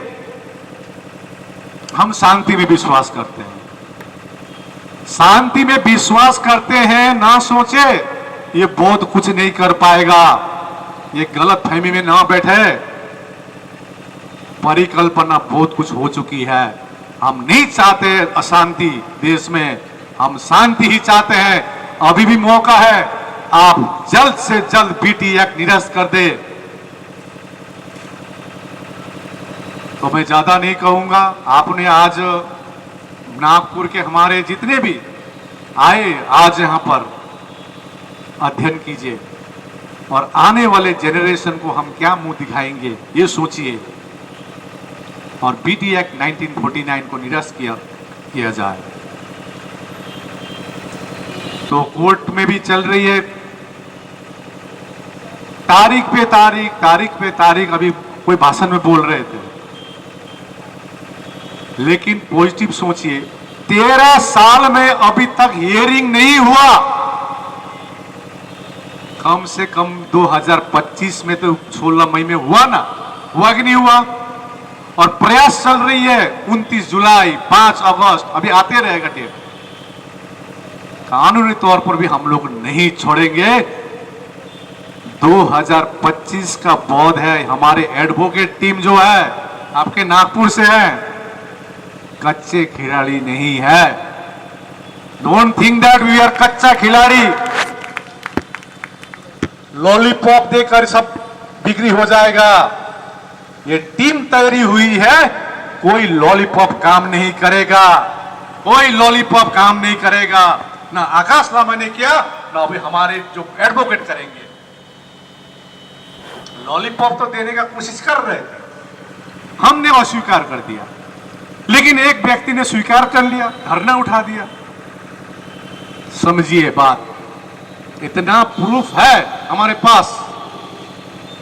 हम शांति में विश्वास करते हैं, शांति में विश्वास करते हैं। ना सोचे ये बौद्ध कुछ नहीं कर पाएगा, ये गलत फहमी में ना बैठे। परिकल्पना बहुत कुछ हो चुकी है। हम नहीं चाहते अशांति देश में, हम शांति ही चाहते हैं। अभी भी मौका है, आप जल्द से जल्द बीटी एक्ट निरस्त कर दे। तो मैं ज्यादा नहीं कहूंगा, आपने आज नागपुर के हमारे जितने भी आए, आज यहां पर अध्ययन कीजिए और आने वाले जनरेशन को हम क्या मुंह दिखाएंगे ये सोचिए, और बीटी एक्ट 1949 को निरस्त किया जाए। तो कोर्ट में भी चल रही है, तारीख पे तारीख, अभी कोई भाषण में बोल रहे थे, लेकिन पॉजिटिव सोचिए, 13 साल में अभी तक हियरिंग नहीं हुआ। कम से कम 2025 में तो 16 मई में हुआ ना, हुआ कि नहीं हुआ? और प्रयास चल रही है 29 जुलाई, 5 अगस्त, अभी आते रहेगा डेट। कानूनी तौर पर भी हम लोग नहीं छोड़ेंगे। 2025 का बोध है, हमारे एडवोकेट टीम जो है आपके नागपुर से है, कच्चे खिलाड़ी नहीं है। Don't think that we are कच्चा खिलाड़ी। लॉलीपॉप देकर सब बिक्री हो जाएगा। ये टीम तैयारी हुई है, कोई लॉलीपॉप काम नहीं करेगा, कोई लॉलीपॉप काम नहीं करेगा। ना आकाश लामा ने किया, ना अभी हमारे जो एडवोकेट करेंगे। लॉलीपॉप तो देने का कोशिश कर रहे थे, हमने अस्वीकार कर दिया, लेकिन एक व्यक्ति ने स्वीकार कर लिया, धरना उठा दिया। समझिए बात, इतना प्रूफ है हमारे पास,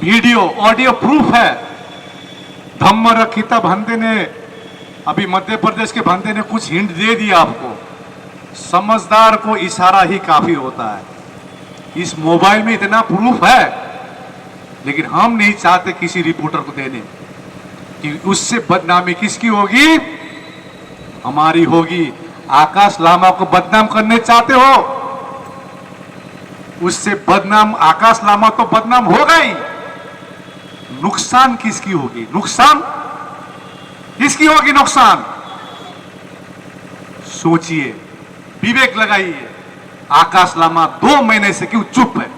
वीडियो ऑडियो प्रूफ है। धम्म रखिता भंते ने, अभी मध्य प्रदेश के भंते ने कुछ हिंट दे दिया आपको। समझदार को इशारा ही काफी होता है। इस मोबाइल में इतना प्रूफ है, लेकिन हम नहीं चाहते किसी रिपोर्टर को देने, कि उससे बदनामी किसकी होगी? हमारी होगी। आकाश लामा को बदनाम करने चाहते हो, उससे बदनाम आकाश लामा तो बदनाम होगा ही, नुकसान किसकी होगी? नुकसान किसकी होगी? नुकसान सोचिए, विवेक लगाइए। आकाश लामा 2 महीने से क्यों चुप है?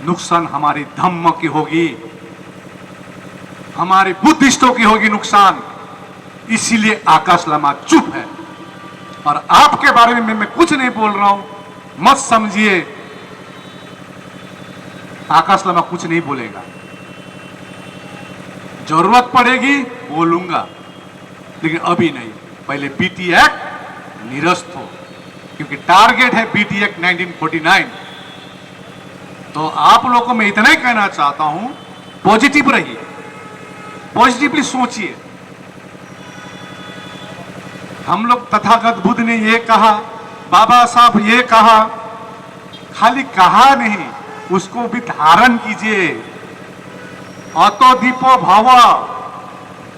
नुकसान हमारी धम्म की होगी, हमारे बुद्धिस्टों की होगी नुकसान, इसीलिए आकाश लामा चुप है। और आपके बारे में मैं कुछ नहीं बोल रहा हूं, मत समझिए आकाश लामा कुछ नहीं बोलेगा। जरूरत पड़ेगी बोलूंगा, लेकिन अभी नहीं। पहले बीटी एक्ट निरस्त हो, क्योंकि टारगेट है बीटी एक्ट 1949। तो आप लोगों को मैं इतना ही कहना चाहता हूं, पॉजिटिव रहिए, पॉजिटिवली सोचिए। हम लोग तथागत बुद्ध ने ये कहा, बाबा साहब ये कहा, खाली कहा नहीं, उसको भी धारण कीजिए। अतो दीपो भव,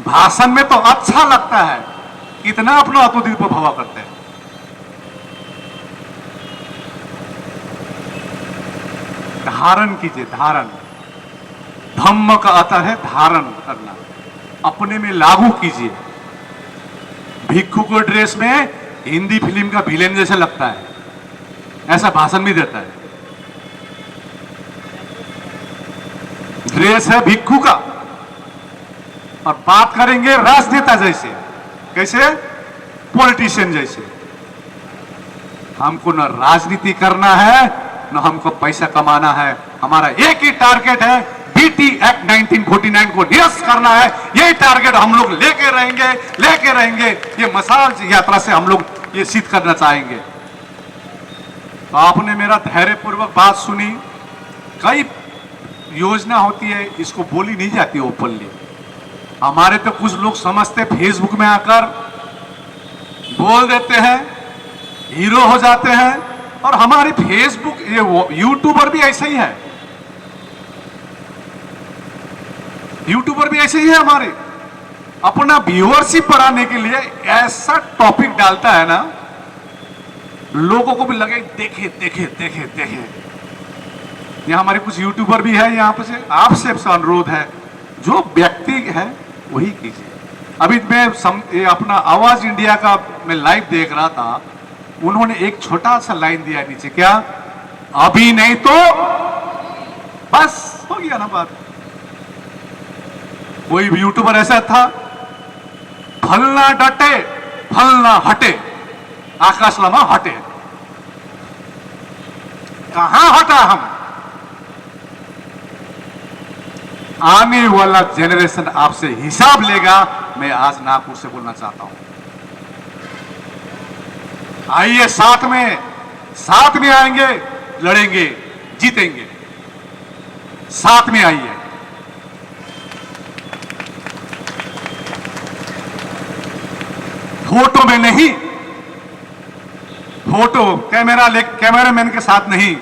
भाषण में तो अच्छा लगता है, कितना अपना अतो दीपो भव करते हैं। धारण कीजिए, धारण। धम्म का अर्थ है धारण करना, अपने में लागू कीजिए। भिक्षु को ड्रेस में हिंदी फिल्म का विलेन जैसा लगता है, ऐसा भाषण भी देता है। ड्रेस है भिक्षु का, और बात करेंगे राजनेता जैसे, कैसे? पॉलिटिशियन जैसे। हमको न राजनीति करना है, न हमको पैसा कमाना है। हमारा एक ही टारगेट है, बीटी एक्ट 1949 को निरस्त करना है। यही टारगेट हम लोग लेके रहेंगे। ये मशाल यात्रा से हम लोग ये सिद्ध करना चाहेंगे। तो आपने मेरा धैर्यपूर्वक बात सुनी। कई योजना होती है, इसको बोली नहीं जाती ओपनली। हमारे तो कुछ लोग समझते, फेसबुक में आकर बोल देते हैं, हीरो हो जाते हैं। और हमारे फेसबुक, ये यूट्यूबर भी ऐसे ही है, यूट्यूबर भी ऐसे ही है। हमारे अपना व्यूअरशिप बढ़ाने के लिए ऐसा टॉपिक डालता है ना, लोगों को भी लगे देखे। यहाँ हमारे कुछ यूट्यूबर भी है यहाँ पे से, आपसे अनुरोध है, जो व्यक्ति है वही कीजिए। अभी मैं ये अपना आवाज इंडिया का मैं लाइव देख रहा था, उन्होंने एक छोटा सा लाइन दिया नीचे, क्या? अभी नहीं तो बस हो गया ना बात। कोई भी यूट्यूबर ऐसा था, फलना डटे फलना हटे, आकाश लामा हटे। कहां हटा हम? आने वाला जनरेशन आपसे हिसाब लेगा, मैं आज नागपुर से बोलना चाहता हूं। आइए साथ में आएंगे, लड़ेंगे, जीतेंगे। साथ में आइए। फोटो में नहीं, फोटो कैमरामैन के साथ नहीं,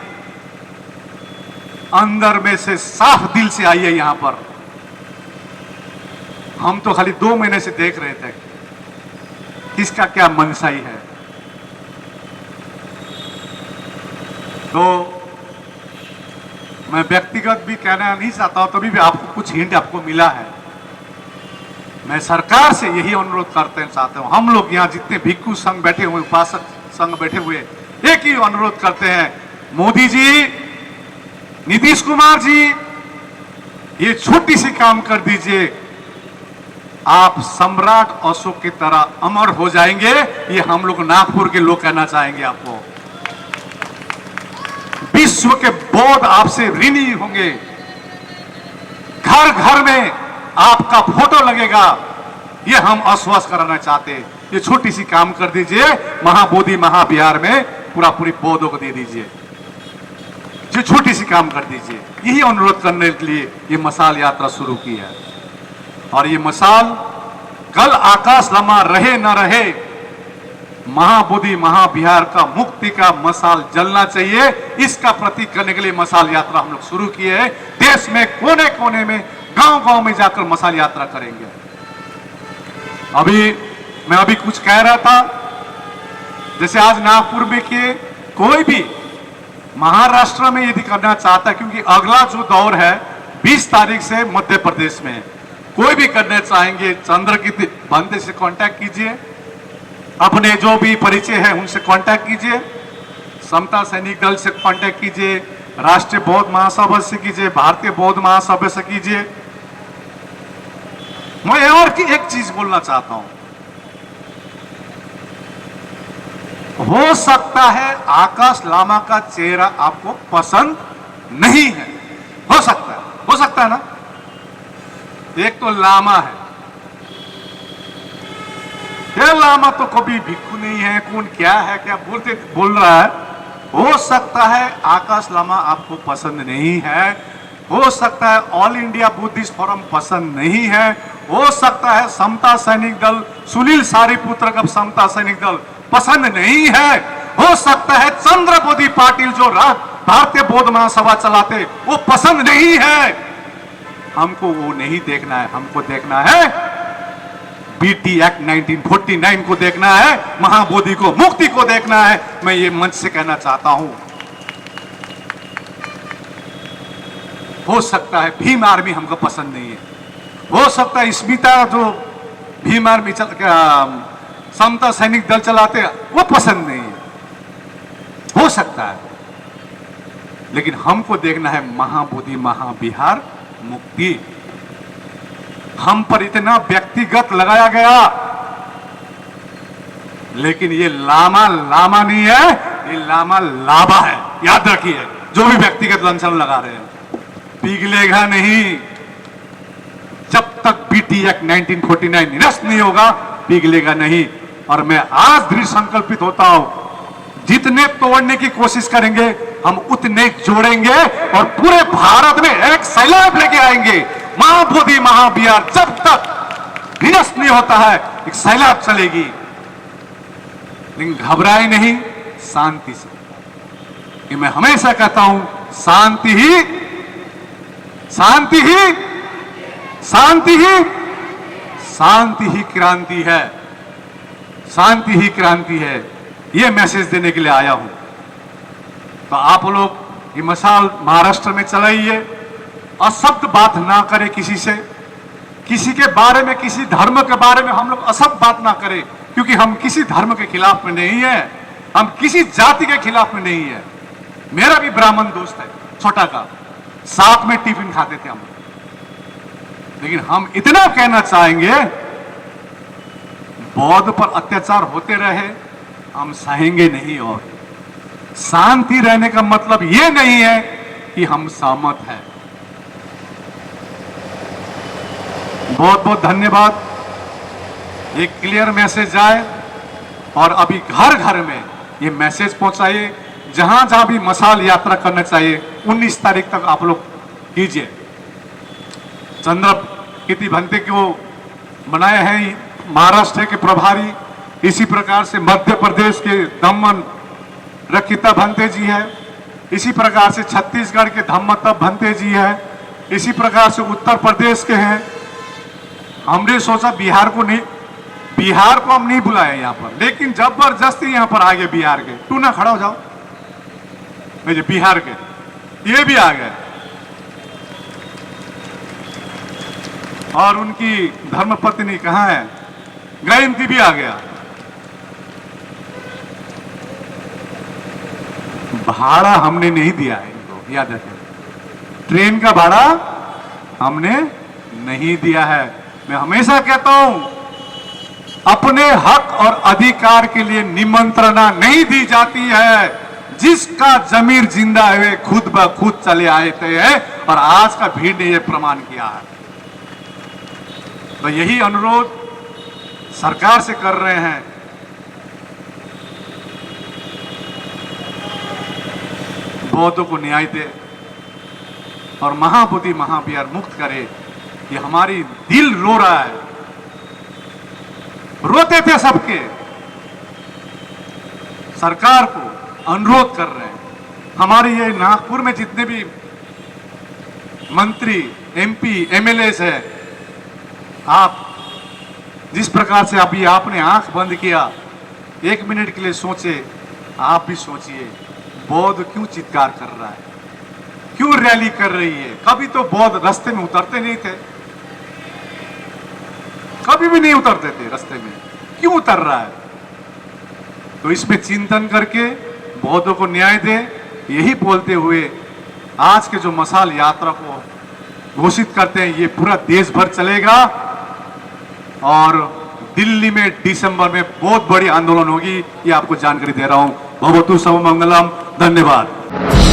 अंदर में से साफ दिल से आइए यहां पर। हम तो खाली 2 महीने से देख रहे थे किसका क्या मनसाई है। तो मैं व्यक्तिगत भी कहना नहीं चाहता हूं, तभी भी आपको कुछ हिंट आपको मिला है। मैं सरकार से यही अनुरोध करते चाहते हूं, हम लोग यहां जितने भिक्षु संघ बैठे हुए, उपासक संघ बैठे हुए, एक ही अनुरोध करते हैं, मोदी जी, नीतीश कुमार जी, ये छोटी सी काम कर दीजिए, आप सम्राट अशोक की तरह अमर हो जाएंगे। ये हम लोग नागपुर के लोग कहना चाहेंगे आपको। विश्व के बौद्ध आपसे ऋणी होंगे, घर घर में आपका फोटो लगेगा, ये हम आश्वस्त कराना चाहते हैं। ये छोटी सी काम कर दीजिए, महाबोधि महाविहार में पूरी बौद्धों को दे दीजिए, ये छोटी सी काम कर दीजिए। यही अनुरोध करने के लिए ये मशाल यात्रा शुरू की है। और ये मशाल कल आकाश लामा रहे न रहे, महाबोधि महाविहार का मुक्ति का मशाल जलना चाहिए। इसका प्रतीक करने के लिए मशाल यात्रा हम लोग शुरू किए हैं। देश में कोने कोने में, गांव-गांव में जाकर मशाल यात्रा करेंगे। मैं अभी कुछ कह रहा था, जैसे आज नागपुर में किए, कोई भी महाराष्ट्र में यदि करना चाहता है, क्योंकि अगला जो दौर है 20 तारीख से मध्य प्रदेश में, कोई भी करने चाहेंगे, चंद्र की बंदे से कांटेक्ट कीजिए, अपने जो भी परिचय है उनसे कांटेक्ट कीजिए, समता सैनिक दल से कांटेक्ट कीजिए, राष्ट्रीय बौद्ध महासभा से कीजिए, भारतीय बौद्ध महासभा से कीजिए। मैं और की एक चीज बोलना चाहता हूं, हो सकता है आकाश लामा का चेहरा आपको पसंद नहीं है, हो सकता है ना। एक तो लामा है, ये लामा तो कभी भिक्षु नहीं है, कौन क्या है, क्या बोल रहा है। हो सकता है आकाश लामा आपको पसंद नहीं है, हो सकता है ऑल इंडिया बुद्धिस्ट फोरम पसंद नहीं है, हो सकता है समता सैनिक दल, सुनील सारीपुत्र का समता सैनिक दल पसंद नहीं है, हो सकता है चंद्रबोधी पाटिल जो भारतीय बौद्ध महासभा चलाते वो पसंद नहीं है। हमको वो नहीं देखना है, हमको देखना है बीटी एक्ट 1949 को देखना है, महाबोधि को, मुक्ति को देखना है। मैं ये मंच से कहना चाहता हूं। हो सकता है भीम आर्मी हमको पसंद नहीं है, हो सकता है स्मिता जो भीम आर्मी समता सैनिक दल चलाते वो पसंद नहीं है, हो सकता है, लेकिन हमको देखना है महाबोधि महाविहार मुक्ति। हम पर इतना व्यक्तिगत लगाया गया, लेकिन ये लामा नहीं है, ये लामा लाभा है, याद रखिए। जो भी व्यक्तिगत लंचन लगा रहे हैं पिघलेगा नहीं, जब तक बीटी एक्ट 1949 निरस्त नहीं होगा पिघलेगा नहीं। और मैं आज दृढ़ संकल्पित होता हूं, जितने तोड़ने की कोशिश करेंगे हम उतने जोड़ेंगे और पूरे भारत में एक सैलाब लेके आएंगे। महाबोधि महाविहार जब तक निरस्त नहीं होता है एक सैलाब चलेगी, लेकिन घबराए नहीं, शांति से। कि मैं हमेशा कहता हूं शांति ही क्रांति है, शांति ही क्रांति है। यह मैसेज देने के लिए आया हूं। तो आप लोग ये मशाल महाराष्ट्र में चलाइए, अशब्द बात ना करें किसी से, किसी के बारे में, किसी धर्म के बारे में हम लोग अशब्द बात ना करें, क्योंकि हम किसी धर्म के खिलाफ में नहीं है। हम किसी जाति के खिलाफ में नहीं है। मेरा भी ब्राह्मण दोस्त है छोटा का, साथ में टिफिन खाते थे हम, लेकिन हम इतना कहना चाहेंगे, बौद्ध पर अत्याचार होते रहे हम सहेंगे नहीं। और शांति रहने का मतलब यह नहीं है कि हम सहमत हैं। बहुत बहुत धन्यवाद। एक क्लियर मैसेज आए और अभी घर घर में ये मैसेज पहुंचाइए, जहां जहां भी मशाल यात्रा करना चाहिए 19 तारीख तक आप लोग कीजिए। चंद्रकीर्ति भंते को बनाए हैं महाराष्ट्र के प्रभारी, इसी प्रकार से मध्य प्रदेश के दमन रखिता भंते जी है, इसी प्रकार से छत्तीसगढ़ के धम्मतप भंते जी है, इसी प्रकार से उत्तर प्रदेश के हैं। हमने सोचा बिहार को हम नहीं बुलाए यहां पर, लेकिन जबरदस्ती यहां पर आ गए बिहार के। तू ना खड़ा हो जाओ, बिहार के ये भी आ गए और उनकी धर्मपत्नी कहां है, गायत्री भी आ गया। भाड़ा हमने नहीं दिया है इनको, याद रखें, ट्रेन का भाड़ा हमने नहीं दिया है। मैं हमेशा कहता हूं, अपने हक और अधिकार के लिए निमंत्रणा नहीं दी जाती है। जिसका जमीर जिंदा है खुद ब खुद चले आए थे और आज का भीड़ ने यह प्रमाण किया है। तो यही अनुरोध सरकार से कर रहे हैं, बौद्धों को न्याय दे और महाबोधि महाविहार मुक्त करे। ये हमारी दिल रो रहा है, रोते थे सबके। सरकार को अनुरोध कर रहे हैं, हमारे ये नागपुर में जितने भी मंत्री एमपी एमएलए है, आप जिस प्रकार से अभी आपने आंख बंद किया, 1 मिनट के लिए सोचे, आप भी सोचिए, बौद्ध क्यों चित्कार कर रहा है, क्यों रैली कर रही है। कभी तो बौद्ध रास्ते में उतरते नहीं थे, कभी भी नहीं उतरते थे रास्ते में, क्यों उतर रहा है। तो इसमें चिंतन करके बौद्धों को न्याय दे, यही बोलते हुए आज के जो मशाल यात्रा को घोषित करते हैं, ये पूरा देश भर चलेगा और दिल्ली में दिसंबर में बहुत बड़ी आंदोलन होगी, ये आपको जानकारी दे रहा हूं। भवतु सर्वमंगलम। धन्यवाद।